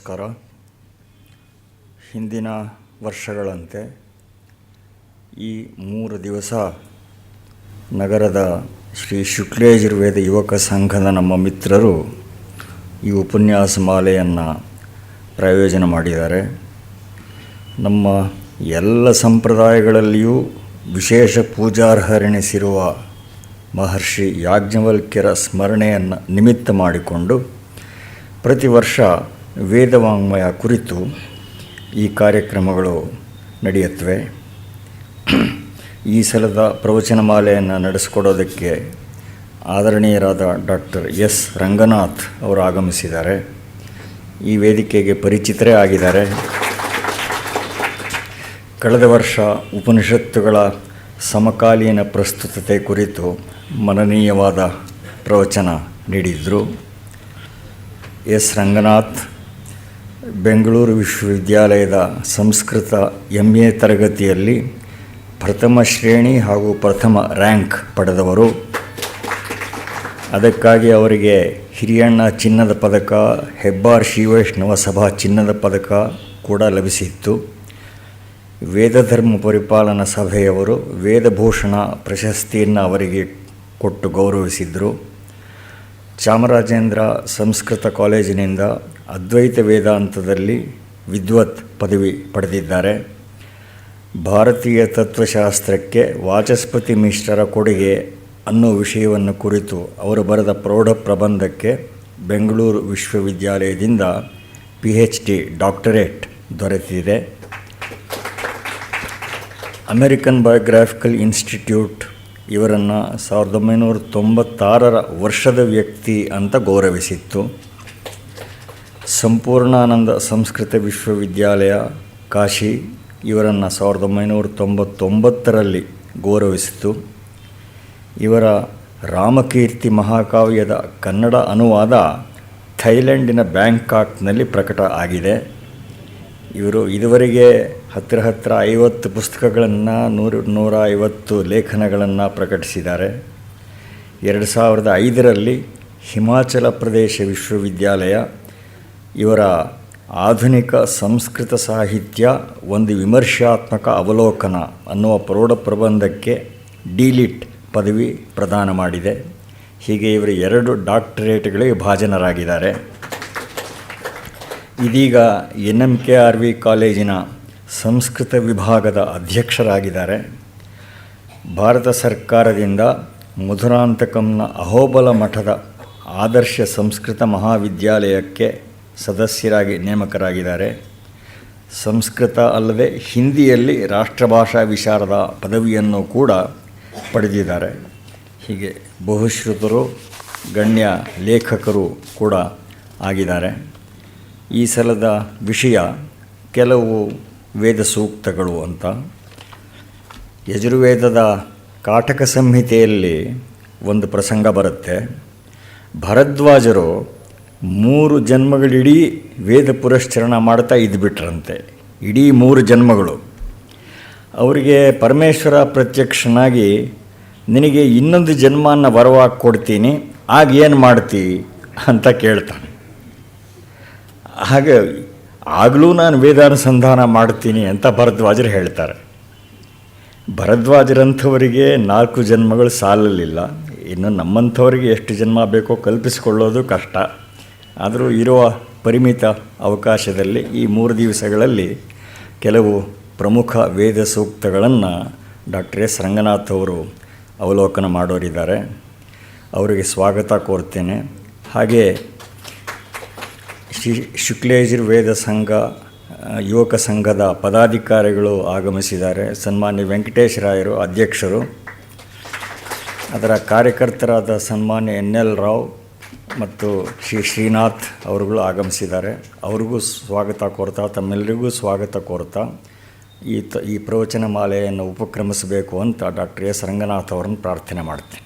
ನಮಸ್ಕಾರ. ಹಿಂದಿನ ವರ್ಷಗಳಂತೆ ಈ 3 ದಿವಸ ನಗರದ ಶ್ರೀ ಶುಕ್ಲಯಜುರ್ವೇದ ಯುವಕ ಸಂಘದ ನಮ್ಮ ಮಿತ್ರರು ಈ ಉಪನ್ಯಾಸ ಮಾಲೆಯನ್ನು ಪ್ರಾಯೋಜನ ಮಾಡಿದ್ದಾರೆ. ನಮ್ಮ ಎಲ್ಲ ಸಂಪ್ರದಾಯಗಳಲ್ಲಿಯೂ ವಿಶೇಷ ಪೂಜಾರ್ಹರೆನಿಸಿರುವ ಮಹರ್ಷಿ ಯಾಜ್ಞವಲ್ಕ್ಯರ ಸ್ಮರಣೆಯನ್ನು ನಿಮಿತ್ತ ಮಾಡಿಕೊಂಡು ಪ್ರತಿ ವರ್ಷ ವೇದವಾಂಗ್ಮಯ ಕುರಿತು ಈ ಕಾರ್ಯಕ್ರಮಗಳು ನಡೆಯುತ್ತವೆ. ಈ ಸಲದ ಪ್ರವಚನ ಮಾಲೆಯನ್ನು ನಡೆಸಿಕೊಡೋದಕ್ಕೆ ಆದರಣೀಯರಾದ ಡಾಕ್ಟರ್ ಎಸ್ ರಂಗನಾಥ್ ಅವರು ಆಗಮಿಸಿದ್ದಾರೆ. ಈ ವೇದಿಕೆಗೆ ಪರಿಚಿತರೇ ಆಗಿದ್ದಾರೆ. ಕಳೆದ ವರ್ಷ ಉಪನಿಷತ್ತುಗಳ ಸಮಕಾಲೀನ ಪ್ರಸ್ತುತತೆ ಕುರಿತು ಮನನೀಯವಾದ ಪ್ರವಚನ ನೀಡಿದರು. ಎಸ್ ರಂಗನಾಥ್ ಬೆಂಗಳೂರು ವಿಶ್ವವಿದ್ಯಾಲಯದ ಸಂಸ್ಕೃತ MA ತರಗತಿಯಲ್ಲಿ ಪ್ರಥಮ ಶ್ರೇಣಿ ಹಾಗೂ ಪ್ರಥಮ ರ್ಯಾಂಕ್ ಪಡೆದವರು. ಅದಕ್ಕಾಗಿ ಅವರಿಗೆ ಹಿರಿಯಣ್ಣ ಚಿನ್ನದ ಪದಕ, ಹೆಬ್ಬಾರ್ ಶ್ರೀವೈಷ್ಣವ ಸಭಾ ಚಿನ್ನದ ಪದಕ ಕೂಡ ಲಭಿಸಿತ್ತು. ವೇದಧರ್ಮ ಪರಿಪಾಲನಾ ಸಭೆಯವರು ವೇದಭೂಷಣ ಪ್ರಶಸ್ತಿಯನ್ನು ಅವರಿಗೆ ಕೊಟ್ಟು ಗೌರವಿಸಿದರು. ಚಾಮರಾಜೇಂದ್ರ ಸಂಸ್ಕೃತ ಕಾಲೇಜಿನಿಂದ ಅದ್ವೈತ ವೇದಾಂತದಲ್ಲಿ ವಿದ್ವತ್ ಪದವಿ ಪಡೆದಿದ್ದಾರೆ. ಭಾರತೀಯ ತತ್ವಶಾಸ್ತ್ರಕ್ಕೆ ವಾಚಸ್ಪತಿ ಮಿಶ್ರರ ಕೊಡುಗೆ ಅನ್ನೋ ವಿಷಯವನ್ನು ಕುರಿತು ಅವರು ಬರೆದ ಪ್ರೌಢ ಪ್ರಬಂಧಕ್ಕೆ ಬೆಂಗಳೂರು ವಿಶ್ವವಿದ್ಯಾಲಯದಿಂದ PhD ಡಾಕ್ಟರೇಟ್ ದೊರೆತಿದೆ. ಅಮೆರಿಕನ್ ಬಯೋಗ್ರಾಫಿಕಲ್ ಇನ್ಸ್ಟಿಟ್ಯೂಟ್ ಇವರನ್ನು 1996 ವರ್ಷದ ವ್ಯಕ್ತಿ ಅಂತ ಗೌರವಿಸಿತ್ತು. ಸಂಪೂರ್ಣಾನಂದ ಸಂಸ್ಕೃತ ವಿಶ್ವವಿದ್ಯಾಲಯ ಕಾಶಿ ಇವರನ್ನು 1999ರಲ್ಲಿ ಗೌರವಿಸಿತು. ಇವರ ರಾಮಕೀರ್ತಿ ಮಹಾಕಾವ್ಯದ ಕನ್ನಡ ಅನುವಾದ ಥೈಲ್ಯಾಂಡಿನ ಬ್ಯಾಂಕಾಕ್ನಲ್ಲಿ ಪ್ರಕಟ ಆಗಿದೆ. ಇವರು ಇದುವರೆಗೆ ಹತ್ತಿರ 50 ಪುಸ್ತಕಗಳನ್ನು 150 ಲೇಖನಗಳನ್ನು ಪ್ರಕಟಿಸಿದ್ದಾರೆ. 2005ರಲ್ಲಿ ಹಿಮಾಚಲ ಪ್ರದೇಶ ವಿಶ್ವವಿದ್ಯಾಲಯ ಇವರ ಆಧುನಿಕ ಸಂಸ್ಕೃತ ಸಾಹಿತ್ಯ ಒಂದು ವಿಮರ್ಶಾತ್ಮಕ ಅವಲೋಕನ ಅನ್ನುವ ಪ್ರೌಢ ಪ್ರಬಂಧಕ್ಕೆ D.Litt ಪದವಿ ಪ್ರದಾನ ಮಾಡಿದೆ. ಹೀಗೆ ಇವರು 2 ಡಾಕ್ಟರೇಟ್ಗಳಿಗೆ ಭಾಜನರಾಗಿದ್ದಾರೆ. ಇದೀಗ NMKRV ಕಾಲೇಜಿನ ಸಂಸ್ಕೃತ ವಿಭಾಗದ ಅಧ್ಯಕ್ಷರಾಗಿದ್ದಾರೆ. ಭಾರತ ಸರ್ಕಾರದಿಂದ ಮಧುರಾಂತಕಂನ ಅಹೋಬಲ ಮಠದ ಆದರ್ಶ ಸಂಸ್ಕೃತ ಮಹಾವಿದ್ಯಾಲಯಕ್ಕೆ ಸದಸ್ಯರಾಗಿ ನೇಮಕರಾಗಿದ್ದಾರೆ. ಸಂಸ್ಕೃತ ಅಲ್ಲದೆ ಹಿಂದಿಯಲ್ಲಿ ರಾಷ್ಟ್ರಭಾಷಾ ವಿಶಾರದ ಪದವಿಯನ್ನು ಕೂಡ ಪಡೆದಿದ್ದಾರೆ. ಹೀಗೆ ಬಹುಶ್ರುತರು, ಗಣ್ಯ ಲೇಖಕರು ಕೂಡ ಆಗಿದ್ದಾರೆ. ಈ ಸಲದ ವಿಷಯ ಕೆಲವು ವೇದ ಸೂಕ್ತಗಳು ಅಂತ. ಯಜುರ್ವೇದದ ಕಾಟಕ ಸಂಹಿತೆಯಲ್ಲಿ ಒಂದು ಪ್ರಸಂಗ ಬರುತ್ತೆ. ಭರದ್ವಾಜರು 3 ಜನ್ಮಗಳಿಡೀ ವೇದ ಪುರಶ್ಚರಣ ಮಾಡ್ತಾ ಇದ್ದುಬಿಟ್ರಂತೆ. ಇಡೀ 3 ಜನ್ಮಗಳು. ಅವರಿಗೆ ಪರಮೇಶ್ವರ ಪ್ರತ್ಯಕ್ಷನಾಗಿ, ನಿನಗೆ ಇನ್ನೊಂದು ಜನ್ಮವನ್ನು ವರವಾಗಿ ಕೊಡ್ತೀನಿ, ಆಗ ಏನು ಮಾಡ್ತಿ ಅಂತ ಕೇಳ್ತಾನೆ. ಹಾಗೆ ಆಗಲೂ ನಾನು ವೇದಾನುಸಂಧಾನ ಮಾಡ್ತೀನಿ ಅಂತ ಭರದ್ವಾಜರು ಹೇಳ್ತಾರೆ. ಭರದ್ವಾಜರಂಥವರಿಗೆ 4 ಜನ್ಮಗಳು ಸಾಲಲಿಲ್ಲ. ಇನ್ನು ನಮ್ಮಂಥವರಿಗೆ ಎಷ್ಟು ಜನ್ಮ ಬೇಕೋ ಕಲ್ಪಿಸಿಕೊಳ್ಳೋದು ಕಷ್ಟ. ಆದರೂ ಇರುವ ಪರಿಮಿತ ಅವಕಾಶದಲ್ಲಿ ಈ 3 ದಿವಸಗಳಲ್ಲಿ ಕೆಲವು ಪ್ರಮುಖ ವೇದ ಸೂಕ್ತಗಳನ್ನು ಡಾಕ್ಟರ್ ಎಸ್ ರಂಗನಾಥ್ ಅವರು ಅವಲೋಕನ ಮಾಡೋರಿದ್ದಾರೆ. ಅವರಿಗೆ ಸ್ವಾಗತ ಕೋರ್ತೇನೆ. ಹಾಗೆ ಶ್ರೀ ಶುಕ್ಲಯಜುರ್ವೇದ ಸಂಘ ಯುವಕ ಸಂಘದ ಪದಾಧಿಕಾರಿಗಳು ಆಗಮಿಸಿದ್ದಾರೆ. ಸನ್ಮಾನ್ಯ ವೆಂಕಟೇಶ ರಾಯರು ಅಧ್ಯಕ್ಷರು, ಅದರ ಕಾರ್ಯಕರ್ತರಾದ ಸನ್ಮಾನ್ಯ NL ರಾವ್ ಮತ್ತು ಶ್ರೀ ಶ್ರೀನಾಥ್ ಅವರುಗಳು ಆಗಮಿಸಿದ್ದಾರೆ. ಅವ್ರಿಗೂ ಸ್ವಾಗತ ಕೋರ್ತಾ, ತಮ್ಮೆಲ್ಲರಿಗೂ ಸ್ವಾಗತ ಕೋರ್ತಾ ಈ ಪ್ರವಚನ ಮಾಲೆಯನ್ನು ಉಪಕ್ರಮಿಸಬೇಕು ಅಂತ ಡಾಕ್ಟರ್ ಎಸ್ ರಂಗನಾಥ್ ಅವರನ್ನು ಪ್ರಾರ್ಥನೆ ಮಾಡ್ತೇನೆ.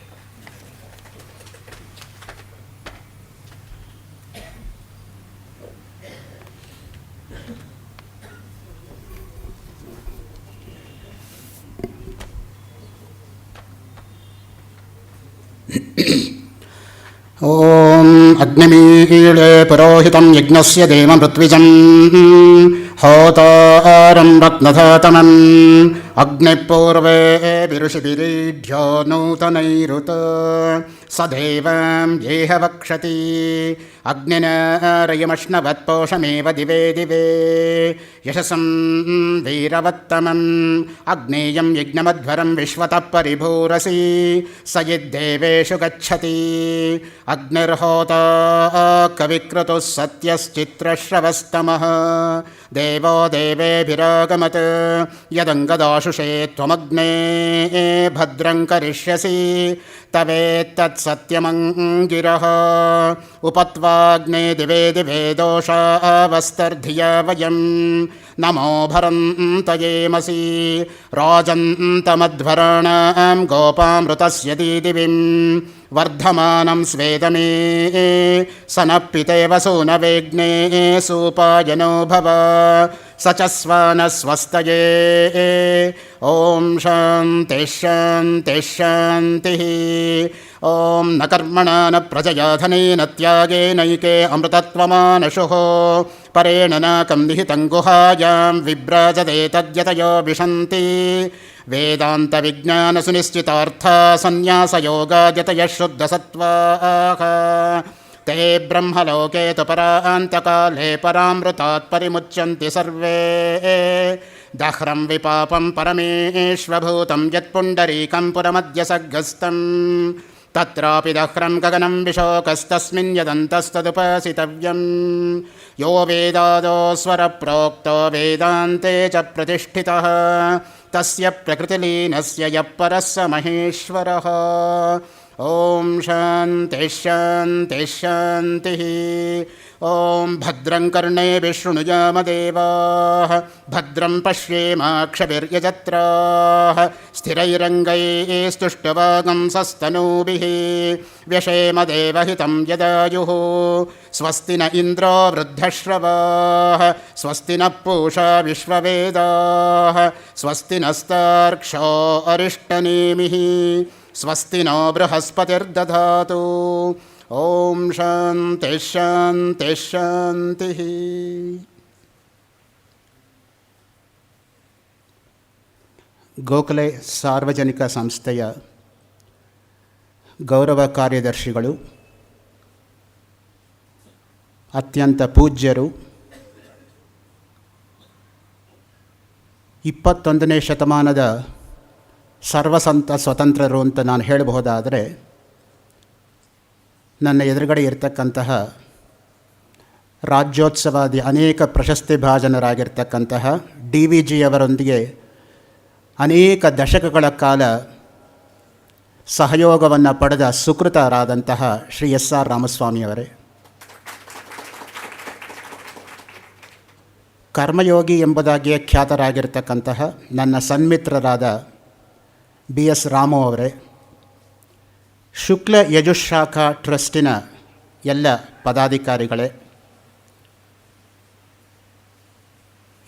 ಓಂ अग्निमीळे पुरोहितं यज्ञस्य देवमृत्विजं होतारं रत्नधातमम् अग्निपूर्वे विरुषिभिरीढ्यो नूतनैरुत स देवं येह वक्षति अग्निनारयमश्नवत्पोषमेव दिवे दिवे यशसं वीरवत्तमम् अग्नेयं यज्ञमध्वरं विश्वतः परिभूरसि स यद्देवेषु गच्छति अग्निर्होता कविक्रतुः सत्यश्चित्रश्रवस्तमः देवो देवेभिरागमत् यदङ्गदाशुषे त्वमग्ने भद्रं करिष्यसि तवेत्तत्सत्यमङ्गिरः उपत्वाग्ने दिवे दिवे दोषावस्तर्धिया वयं नमो भरन्तयेमसि राजन्तमध्वराणां गोपामृतस्य दीदिविं वर्धमानं स्वेदमे स नः पितेव सूनवेग्ने सूपायनो भव स च स्वानस्वस्तये ॐ शान्तिः शान्तिः शान्तिः ॐ न कर्मणा न प्रजया धनेन त्यागेनैके अमृतत्वमानशुः परेण नाकं निहितं गुहायां विभ्राजते तद्यतयो विशन्ति वेदान्तविज्ञानसुनिश्चितार्था सन्न्यासयोगाद्यतयः शुद्धसत्त्वाः ते ब्रह्मलोके तु परान्तकाले परामृतात् परिमुच्यन्ति सर्वे दह्रं विपापं परमेश्वभूतं यत्पुण्डरीकं पुरमद्य सग्गस्तं तत्रापि दह्रं गगनं विशोकस्तस्मिन् यदन्तस्तदुपासितव्यं यो वेदादो स्वरप्रोक्तो वेदान्ते च प्रतिष्ठितः तस्य प्रकृतिलीनस्य यः परः स महेश्वरः ॐ शान्तिः शान्तिः शान्तिः ॐ भद्रं कर्णेभिः शृणुयामदेवाः भद्रं पश्येमाक्षभिर्यजत्राः स्थिरैरङ्गैस्तुष्टुवागुंसस्तनूभिः व्यशेमदेवहितं यदायुः स्वस्ति न इन्द्रो वृद्धश्रवाः स्वस्ति नः पूषा विश्ववेदाः स्वस्ति नस्तार्क्ष्यो अरिष्टनेमिः स्वस्ति नो बृहस्पतिर्दधातु ॐ शान्तिः शान्तिः शान्तिः ಗೋಖಲೆ ಸಾರ್ವಜನಿಕ ಸಂಸ್ಥೆಯ ಗೌರವ ಕಾರ್ಯದರ್ಶಿಗಳು, ಅತ್ಯಂತ ಪೂಜ್ಯರು, 21ನೇ ಶತಮಾನದ ಸರ್ವಸಂತ ಸ್ವತಂತ್ರರು ಅಂತ ನಾನು ಹೇಳಬಹುದಾದರೆ, ನನ್ನ ಎದುರುಗಡೆ ಇರತಕ್ಕಂತಹ ರಾಜ್ಯೋತ್ಸವಾದಿ ಅನೇಕ ಪ್ರಶಸ್ತಿ ಭಾಜನರಾಗಿರ್ತಕ್ಕಂತಹ DVG ಅವರೊಂದಿಗೆ ಅನೇಕ ದಶಕಗಳ ಕಾಲ ಸಹಯೋಗವನ್ನು ಪಡೆದ ಸುಕೃತರಾದಂತಹ ಶ್ರೀ SR ರಾಮಸ್ವಾಮಿಯವರೇ, ಕರ್ಮಯೋಗಿ ಎಂಬುದಾಗಿಯೇ ಖ್ಯಾತರಾಗಿರ್ತಕ್ಕಂತಹ ನನ್ನ ಸನ್ಮಿತ್ರರಾದ BS ರಾಮು ಅವರೇ, ಶುಕ್ಲ ಯಜುಶಾಖಾ ಟ್ರಸ್ಟಿನ ಎಲ್ಲ ಪದಾಧಿಕಾರಿಗಳೇ,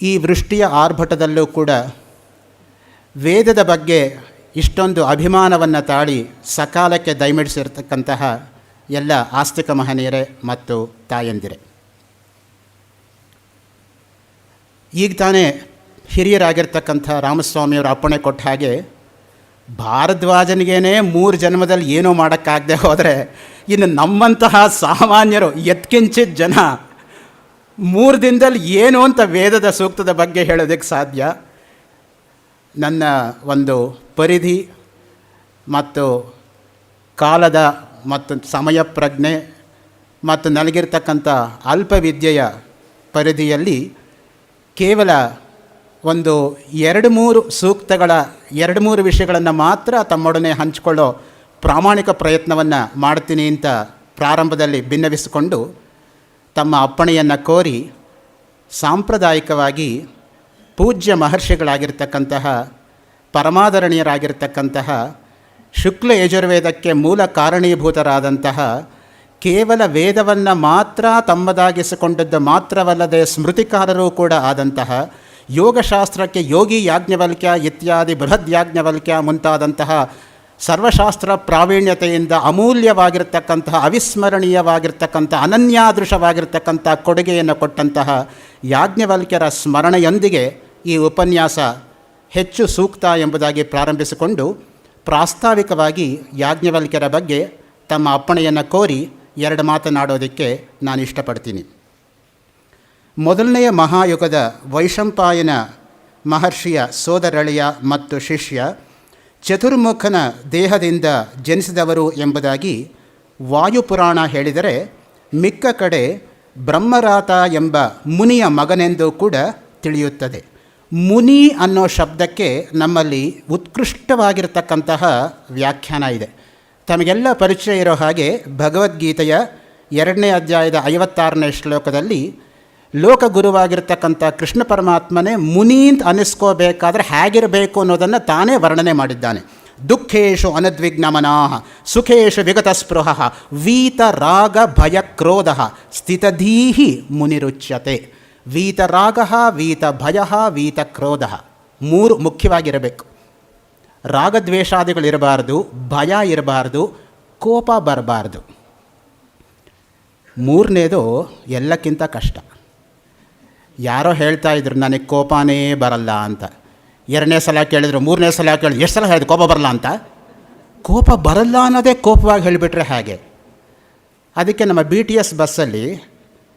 ಈ ವೃಷ್ಟಿಯ ಆರ್ಭಟದಲ್ಲೂ ಕೂಡ ವೇದದ ಬಗ್ಗೆ ಇಷ್ಟೊಂದು ಅಭಿಮಾನವನ್ನು ತಾಳಿ ಸಕಾಲಕ್ಕೆ ದಯಮಿಡಿಸಿರ್ತಕ್ಕಂತಹ ಎಲ್ಲ ಆಸ್ತಿಕ ಮಹನೀಯರೇ ಮತ್ತು ತಾಯಂದಿರೇ, ಈಗ ತಾನೇ ಹಿರಿಯರಾಗಿರ್ತಕ್ಕಂಥ ರಾಮಸ್ವಾಮಿಯವರು ಅಪ್ಪಣೆ ಕೊಟ್ಟ ಹಾಗೆ ಭಾರದ್ವಾಜನಿಗೇನೆ 3 ಜನ್ಮದಲ್ಲಿ ಏನೂ ಮಾಡೋಕ್ಕಾಗದೆ ಹೋದರೆ ಇನ್ನು ನಮ್ಮಂತಹ ಸಾಮಾನ್ಯರು ಯತ್ಕಿಂಚಿತ್ ಜನ 3 ದಿನದಲ್ಲಿ ಏನು ಅಂತ ವೇದದ ಸೂಕ್ತದ ಬಗ್ಗೆ ಹೇಳೋದಕ್ಕೆ ಸಾಧ್ಯ. ನನ್ನ ಒಂದು ಪರಿಧಿ ಮತ್ತು ಕಾಲದ ಮತ್ತು ಸಮಯ ಪ್ರಜ್ಞೆ ಮತ್ತು ನನಗಿರ್ತಕ್ಕಂಥ ಅಲ್ಪವಿದ್ಯೆಯ ಪರಿಧಿಯಲ್ಲಿ ಕೇವಲ ಒಂದು 2-3 ಸೂಕ್ತಗಳ 2-3 ವಿಷಯಗಳನ್ನು ಮಾತ್ರ ತಮ್ಮೊಡನೆ ಹಂಚಿಕೊಳ್ಳೋ ಪ್ರಾಮಾಣಿಕ ಪ್ರಯತ್ನವನ್ನು ಮಾಡ್ತೀನಿ ಅಂತ ಪ್ರಾರಂಭದಲ್ಲಿ ಭಿನ್ನವಿಸಿಕೊಂಡು ತಮ್ಮ ಅಪ್ಪಣೆಯನ್ನು ಕೋರಿ ಸಾಂಪ್ರದಾಯಿಕವಾಗಿ ಪೂಜ್ಯ ಮಹರ್ಷಿಗಳಾಗಿರ್ತಕ್ಕಂತಹ ಪರಮಾದರಣೀಯರಾಗಿರ್ತಕ್ಕಂತಹ ಶುಕ್ಲ ಯಜುರ್ವೇದಕ್ಕೆ ಮೂಲ ಕಾರಣೀಭೂತರಾದಂತಹ ಕೇವಲ ವೇದವನ್ನು ಮಾತ್ರ ತಮ್ಮದಾಗಿಸಿಕೊಂಡದ್ದು ಮಾತ್ರವಲ್ಲದೆ ಸ್ಮೃತಿಕಾರರೂ ಕೂಡ ಆದಂತಹ ಯೋಗಶಾಸ್ತ್ರಕ್ಕೆ ಯೋಗಿ ಯಾಜ್ಞವಲ್ಕ್ಯ ಇತ್ಯಾದಿ ಬೃಹದ್ ಯಾಜ್ಞವಲ್ಕ್ಯ ಮುಂತಾದಂತಹ ಸರ್ವಶಾಸ್ತ್ರ ಪ್ರಾವೀಣ್ಯತೆಯಿಂದ ಅಮೂಲ್ಯವಾಗಿರ್ತಕ್ಕಂತಹ, ಅವಿಸ್ಮರಣೀಯವಾಗಿರ್ತಕ್ಕಂಥ, ಅನನ್ಯಾದೃಶವಾಗಿರ್ತಕ್ಕಂಥ ಕೊಡುಗೆಯನ್ನು ಕೊಟ್ಟಂತಹ ಯಾಜ್ಞವಲ್ಕ್ಯರ ಸ್ಮರಣೆಯೊಂದಿಗೆ ಈ ಉಪನ್ಯಾಸ ಹೆಚ್ಚು ಸೂಕ್ತ ಎಂಬುದಾಗಿ ಪ್ರಾರಂಭಿಸಿಕೊಂಡು ಪ್ರಾಸ್ತಾವಿಕವಾಗಿ ಯಾಜ್ಞವಲ್ಕ್ಯರ ಬಗ್ಗೆ ತಮ್ಮ ಅಪ್ಪಣೆಯನ್ನು ಕೋರಿ 2 ಮಾತನಾಡೋದಕ್ಕೆ ನಾನು ಇಷ್ಟಪಡ್ತೀನಿ. ಮೊದಲನೆಯ ಮಹಾಯುಗದ ವೈಶಂಪಾಯನ ಮಹರ್ಷಿಯ ಸೋದರಳಿಯ ಮತ್ತು ಶಿಷ್ಯ ಚತುರ್ಮುಖನ ದೇಹದಿಂದ ಜನಿಸಿದವರು ಎಂಬುದಾಗಿ ವಾಯುಪುರಾಣ ಹೇಳಿದರೆ, ಮಿಕ್ಕ ಕಡೆ ಬ್ರಹ್ಮರಾತ ಎಂಬ ಮುನಿಯ ಮಗನೆಂದು ಕೂಡ ತಿಳಿಯುತ್ತದೆ. ಮುನಿ ಅನ್ನೋ ಶಬ್ದಕ್ಕೆ ನಮ್ಮಲ್ಲಿ ಉತ್ಕೃಷ್ಟವಾಗಿರತಕ್ಕಂತಹ ವ್ಯಾಖ್ಯಾನ ಇದೆ. ತಮಗೆಲ್ಲ ಪರಿಚಯ ಇರೋ ಹಾಗೆ ಭಗವದ್ಗೀತೆಯ 2ನೇ ಅಧ್ಯಾಯದ 56ನೇ ಶ್ಲೋಕದಲ್ಲಿ ಲೋಕಗುರುವಾಗಿರ್ತಕ್ಕಂಥ ಕೃಷ್ಣ ಪರಮಾತ್ಮನೇ ಮುನಿ ಅಂತ ಅನ್ನಿಸ್ಕೋಬೇಕಾದ್ರೆ ಹೇಗಿರಬೇಕು ಅನ್ನೋದನ್ನು ತಾನೇ ವರ್ಣನೆ ಮಾಡಿದ್ದಾನೆ. ದುಃಖೇಶು ಅನದ್ವಿಗ್ನಮನಾಃ ಸುಖೇಶು ವಿಗತಸ್ಪೃಹಃ ವೀತರಾಗ ಭಯಕ್ರೋಧ ಸ್ಥಿತಧೀಹಿ ಮುನಿರುಚ್ಯತೆ. ವೀತರಾಗ, ವೀತಭಯ, ವೀತಕ್ರೋಧ 3 ಮುಖ್ಯವಾಗಿರಬೇಕು. ರಾಗದ್ವೇಷಾದಿಗಳಿರಬಾರ್ದು, ಭಯ ಇರಬಾರ್ದು, ಕೋಪ ಬರಬಾರ್ದು. 3ನೇದು ಎಲ್ಲಕ್ಕಿಂತ ಕಷ್ಟ. ಯಾರೋ ಹೇಳ್ತಾ ಇದ್ರು ನನಗೆ ಕೋಪನೇ ಬರಲ್ಲ ಅಂತ. 2ನೇ ಸಲ ಕೇಳಿದ್ರು, 3ನೇ ಸಲ ಕೇಳಿದ್ರು, ಎಷ್ಟು ಸಲ ಹೇಳಿದ್ರು ಕೋಪ ಬರಲ್ಲ ಅಂತ? ಕೋಪ ಬರಲ್ಲ ಅನ್ನೋದೇ ಕೋಪವಾಗಿ ಹೇಳಿಬಿಟ್ರೆ ಹೇಗೆ? ಅದಕ್ಕೆ ನಮ್ಮ BTS ಬಸ್ಸಲ್ಲಿ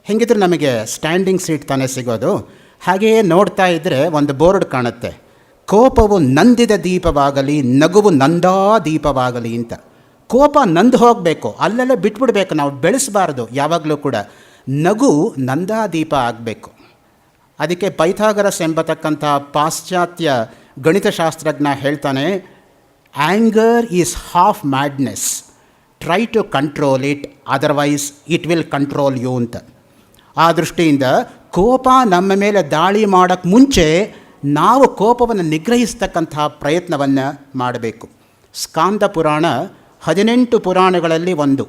ಹೆಂಗಿದ್ರು ನಮಗೆ ಸ್ಟ್ಯಾಂಡಿಂಗ್ ಸೀಟ್ ತಾನೇ ಸಿಗೋದು. ಹಾಗೆಯೇ ನೋಡ್ತಾ ಇದ್ದರೆ ಒಂದು ಬೋರ್ಡ್ ಕಾಣುತ್ತೆ, ಕೋಪವು ನಂದಿದ ದೀಪವಾಗಲಿ, ನಗುವು ನಂದಾ ದೀಪವಾಗಲಿ ಅಂತ. ಕೋಪ ನಂದು ಹೋಗಬೇಕು, ಅಲ್ಲೆಲ್ಲ ಬಿಟ್ಬಿಡ್ಬೇಕು, ನಾವು ಬೆಳೆಸಬಾರ್ದು ಯಾವಾಗಲೂ ಕೂಡ. ನಗು ನಂದಾ ದೀಪ ಆಗಬೇಕು. ಅದಕ್ಕೆ ಪೈಥಾಗರಸ್ ಎಂಬತಕ್ಕಂಥ ಪಾಶ್ಚಾತ್ಯ ಗಣಿತಶಾಸ್ತ್ರಜ್ಞ ಹೇಳ್ತಾನೆ, anger is half madness, try to control it, otherwise it will control you ಅಂತ. ಆ ದೃಷ್ಟಿಯಿಂದ ಕೋಪ ನಮ್ಮ ಮೇಲೆ ದಾಳಿ ಮಾಡೋಕ್ಕೆ ಮುಂಚೆ ನಾವು ಕೋಪವನ್ನು ನಿಗ್ರಹಿಸ್ತಕ್ಕಂತಹ ಪ್ರಯತ್ನವನ್ನು ಮಾಡಬೇಕು. ಸ್ಕಾಂದ ಪುರಾಣ 18 ಪುರಾಣಗಳಲ್ಲಿ ಒಂದು.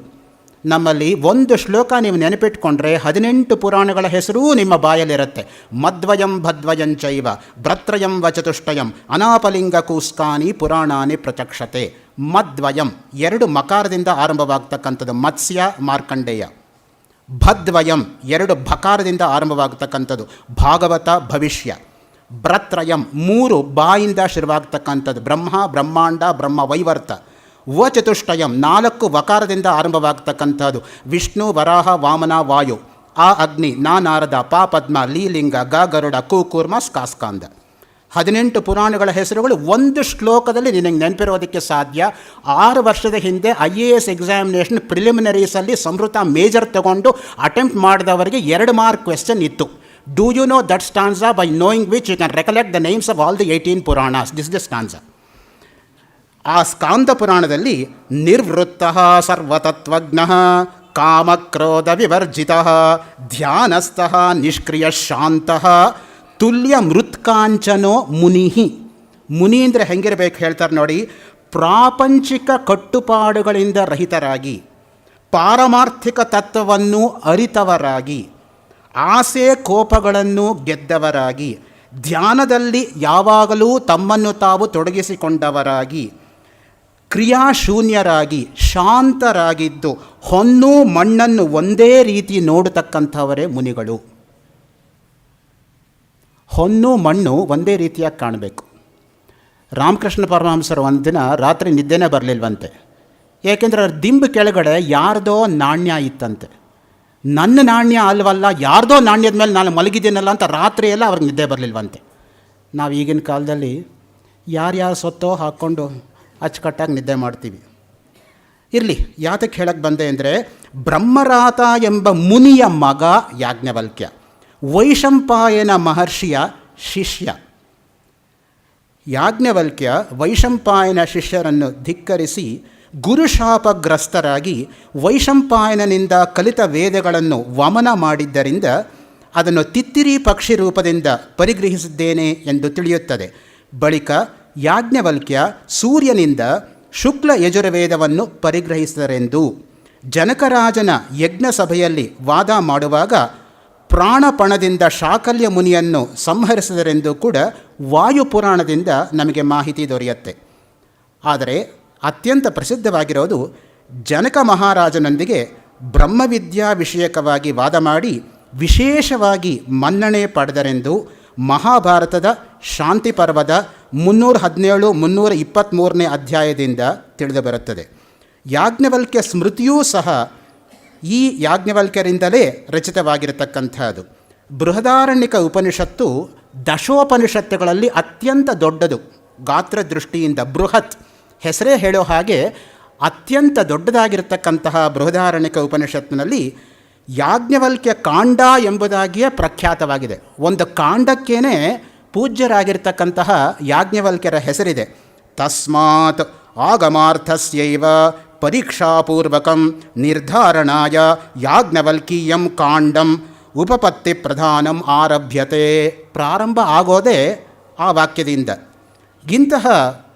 ನಮ್ಮಲ್ಲಿ ಒಂದು ಶ್ಲೋಕ ನೀವು ನೆನಪಿಟ್ಕೊಂಡ್ರೆ 18 ಪುರಾಣಗಳ ಹೆಸರೂ ನಿಮ್ಮ ಬಾಯಲ್ಲಿರುತ್ತೆ. ಮದ್ವಯಂ ಭದ್ವಯಂಚೈವ ಭ್ರತ್ರಯಂ ವಚತುಷ್ಟಯಂ ಅನಾಪಲಿಂಗ ಕೂಸ್ಕಾನಿ ಪುರಾಣಾನಿ ಪ್ರಚಕ್ಷತೆ. ಮದ್ವಯಂ 2 ಮಕಾರದಿಂದ ಆರಂಭವಾಗ್ತಕ್ಕಂಥದ್ದು, ಮತ್ಸ್ಯ ಮಾರ್ಕಂಡೇಯ. ಭದ್ವಯಂ 2 ಭಕಾರದಿಂದ ಆರಂಭವಾಗ್ತಕ್ಕಂಥದ್ದು, ಭಾಗವತ ಭವಿಷ್ಯ. ಭ್ರತ್ರಯಂ 3 ಬಾಯಿಂದ ಶುರುವಾಗ್ತಕ್ಕಂಥದ್ದು, ಬ್ರಹ್ಮ ಬ್ರಹ್ಮಾಂಡ ಬ್ರಹ್ಮ ವೈವರ್ತ. ವಚತುಷ್ಟಯಂ 4 ವಕಾರದಿಂದ ಆರಂಭವಾಗ್ತಕ್ಕಂಥದ್ದು, ವಿಷ್ಣು ವರಾಹ ವಾಮನ ವಾಯು. ಆ ಅಗ್ನಿ, ನಾ ನಾರದ, ಪಾ ಪದ್ಮ, ಲೀಲಿಂಗ, ಗ ಗರುಡ, ಕೂರ್ಮ, ಸ್ಕಾಸ್ಕಾಂದ. 18 ಪುರಾಣಗಳ ಹೆಸರುಗಳು ಒಂದು ಶ್ಲೋಕದಲ್ಲಿ ನಿನಗೆ ನೆನಪಿರೋದಕ್ಕೆ ಸಾಧ್ಯ. 6 ವರ್ಷದ ಹಿಂದೆ IAS ಎಕ್ಸಾಮಿನೇಷನ್ ಪ್ರಿಲಿಮಿನರೀಸಲ್ಲಿ ಸಂಸ್ಕೃತ ಮೇಜರ್ ತಗೊಂಡು ಅಟೆಂಪ್ಟ್ ಮಾಡಿದವರಿಗೆ 2 ಮಾರ್ಕ್ ಕ್ವೆಶ್ಚನ್ ಇತ್ತು. Do you know that stanza by knowing which you can recollect the names of all the 18 Puranas. This the stanza. ಆ ಸ್ಕಾಂದ ಪುರಾಣದಲ್ಲಿ ನಿರ್ವೃತ್ತಃ ಸರ್ವತತ್ವಜ್ಞಃ ಕಾಮಕ್ರೋಧ ವಿವರ್ಜಿತಃ ಧ್ಯಾನಸ್ಥಃ ನಿಷ್ಕ್ರಿಯ ಶಾಂತಃ ತುಲ್ಯ ಮೃತ್ಕಾಂಚನೋ ಮುನಿಹಿ. ಮುನಿ ಅಂದರೆ ಹೆಂಗಿರಬೇಕು ಹೇಳ್ತಾರೆ ನೋಡಿ. ಪ್ರಾಪಂಚಿಕ ಕಟ್ಟುಪಾಡುಗಳಿಂದ ರಹಿತರಾಗಿ, ಪಾರಮಾರ್ಥಿಕ ತತ್ವವನ್ನು ಅರಿತವರಾಗಿ, ಆಸೆ ಕೋಪಗಳನ್ನು ಗೆದ್ದವರಾಗಿ, ಧ್ಯಾನದಲ್ಲಿ ಯಾವಾಗಲೂ ತಮ್ಮನ್ನು ತಾವು ತೊಡಗಿಸಿಕೊಂಡವರಾಗಿ, ಕ್ರಿಯಾಶೂನ್ಯರಾಗಿ, ಶಾಂತರಾಗಿದ್ದು ಹೊನ್ನು ಮಣ್ಣನ್ನು ಒಂದೇ ರೀತಿ ನೋಡತಕ್ಕಂಥವರೇ ಮುನಿಗಳು. ಹೊನ್ನು ಮಣ್ಣು ಒಂದೇ ರೀತಿಯಾಗಿ ಕಾಣಬೇಕು. ರಾಮಕೃಷ್ಣ ಪರಮಹಂಸರು ಒಂದು ದಿನ ರಾತ್ರಿ ನಿದ್ದೆನೇ ಬರಲಿಲ್ವಂತೆ. ಏಕೆಂದರೆ ಅವ್ರ ದಿಂಬು ಕೆಳಗಡೆ ಯಾರ್ದೋ ನಾಣ್ಯ ಇತ್ತಂತೆ. ನನ್ನ ನಾಣ್ಯ ಅಲ್ವಲ್ಲ, ಯಾರ್ದೋ ನಾಣ್ಯದ ಮೇಲೆ ನಾನು ಮಲಗಿದ್ದೀನಲ್ಲ ಅಂತ ರಾತ್ರಿ ಎಲ್ಲ ಅವ್ರಿಗೆ ನಿದ್ದೆ ಬರಲಿಲ್ವಂತೆ. ನಾವು ಈಗಿನ ಕಾಲದಲ್ಲಿ ಯಾರ್ಯಾರು ಸೊತ್ತೋ ಹಾಕ್ಕೊಂಡು ಅಚ್ಚುಕಟ್ಟಾಗಿ ನಿದ್ದೆ ಮಾಡ್ತೀವಿ. ಇರಲಿ, ಯಾತಕ್ಕೆ ಹೇಳಕ್ಕೆ ಬಂದೆ ಅಂದರೆ, ಬ್ರಹ್ಮರಾತ ಎಂಬ ಮುನಿಯ ಮಗ ಯಾಜ್ಞವಲ್ಕ್ಯ, ವೈಶಂಪಾಯನ ಮಹರ್ಷಿಯ ಶಿಷ್ಯ. ಯಾಜ್ಞವಲ್ಕ್ಯ ವೈಶಂಪಾಯನ ಶಿಷ್ಯರನ್ನು ಧಿಕ್ಕರಿಸಿ ಗುರುಶಾಪಗ್ರಸ್ತರಾಗಿ ವೈಶಂಪಾಯನನಿಂದ ಕಲಿತ ವೇದಗಳನ್ನು ವಮನ ಮಾಡಿದ್ದರಿಂದ ಅದನ್ನು ತಿತ್ತಿರಿ ಪಕ್ಷಿ ರೂಪದಿಂದ ಪರಿಗ್ರಹಿಸಿದ್ದೇನೆ ಎಂದು ತಿಳಿಯುತ್ತದೆ. ಬಳಿಕ ಯಾಜ್ಞವಲ್ಕ್ಯ ಸೂರ್ಯನಿಂದ ಶುಕ್ಲ ಯಜುರ್ವೇದವನ್ನು ಪರಿಗ್ರಹಿಸಿದರೆಂದು ಜನಕರಾಜನ ಯಜ್ಞ ಸಭೆಯಲ್ಲಿ ವಾದ ಮಾಡುವಾಗ ಪ್ರಾಣಪಣದಿಂದ ಶಾಕಲ್ಯ ಮುನಿಯನ್ನು ಸಂಹರಿಸಿದರೆಂದು ಕೂಡ ವಾಯುಪುರಾಣದಿಂದ ನಮಗೆ ಮಾಹಿತಿ ದೊರೆಯುತ್ತೆ. ಆದರೆ ಅತ್ಯಂತ ಪ್ರಸಿದ್ಧವಾಗಿರೋದು ಜನಕ ಮಹಾರಾಜನೊಂದಿಗೆ ಬ್ರಹ್ಮವಿದ್ಯಾ ವಿಷಯಕವಾಗಿ ವಾದ ಮಾಡಿ ವಿಶೇಷವಾಗಿ ಮನ್ನಣೆ ಪಡೆದರೆಂದು ಮಹಾಭಾರತದ ಶಾಂತಿ ಪರ್ವದ 317-323ನೇ ಅಧ್ಯಾಯದಿಂದ ತಿಳಿದುಬರುತ್ತದೆ. ಯಾಜ್ಞವಲ್ಕ್ಯ ಸ್ಮೃತಿಯೂ ಸಹ ಈ ಯಾಜ್ಞವಲ್ಕ್ಯರಿಂದಲೇ ರಚಿತವಾಗಿರತಕ್ಕಂಥದ್ದು. ಬೃಹದಾರಣ್ಯಕ ಉಪನಿಷತ್ತು ದಶೋಪನಿಷತ್ತುಗಳಲ್ಲಿ ಅತ್ಯಂತ ದೊಡ್ಡದು. ಗಾತ್ರ ದೃಷ್ಟಿಯಿಂದ ಬೃಹತ್, ಹೆಸರೇ ಹೇಳೋ ಹಾಗೆ ಅತ್ಯಂತ ದೊಡ್ಡದಾಗಿರತಕ್ಕಂತಹ ಬೃಹದಾರಣ್ಯಕ ಉಪನಿಷತ್ತಿನಲ್ಲಿ ಯಾಜ್ಞವಲ್ಕ್ಯ ಕಾಂಡ ಎಂಬುದಾಗಿಯೇ ಪ್ರಖ್ಯಾತವಾಗಿದೆ. ಒಂದು ಕಾಂಡಕ್ಕೇನೆ ಪೂಜ್ಯರಾಗಿರ್ತಕ್ಕಂತಹ ಯಾಜ್ಞವಲ್ಕ್ಯರ ಹೆಸರಿದೆ. ತಸ್ಮಾತ್ ಆಗಮಾರ್ಥಸ್ಯೈವ ಪರೀಕ್ಷಾಪೂರ್ವಕಂ ನಿರ್ಧಾರಣಾಯ ಯಾಜ್ಞವಲ್ಕೀಯಂ ಕಾಂಡಂ ಉಪಪತ್ತಿ ಪ್ರಧಾನಂ ಆರಭ್ಯತೆ. ಪ್ರಾರಂಭ ಆಗೋದೇ ಆ ವಾಕ್ಯದಿಂದ. ಇಂತಹ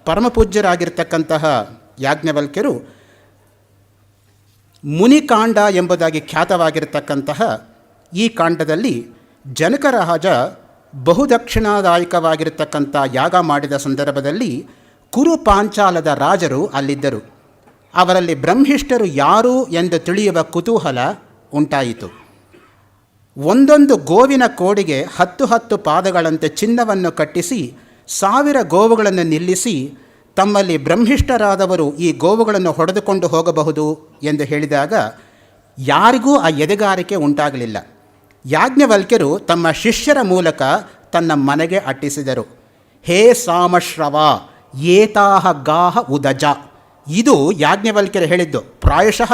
ಪರಮಪೂಜ್ಯರಾಗಿರ್ತಕ್ಕಂತಹ ಯಾಜ್ಞವಲ್ಕ್ಯರು ಮುನಿಕಾಂಡ ಎಂಬುದಾಗಿ ಖ್ಯಾತವಾಗಿರ್ತಕ್ಕಂತಹ ಈ ಕಾಂಡದಲ್ಲಿ ಜನಕರಾಜ ಬಹುದಕ್ಷಿಣಾದಾಯಕವಾಗಿರ್ತಕ್ಕಂಥ ಯಾಗ ಮಾಡಿದ ಸಂದರ್ಭದಲ್ಲಿ ಕುರು ಪಾಂಚಾಲದ ರಾಜರು ಅಲ್ಲಿದ್ದರು. ಅವರಲ್ಲಿ ಬ್ರಹ್ಮಿಷ್ಠರು ಯಾರು ಎಂದು ತಿಳಿಯುವ ಕುತೂಹಲ ಉಂಟಾಯಿತು. ಒಂದೊಂದು ಗೋವಿನ ಕೋಡಿಗೆ 10 ಪಾದಗಳಂತೆ ಚಿನ್ನವನ್ನು ಕಟ್ಟಿಸಿ 1000 ಗೋವುಗಳನ್ನು ನಿಲ್ಲಿಸಿ ತಮ್ಮಲ್ಲಿ ಬ್ರಹ್ಮಿಷ್ಠರಾದವರು ಈ ಗೋವುಗಳನ್ನು ಹೊಡೆದುಕೊಂಡು ಹೋಗಬಹುದು ಎಂದು ಹೇಳಿದಾಗ ಯಾರಿಗೂ ಆ ಎದೆಗಾರಿಕೆ ಉಂಟಾಗಲಿಲ್ಲ. ಯಾಜ್ಞವಲ್ಕ್ಯರು ತಮ್ಮ ಶಿಷ್ಯರ ಮೂಲಕ ತನ್ನ ಮನೆಗೆ ಅಟ್ಟಿಸಿದರು. ಹೇ ಸಾಮಶ್ರವ ಏತಾಹ ಗಾಹ ಉದಜ. ಇದು ಯಾಜ್ಞವಲ್ಕ್ಯರು ಹೇಳಿದ್ದು. ಪ್ರಾಯಶಃ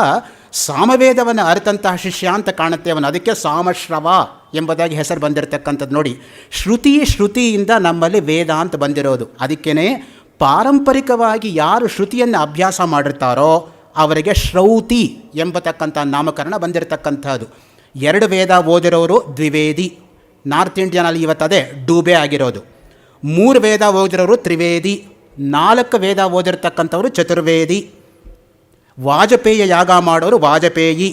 ಸಾಮವೇದವನ್ನು ಅರಿತಂತಹ ಶಿಷ್ಯ ಅಂತ ಕಾಣುತ್ತೆ ಅವನು. ಅದಕ್ಕೆ ಸಾಮಶ್ರವ ಎಂಬುದಾಗಿ ಹೆಸರು ಬಂದಿರತಕ್ಕಂಥದ್ದು. ನೋಡಿ, ಶ್ರುತಿಯಿಂದ ನಮ್ಮಲ್ಲಿ ವೇದ ಅಂತ ಬಂದಿರೋದು. ಅದಕ್ಕೇ ಪಾರಂಪರಿಕವಾಗಿ ಯಾರು ಶ್ರುತಿಯನ್ನು ಅಭ್ಯಾಸ ಮಾಡಿರ್ತಾರೋ ಅವರಿಗೆ ಶ್ರೌತಿ ಎಂಬತಕ್ಕಂಥ ನಾಮಕರಣ ಬಂದಿರತಕ್ಕಂಥದ್ದು. 2 ವೇದ ಓದಿರೋರು ದ್ವಿವೇದಿ. ನಾರ್ತ್ ಇಂಡಿಯಾನಲ್ಲಿ ಇವತ್ತದೇ ಡೂಬೆ ಆಗಿರೋದು. 3 ವೇದ ಓದಿರೋರು ತ್ರಿವೇದಿ. 4 ವೇದ ಓದಿರ್ತಕ್ಕಂಥವರು ಚತುರ್ವೇದಿ. ವಾಜಪೇಯ ಯಾಗ ಮಾಡೋರು ವಾಜಪೇಯಿ,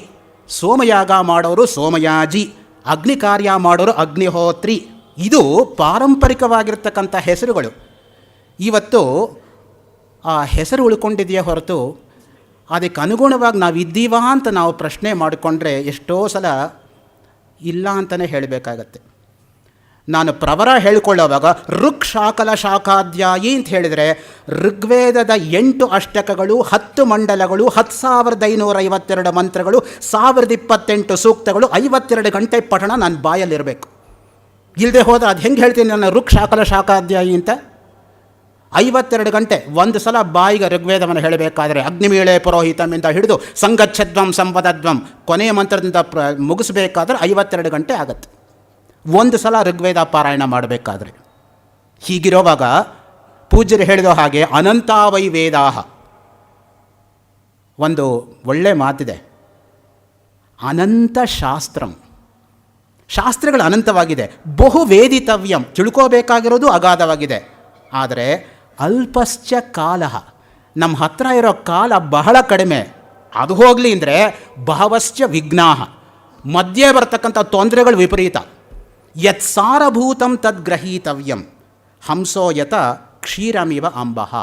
ಸೋಮಯಾಗ ಮಾಡೋರು ಸೋಮಯಾಜಿ, ಅಗ್ನಿ ಕಾರ್ಯ ಮಾಡೋರು ಅಗ್ನಿಹೋತ್ರಿ. ಇದು ಪಾರಂಪರಿಕವಾಗಿರ್ತಕ್ಕಂಥ ಹೆಸರುಗಳು. ಇವತ್ತು ಆ ಹೆಸರು ಉಳ್ಕೊಂಡಿದೆಯೇ ಹೊರತು ಅದಕ್ಕೆ ಅನುಗುಣವಾಗಿ ನಾವು ಇದ್ದೀವಾ ಅಂತ ನಾವು ಪ್ರಶ್ನೆ ಮಾಡಿಕೊಂಡ್ರೆ ಎಷ್ಟೋ ಸಲ ಇಲ್ಲ ಅಂತಲೇ ಹೇಳಬೇಕಾಗತ್ತೆ. ನಾನು ಪ್ರವರ ಹೇಳ್ಕೊಳ್ಳೋವಾಗ ಋಕ್ ಶಾಕಲ ಶಾಖಾಧ್ಯಾಯಿ ಅಂತ ಹೇಳಿದರೆ ಋಗ್ವೇದದ 8 ಅಷ್ಟಕಗಳು, 10 ಮಂಡಲಗಳು, 10,552 ಮಂತ್ರಗಳು, 1028 ಸೂಕ್ತಗಳು, 52 ಗಂಟೆ ಪಠಣ ನನ್ನ ಬಾಯಲ್ಲಿರಬೇಕು. ಇಲ್ಲದೆ ಹೋದರೆ ಅದು ಹೆಂಗೆ ಹೇಳ್ತೀನಿ ನಾನು ಋಕ್ ಶಾಕಲ ಶಾಖಾಧ್ಯಾಯಿ ಅಂತ? 52 ಗಂಟೆ ಒಂದು ಸಲ ಬಾಯಿಗೆ ಋಗ್ವೇದವನ್ನು ಹೇಳಬೇಕಾದ್ರೆ ಅಗ್ನಿಮೀಳೆ ಪುರೋಹಿತಮಿಂದ ಹಿಡಿದು ಸಂಗಚ್ಛದ್ವಂ ಸಂವದದ್ವಂ ಕೊನೆಯ ಮಂತ್ರದಿಂದ ಮುಗಿಸ್ಬೇಕಾದ್ರೆ 52 ಗಂಟೆ ಆಗತ್ತೆ ಒಂದು ಸಲ ಋಗ್ವೇದ ಪಾರಾಯಣ ಮಾಡಬೇಕಾದ್ರೆ. ಹೀಗಿರೋವಾಗ ಪೂಜ್ಯರು ಹೇಳಿದೋ ಹಾಗೆ ಅನಂತಾವೈ ವೇದಾಹ. ಒಂದು ಒಳ್ಳೆ ಮಾತಿದೆ, ಅನಂತ ಶಾಸ್ತ್ರಂ. ಶಾಸ್ತ್ರಗಳು ಅನಂತವಾಗಿದೆ. ಬಹು ವೇದಿತವ್ಯಂ, ತಿಳ್ಕೋಬೇಕಾಗಿರೋದು ಅಗಾಧವಾಗಿದೆ. ಆದರೆ ಅಲ್ಪಶ್ಚ ಕಾಲ, ನಮ್ಮ ಹತ್ರ ಇರೋ ಕಾಲ ಬಹಳ ಕಡಿಮೆ. ಅದು ಹೋಗಲಿ ಅಂದರೆ ಬಹವಶ್ಚ ವಿಘ್ನಾಹ, ಮಧ್ಯೆ ಬರ್ತಕ್ಕಂಥ ತೊಂದರೆಗಳು ವಿಪರೀತ. ಯತ್ ಸಾರಭೂತಂ ತದ್ಗ್ರಹೀತವ್ಯಂ ಹಂಸೋ ಯತ ಕ್ಷೀರಮಿವ ಅಂಬಃ.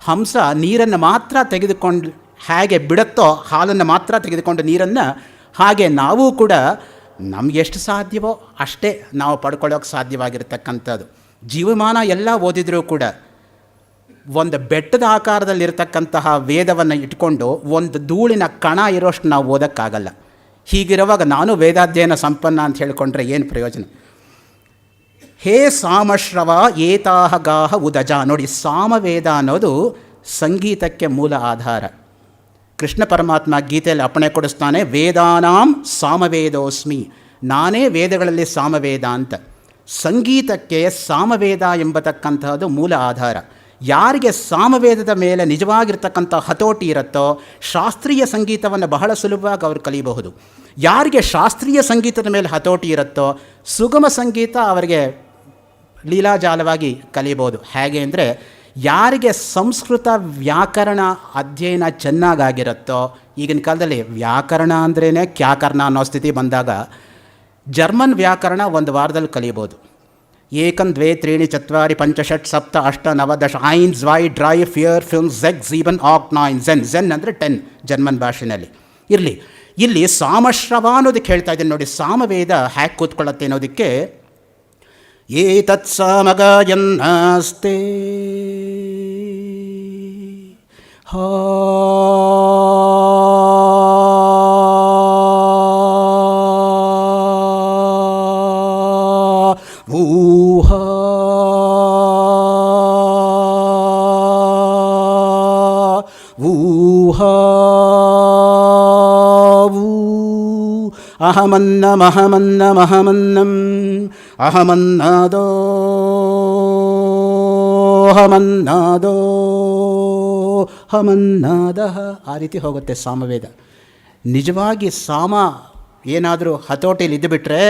ಹಂಸ ನೀರನ್ನು ಮಾತ್ರ ತೆಗೆದುಕೊಂಡು ಹೇಗೆ ಬಿಡುತ್ತೋ, ಹಾಲನ್ನು ಮಾತ್ರ ತೆಗೆದುಕೊಂಡು ನೀರನ್ನು, ಹಾಗೆ ನಾವು ಕೂಡ ನಮಗೆಷ್ಟು ಸಾಧ್ಯವೋ ಅಷ್ಟೇ ನಾವು ಪಡ್ಕೊಳ್ಳೋಕೆ ಸಾಧ್ಯವಾಗಿರ್ತಕ್ಕಂಥದ್ದು. ಜೀವಮಾನ ಎಲ್ಲ ಓದಿದರೂ ಕೂಡ ಒಂದು ಬೆಟ್ಟದ ಆಕಾರದಲ್ಲಿರ್ತಕ್ಕಂತಹ ವೇದವನ್ನು ಇಟ್ಕೊಂಡು ಒಂದು ಧೂಳಿನ ಕಣ ಇರೋಷ್ಟು ನಾವು ಓದೋಕ್ಕಾಗಲ್ಲ. ಹೀಗಿರುವಾಗ ನಾನು ವೇದಾಧ್ಯಯನ ಸಂಪನ್ನ ಅಂತ ಹೇಳಿಕೊಂಡ್ರೆ ಏನು ಪ್ರಯೋಜನ? ಹೇ ಸಾಮಶ್ರವ ಏತಾಹ ಗಾಹ ಉದಜ. ನೋಡಿ, ಸಾಮವೇದ ಅನ್ನೋದು ಸಂಗೀತಕ್ಕೆ ಮೂಲ ಆಧಾರ. ಕೃಷ್ಣ ಪರಮಾತ್ಮ ಗೀತೆಯಲ್ಲಿ ಅಪ್ಪಣೆ ಕೊಡಿಸ್ತಾನೆ, ವೇದಾನಾಂ ಸಾಮವೇದೋಸ್ಮಿ, ನಾನೇ ವೇದಗಳಲ್ಲಿ ಸಾಮವೇದ ಅಂತ. ಸಂಗೀತಕ್ಕೆ ಸಾಮವೇದ ಎಂಬತಕ್ಕಂತಹದ್ದು ಮೂಲ ಆಧಾರ. ಯಾರಿಗೆ ಸಾಮವೇದದ ಮೇಲೆ ನಿಜವಾಗಿರ್ತಕ್ಕಂಥ ಹತೋಟಿ ಇರುತ್ತೋ ಶಾಸ್ತ್ರೀಯ ಸಂಗೀತವನ್ನು ಬಹಳ ಸುಲಭವಾಗಿ ಅವರು ಕಲಿಯಬಹುದು. ಯಾರಿಗೆ ಶಾಸ್ತ್ರೀಯ ಸಂಗೀತದ ಮೇಲೆ ಹತೋಟಿ ಇರುತ್ತೋ ಸುಗಮ ಸಂಗೀತ ಅವರಿಗೆ ಲೀಲಾಜಾಲವಾಗಿ ಕಲಿಯಬಹುದು. ಹೇಗೆ ಅಂದರೆ, ಯಾರಿಗೆ ಸಂಸ್ಕೃತ ವ್ಯಾಕರಣ ಅಧ್ಯಯನ ಚೆನ್ನಾಗಾಗಿರುತ್ತೋ, ಈಗಿನ ಕಾಲದಲ್ಲಿ ವ್ಯಾಕರಣ ಅಂದ್ರೇ ಕ್ಯಾಕರಣ ಅನ್ನೋ ಸ್ಥಿತಿ ಬಂದಾಗ ಜರ್ಮನ್ ವ್ಯಾಕರಣ ಒಂದು ವಾರದಲ್ಲಿ ಕಲಿಯಬಹುದು. ಏಕಂ ದ್ವೇ ತ್ರೀಣಿ ಚತ್ವಾರಿ ಪಂಚ ಷಟ್ ಸಪ್ತ ಅಷ್ಟ ನವ ದಶ ಐನ್ ಜ್ವೈ ಡ್ರೈ ಫಿಯರ್ ಫಿಲ್ಮ್ ಝೆಗ್ ಝೀಬನ್ ಆಕ್ ನೈನ್ ಝೆನ್ ಅಂದರೆ 10 ಜರ್ಮನ್ ಭಾಷೆಯಲ್ಲಿ. ಇರಲಿ, ಇಲ್ಲಿ ಸಾಮಶ್ರವ ಅನ್ನೋದಕ್ಕೆ ಹೇಳ್ತಾ ಇದ್ದೀನಿ ನೋಡಿ, ಸಾಮವೇದ ಹ್ಯಾಕ್ ಕೂತ್ಕೊಳ್ಳುತ್ತೆ ಅನ್ನೋದಕ್ಕೆ. ಏತತ್ ಸಾಮಗಾಯನ್ನಾಸ್ತೆ ಹಾ ಊಹಾ ಊಹಾ ಅಹಮನ್ನಮಹಮನ್ನಮಹಮನ್ನಂ ಅಹಮನ್ನಾದೋ ಹಮನ್ನಾದೋ ಹಮನ್ನಾದ. ಆ ರೀತಿ ಹೋಗುತ್ತೆ ಸಾಮವೇದ. ನಿಜವಾಗಿ ಸಾಮ ಏನಾದರೂ ಹತೋಟಿಯಲ್ಲಿ ಇದ್ದುಬಿಟ್ರೆ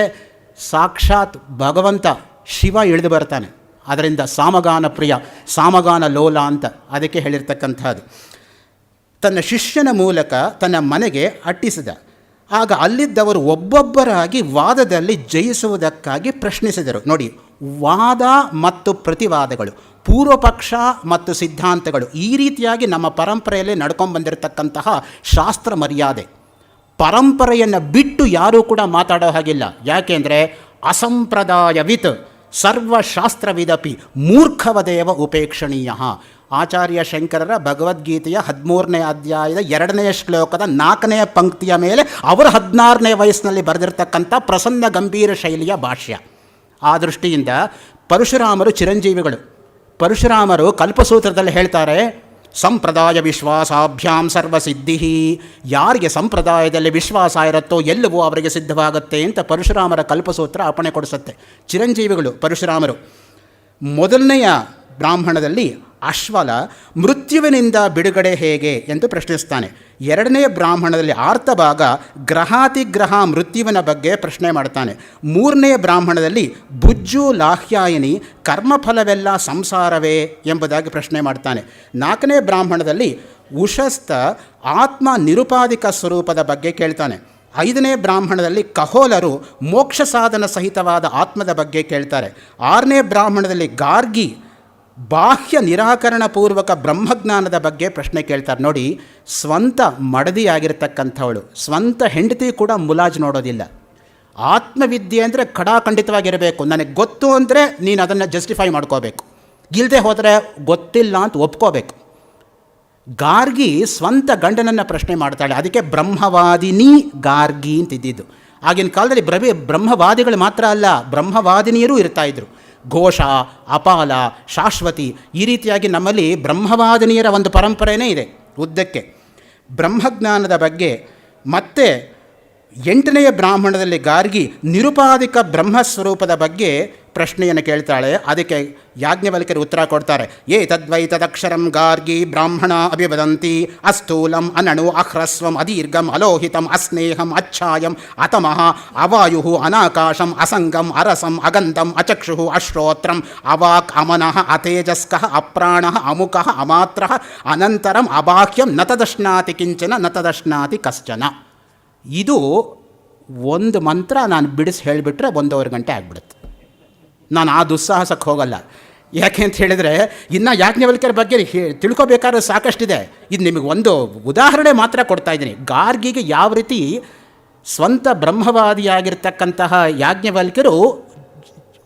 ಸಾಕ್ಷಾತ್ ಭಗವಂತ ಶಿವ ಇಳಿದು ಬರ್ತಾನೆ. ಅದರಿಂದ ಸಾಮಗಾನ ಪ್ರಿಯ, ಸಾಮಗಾನ ಲೋಲ ಅಂತ ಅದಕ್ಕೆ ಹೇಳಿರ್ತಕ್ಕಂಥದ್ದು. ತನ್ನ ಶಿಷ್ಯನ ಮೂಲಕ ತನ್ನ ಮನೆಗೆ ಅಟ್ಟಿಸಿದ. ಆಗ ಅಲ್ಲಿದ್ದವರು ಒಬ್ಬೊಬ್ಬರಾಗಿ ವಾದದಲ್ಲಿ ಜಯಿಸುವುದಕ್ಕಾಗಿ ಪ್ರಶ್ನಿಸಿದರು. ನೋಡಿ, ವಾದ ಮತ್ತು ಪ್ರತಿವಾದಗಳು, ಪೂರ್ವಪಕ್ಷ ಮತ್ತು ಸಿದ್ಧಾಂತಗಳು, ಈ ರೀತಿಯಾಗಿ ನಮ್ಮ ಪರಂಪರೆಯಲ್ಲಿ ನಡ್ಕೊಂಡು ಬಂದಿರತಕ್ಕಂತಹ ಶಾಸ್ತ್ರ ಮರ್ಯಾದೆ. ಪರಂಪರೆಯನ್ನು ಬಿಟ್ಟು ಯಾರೂ ಕೂಡ ಮಾತಾಡೋ ಹಾಗಿಲ್ಲ. ಯಾಕೆಂದರೆ ಅಸಂಪ್ರದಾಯವಿತ್ ಸರ್ವಶಾಸ್ತ್ರವಿದಪಿ ಮೂರ್ಖವದೇವ ಉಪೇಕ್ಷಣೀಯ. ಆಚಾರ್ಯ ಶಂಕರರ ಭಗವದ್ಗೀತೆಯ 13ನೇ ಅಧ್ಯಾಯದ 2ನೇ ಶ್ಲೋಕದ 4ನೇ ಪಂಕ್ತಿಯ ಮೇಲೆ ಅವರು 16ನೇ ವಯಸ್ಸಿನಲ್ಲಿ ಬರೆದಿರ್ತಕ್ಕಂಥ ಪ್ರಸನ್ನ ಗಂಭೀರ ಶೈಲಿಯ ಭಾಷ್ಯ. ಆ ದೃಷ್ಟಿಯಿಂದ ಪರಶುರಾಮರು ಚಿರಂಜೀವಿಗಳು. ಪರಶುರಾಮರು ಕಲ್ಪಸೂತ್ರದಲ್ಲಿ ಹೇಳ್ತಾರೆ, ಸಂಪ್ರದಾಯ ವಿಶ್ವಾಸಾಭ್ಯಾಂ ಸರ್ವಸಿದ್ಧಿ. ಯಾರಿಗೆ ಸಂಪ್ರದಾಯದಲ್ಲಿ ವಿಶ್ವಾಸ ಇರುತ್ತೋ ಎಲ್ಲವೂ ಅವರಿಗೆ ಸಿದ್ಧವಾಗುತ್ತೆ ಅಂತ ಪರಶುರಾಮರ ಕಲ್ಪಸೂತ್ರ ಅಪ್ಪಣೆ ಕೊಡಿಸುತ್ತೆ. ಚಿರಂಜೀವಿಗಳು ಪರಶುರಾಮರು. ಮೊದಲನೆಯ ಬ್ರಾಹ್ಮಣದಲ್ಲಿ ಅಶ್ವಲ ಮೃತ್ಯುವಿನಿಂದ ಬಿಡುಗಡೆ ಹೇಗೆ ಎಂದು ಪ್ರಶ್ನಿಸ್ತಾನೆ. 2ನೇ ಬ್ರಾಹ್ಮಣದಲ್ಲಿ ಆರ್ತಭಾಗ ಗ್ರಹಾತಿಗ್ರಹ ಮೃತ್ಯುವಿನ ಬಗ್ಗೆ ಪ್ರಶ್ನೆ ಮಾಡ್ತಾನೆ. 3ನೇ ಬ್ರಾಹ್ಮಣದಲ್ಲಿ ಭುಜ್ಜು ಲಾಹ್ಯಾಯಿನಿ ಕರ್ಮಫಲವೆಲ್ಲ ಸಂಸಾರವೇ ಎಂಬುದಾಗಿ ಪ್ರಶ್ನೆ ಮಾಡ್ತಾನೆ. 4ನೇ ಬ್ರಾಹ್ಮಣದಲ್ಲಿ ಉಷಸ್ಥ ಆತ್ಮ ನಿರುಪಾಧಿಕ ಸ್ವರೂಪದ ಬಗ್ಗೆ ಕೇಳ್ತಾನೆ. 5ನೇ ಬ್ರಾಹ್ಮಣದಲ್ಲಿ ಕಹೋಲರು ಮೋಕ್ಷ ಸಾಧನ ಸಹಿತವಾದ ಆತ್ಮದ ಬಗ್ಗೆ ಕೇಳ್ತಾರೆ. 6ನೇ ಬ್ರಾಹ್ಮಣದಲ್ಲಿ ಗಾರ್ಗಿ ಬಾಹ್ಯ ನಿರಾಕರಣ ಪೂರ್ವಕ ಬ್ರಹ್ಮಜ್ಞಾನದ ಬಗ್ಗೆ ಪ್ರಶ್ನೆ ಕೇಳ್ತಾರೆ. ನೋಡಿ, ಸ್ವಂತ ಮಡದಿಯಾಗಿರ್ತಕ್ಕಂಥವಳು, ಸ್ವಂತ ಹೆಂಡತಿ ಕೂಡ ಮುಲಾಜ್ ನೋಡೋದಿಲ್ಲ. ಆತ್ಮವಿದ್ಯೆ ಅಂದರೆ ಖಡಾಖಂಡಿತವಾಗಿರಬೇಕು. ನನಗೆ ಗೊತ್ತು ಅಂದರೆ ನೀನು ಅದನ್ನು ಜಸ್ಟಿಫೈ ಮಾಡ್ಕೋಬೇಕು, ಇಲ್ಲದೆ ಹೋದರೆ ಗೊತ್ತಿಲ್ಲ ಅಂತ ಒಪ್ಕೋಬೇಕು. ಗಾರ್ಗಿ ಸ್ವಂತ ಗಂಡನನ್ನು ಪ್ರಶ್ನೆ ಮಾಡ್ತಾಳೆ. ಅದಕ್ಕೆ ಬ್ರಹ್ಮವಾದಿನಿ ಗಾರ್ಗಿ ಅಂತಿದ್ದಿದ್ದು. ಆಗಿನ ಕಾಲದಲ್ಲಿ ಬ್ರಹ್ಮವಾದಿಗಳು ಮಾತ್ರ ಅಲ್ಲ, ಬ್ರಹ್ಮವಾದಿನಿಯರೂ ಇರ್ತಾಯಿದ್ರು. ಘೋಷ, ಅಪಾಲ, ಶಾಶ್ವತಿ, ಈ ರೀತಿಯಾಗಿ ನಮ್ಮಲ್ಲಿ ಬ್ರಹ್ಮವಾದಿನಿಯರ ಒಂದು ಪರಂಪರೆಯೇ ಇದೆ ಉದ್ದಕ್ಕೆ. ಬ್ರಹ್ಮಜ್ಞಾನದ ಬಗ್ಗೆ ಮತ್ತೆ 8ನೆಯ ಬ್ರಾಹ್ಮಣದಲ್ಲಿ ಗಾರ್ಗಿ ನಿರುಪಾಧಿಕ ಬ್ರಹ್ಮಸ್ವರೂಪದ ಬಗ್ಗೆ ಪ್ರಶ್ನೆಯನ್ನು ಕೇಳ್ತಾಳೆ. ಅದಕ್ಕೆ ಯಾಜ್ಞವಲ್ಕ್ಯರು ಉತ್ತರ ಕೊಡ್ತಾರೆ. ಏ ತದ್ವೈ ತದಕ್ಷರಂ ಗಾರ್ಗಿ ಬ್ರಾಹ್ಮಣ ಅಭಿವದಂತಿ ಅಸ್ಥೂಲಂ ಅನಣು ಅಹ್ರಸ್ವಂ ಅದೀರ್ಘಂ ಅಲೋಹಿತಂ ಅಸ್ನೇಹಂ ಅಚ್ಛಾಯಂ ಅತಮಃ ಅವಾಯು ಅನಾಕಾಶಂ ಅಸಂಗಂ ಅರಸಂ ಅಗಂಧಂ ಅಚಕ್ಷು ಅಶ್ರೋತ್ರಂ ಅವಾಕ್ ಅಮನಃ ಅತೇಜಸ್ಕಃ ಅಪ್ರಾಣಃ ಅಮುಕಃ ಅಮಾತ್ರಃ ಅನಂತರಂ ಅಬಾಹ್ಯಂ ನತದಶ್ನಾತಿ ಕಿಂಚನ ನತದಶ್ನಾತಿ ಕಶ್ಚನ. ಇದು ಒಂದು ಮಂತ್ರ ನಾನು ಬಿಡಿಸಿ ಹೇಳಿಬಿಟ್ರೆ 1.5 ಗಂಟೆ ಆಗಿಬಿಡುತ್ತೆ. ನಾನು ಆ ದುಸ್ಸಾಹಸಕ್ಕೆ ಹೋಗಲ್ಲ. ಯಾಕೆ ಅಂತ ಹೇಳಿದರೆ ಇನ್ನು ಯಾಜ್ಞವಲ್ಕ್ಯರ ಬಗ್ಗೆ ತಿಳ್ಕೊಬೇಕಾದ್ರೆ ಸಾಕಷ್ಟಿದೆ. ಇದು ನಿಮಗೆ ಒಂದು ಉದಾಹರಣೆ ಮಾತ್ರ ಕೊಡ್ತಾ ಇದ್ದೀನಿ. ಗಾರ್ಗಿಗೆ ಯಾವ ರೀತಿ ಸ್ವಂತ ಬ್ರಹ್ಮವಾದಿಯಾಗಿರ್ತಕ್ಕಂತಹ ಯಾಜ್ಞವಲ್ಕ್ಯರು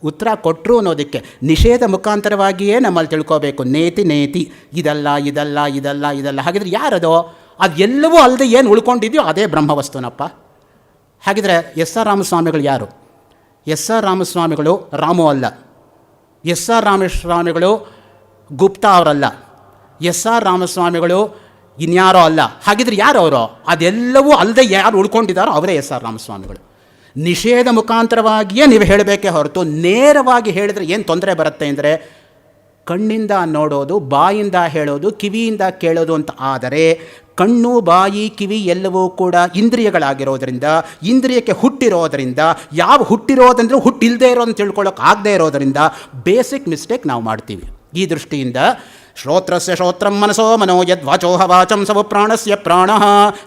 ಉತ್ತರ ಕೊಟ್ಟರು ಅನ್ನೋದಕ್ಕೆ ನಿಷೇಧ ಮುಖಾಂತರವಾಗಿಯೇ ನಮ್ಮಲ್ಲಿ ತಿಳ್ಕೋಬೇಕು. ನೇತಿ ನೇತಿ, ಇದಲ್ಲ ಇದಲ್ಲ ಇದಲ್ಲ ಇದಲ್ಲ. ಹಾಗಿದ್ರೆ ಯಾರದೋ ಅದೆಲ್ಲವೂ ಅಲ್ಲದೆ ಏನು ಉಳ್ಕೊಂಡಿದೆಯೋ ಅದೇ ಬ್ರಹ್ಮವಸ್ತುನಪ್ಪ. ಹಾಗಿದ್ರೆ ಎಸ್ ಆರ್ ರಾಮಸ್ವಾಮಿಗಳು ಯಾರು? ಎಸ್ ಆರ್ ರಾಮಸ್ವಾಮಿಗಳು ರಾಮು ಅಲ್ಲ. ಎಸ್ ಆರ್ ರಾಮಸ್ವಾಮಿಗಳು ಗುಪ್ತಾ ಅವರಲ್ಲ. ಎಸ್ ಆರ್ ರಾಮಸ್ವಾಮಿಗಳು ಇನ್ಯಾರೋ ಅಲ್ಲ. ಹಾಗಿದ್ರೆ ಯಾರು ಅವರು? ಅದೆಲ್ಲವೂ ಅಲ್ಲದೆ ಯಾರು ಉಳ್ಕೊಂಡಿದ್ದಾರೋ ಅವರೇ ಎಸ್ ಆರ್ ರಾಮಸ್ವಾಮಿಗಳು. ನಿಷೇಧ ಮುಖಾಂತರವಾಗಿಯೇ ನೀವು ಹೇಳಬೇಕೇ ಹೊರತು ನೇರವಾಗಿ ಹೇಳಿದರೆ ಏನು ತೊಂದರೆ ಬರುತ್ತೆ ಅಂದರೆ, ಕಣ್ಣಿಂದ ನೋಡೋದು, ಬಾಯಿಂದ ಹೇಳೋದು, ಕಿವಿಯಿಂದ ಕೇಳೋದು ಅಂತ ಆದರೆ ಕಣ್ಣು, ಬಾಯಿ, ಕಿವಿ ಎಲ್ಲವೂ ಕೂಡ ಇಂದ್ರಿಯಗಳಾಗಿರೋದರಿಂದ, ಇಂದ್ರಿಯಕ್ಕೆ ಹುಟ್ಟಿರೋದರಿಂದ, ಯಾವ ಹುಟ್ಟಿರೋದಂದ್ರೆ ಹುಟ್ಟಿಲ್ಲದೆ ಇರೋದನ್ನು ತಿಳ್ಕೊಳ್ಳೋಕೆ ಆಗದೆ ಇರೋದರಿಂದ ಬೇಸಿಕ್ ಮಿಸ್ಟೇಕ್ ನಾವು ಮಾಡ್ತೀವಿ. ಈ ದೃಷ್ಟಿಯಿಂದ ಶ್ರೋತ್ರಸ್ಯ ಶ್ರೋತ್ರಂ ಮನಸೋ ಮನೋ ಯದ್ವಾಚೋಹ ವಾಚಂ ಸವ ಪ್ರಾಣಸ್ಯ ಪ್ರಾಣಃ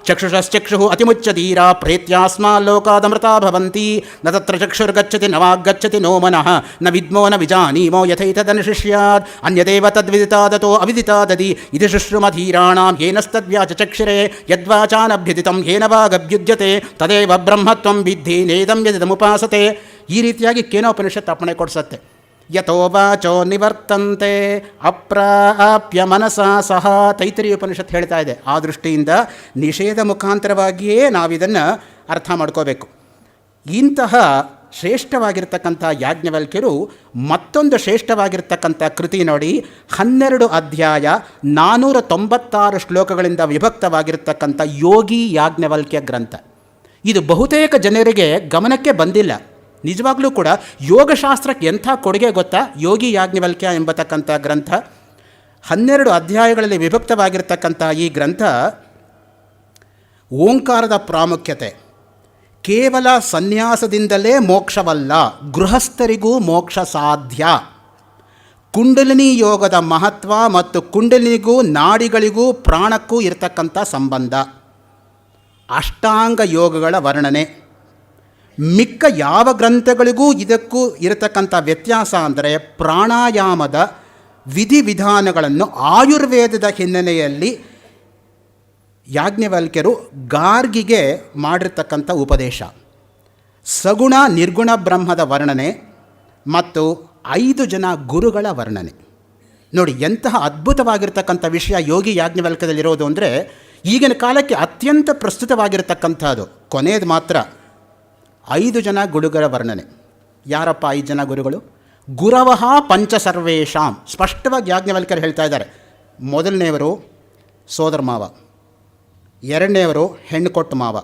ಚಕ್ಷುಷಶ್ಚಕ್ಷುಃ ಅತಿಮುಚ್ಯತೀರ ಪ್ರೇತ್ಯಾಸ್ಮಾಲ್ಲೋಕಾದಮೃತಾ ಭವಂತಿ ನ ತತ್ರ ಚಕ್ಷುರ್ಗಚ್ಚತಿ ನ ವಾಗ್ಗಚ್ಚತಿ ನೋ ಮನಃ ನ ವಿದ್ಮೋ ನ ವಿಜಾನೀಮೋ ಯಥೈತದನುಶಿಷ್ಯಾತ್ ಅನ್ಯದೇವ ತದ್ವಿದಿತಾದತೋ ಅವಿದಿತಾದದಿ ಇತಿ ಶುಶ್ರುಮಧೀರಾಣಾಂ ಯೇನಸ್ತದ್ವ್ಯಾಚ ಚಕ್ಷುರೇ ಯದ್ವಾಚಾನಭ್ಯುದಿತಂ ಯೇನ ವಾಗಭ್ಯುಜ್ಯತೆ ತದೇವ ಬ್ರಹ್ಮತ್ವಂ ವಿದ್ಧಿ ನೇದಂ ಯದಿದಮುಪಾಸತೆ. ಈ ರೀತಿಯಾಗಿ ಕೇನೋಪನಿಷತ್ ಅಪ್ಪಣೆ ಕೊಡಿಸತ್ತೆ. ಯಥೋ ವಾಚೋ ನಿವರ್ತಂತೆ ಅಪ್ರಾಪ್ಯ ಮನಸಾ ಸಹ ತೈತರಿಯ ಉಪನಿಷತ್ ಹೇಳ್ತಾ ಇದೆ. ಆ ದೃಷ್ಟಿಯಿಂದ ನಿಷೇಧ ಮುಖಾಂತರವಾಗಿಯೇ ನಾವಿದನ್ನು ಅರ್ಥ ಮಾಡ್ಕೋಬೇಕು. ಇಂತಹ ಶ್ರೇಷ್ಠವಾಗಿರ್ತಕ್ಕಂಥ ಯಾಜ್ಞವಲ್ಕ್ಯರು ಮತ್ತೊಂದು ಶ್ರೇಷ್ಠವಾಗಿರ್ತಕ್ಕಂಥ ಕೃತಿ ನೋಡಿ, 12 ಅಧ್ಯಾಯ 496 ಶ್ಲೋಕಗಳಿಂದ ವಿಭಕ್ತವಾಗಿರ್ತಕ್ಕಂಥ ಯೋಗಿ ಯಾಜ್ಞವಲ್ಕ್ಯ ಗ್ರಂಥ. ಇದು ಬಹುತೇಕ ಜನರಿಗೆ ಗಮನಕ್ಕೆ ಬಂದಿಲ್ಲ. ನಿಜವಾಗ್ಲೂ ಕೂಡ ಯೋಗಶಾಸ್ತ್ರಕ್ಕೆ ಎಂಥ ಕೊಡುಗೆ ಗೊತ್ತಾ ಯೋಗಿ ಯಾಜ್ಞವಲ್ಕ್ಯ ಎಂಬತಕ್ಕಂಥ ಗ್ರಂಥ. 12 ಅಧ್ಯಾಯಗಳಲ್ಲಿ ವಿಭಕ್ತವಾಗಿರ್ತಕ್ಕಂಥ ಈ ಗ್ರಂಥ ಓಂಕಾರದ ಪ್ರಾಮುಖ್ಯತೆ, ಕೇವಲ ಸನ್ಯಾಸದಿಂದಲೇ ಮೋಕ್ಷವಲ್ಲ, ಗೃಹಸ್ಥರಿಗೂ ಮೋಕ್ಷ ಸಾಧ್ಯ, ಕುಂಡಲಿನಿ ಯೋಗದ ಮಹತ್ವ ಮತ್ತು ಕುಂಡಲಿನಿಗೂ ನಾಡಿಗಳಿಗೂ ಪ್ರಾಣಕ್ಕೂ ಇರತಕ್ಕಂಥ ಸಂಬಂಧ, ಅಷ್ಟಾಂಗ ಯೋಗಗಳ ವರ್ಣನೆ. ಮಿಕ್ಕ ಯಾವ ಗ್ರಂಥಗಳಿಗೂ ಇದಕ್ಕೂ ಇರತಕ್ಕಂಥ ವ್ಯತ್ಯಾಸ ಅಂದರೆ ಪ್ರಾಣಾಯಾಮದ ವಿಧಿವಿಧಾನಗಳನ್ನು ಆಯುರ್ವೇದದ ಹಿನ್ನೆಲೆಯಲ್ಲಿ ಯಾಜ್ಞವಲ್ಕ್ಯರು ಗಾರ್ಗಿಗೆ ಮಾಡಿರ್ತಕ್ಕಂಥ ಉಪದೇಶ, ಸಗುಣ ನಿರ್ಗುಣ ಬ್ರಹ್ಮದ ವರ್ಣನೆ ಮತ್ತು 5 ಜನ ಗುರುಗಳ ವರ್ಣನೆ. ನೋಡಿ ಎಂತಹ ಅದ್ಭುತವಾಗಿರ್ತಕ್ಕಂಥ ವಿಷಯ ಯೋಗಿ ಯಾಜ್ಞವಲ್ಕ್ಯದಲ್ಲಿರೋದು ಅಂದರೆ ಈಗಿನ ಕಾಲಕ್ಕೆ ಅತ್ಯಂತ ಪ್ರಸ್ತುತವಾಗಿರ್ತಕ್ಕಂಥದ್ದು. ಕೊನೆಯದು ಮಾತ್ರ 5 ಜನ ಗುರುಗಳ ವರ್ಣನೆ. ಯಾರಪ್ಪ 5 ಜನ ಗುರುಗಳು? ಗುರವಃ ಪಂಚ ಸರ್ವೇಷಾಂ. ಸ್ಪಷ್ಟವಾಗಿ ಯಾಜ್ಞವಲ್ಕ್ಯರು ಹೇಳ್ತಾ ಇದ್ದಾರೆ. ಮೊದಲನೆಯವರು ಸೋದರ ಮಾವ, ಎರಡನೆಯವರು ಹೆಣ್ಣು ಕೊಟ್ಟು ಮಾವ,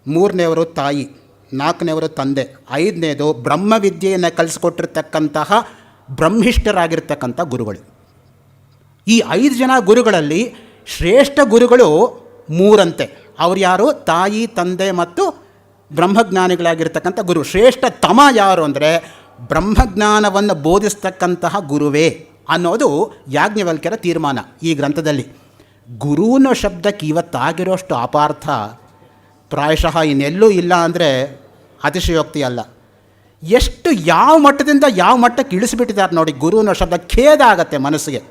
ಮೂರನೆಯವರು ತಾಯಿ, ನಾಲ್ಕನೆಯವರು ತಂದೆ, 5ನೇದು ಬ್ರಹ್ಮವಿದ್ಯೆಯನ್ನು ಕಲಿಸ್ಕೊಟ್ಟಿರ್ತಕ್ಕಂತಹ ಬ್ರಹ್ಮಿಷ್ಠರಾಗಿರ್ತಕ್ಕಂಥ ಗುರುಗಳು. ಈ 5 ಜನ ಗುರುಗಳಲ್ಲಿ ಶ್ರೇಷ್ಠ ಗುರುಗಳು 3 ಅಂತೆ. ಅವ್ರು ಯಾರು? ತಾಯಿ, ತಂದೆ ಮತ್ತು ಬ್ರಹ್ಮಜ್ಞಾನಿಗಳಾಗಿರ್ತಕ್ಕಂಥ ಗುರು. ಶ್ರೇಷ್ಠ ತಮ ಯಾರು ಅಂದರೆ ಬ್ರಹ್ಮಜ್ಞಾನವನ್ನು ಬೋಧಿಸ್ತಕ್ಕಂತಹ ಗುರುವೇ ಅನ್ನೋದು ಯಾಜ್ಞವಲ್ಕ್ಯರ ತೀರ್ಮಾನ ಈ ಗ್ರಂಥದಲ್ಲಿ. ಗುರು ಅನ್ನೋ ಶಬ್ದಕ್ಕೆ ಇವತ್ತಾಗಿರೋಷ್ಟು ಅಪಾರ್ಥ ಪ್ರಾಯಶಃ ಇನ್ನೆಲ್ಲೂ ಇಲ್ಲ ಅಂದರೆ ಅತಿಶಯೋಕ್ತಿ ಅಲ್ಲ. ಎಷ್ಟು ಯಾವ ಮಟ್ಟದಿಂದ ಯಾವ ಮಟ್ಟಕ್ಕೆ ಇಳಿಸಿಬಿಟ್ಟಿದ್ದಾರೆ ನೋಡಿ ಗುರು ಅನ್ನೋ ಶಬ್ದ. ಖೇದ ಆಗತ್ತೆ ಮನಸ್ಸಿಗೆ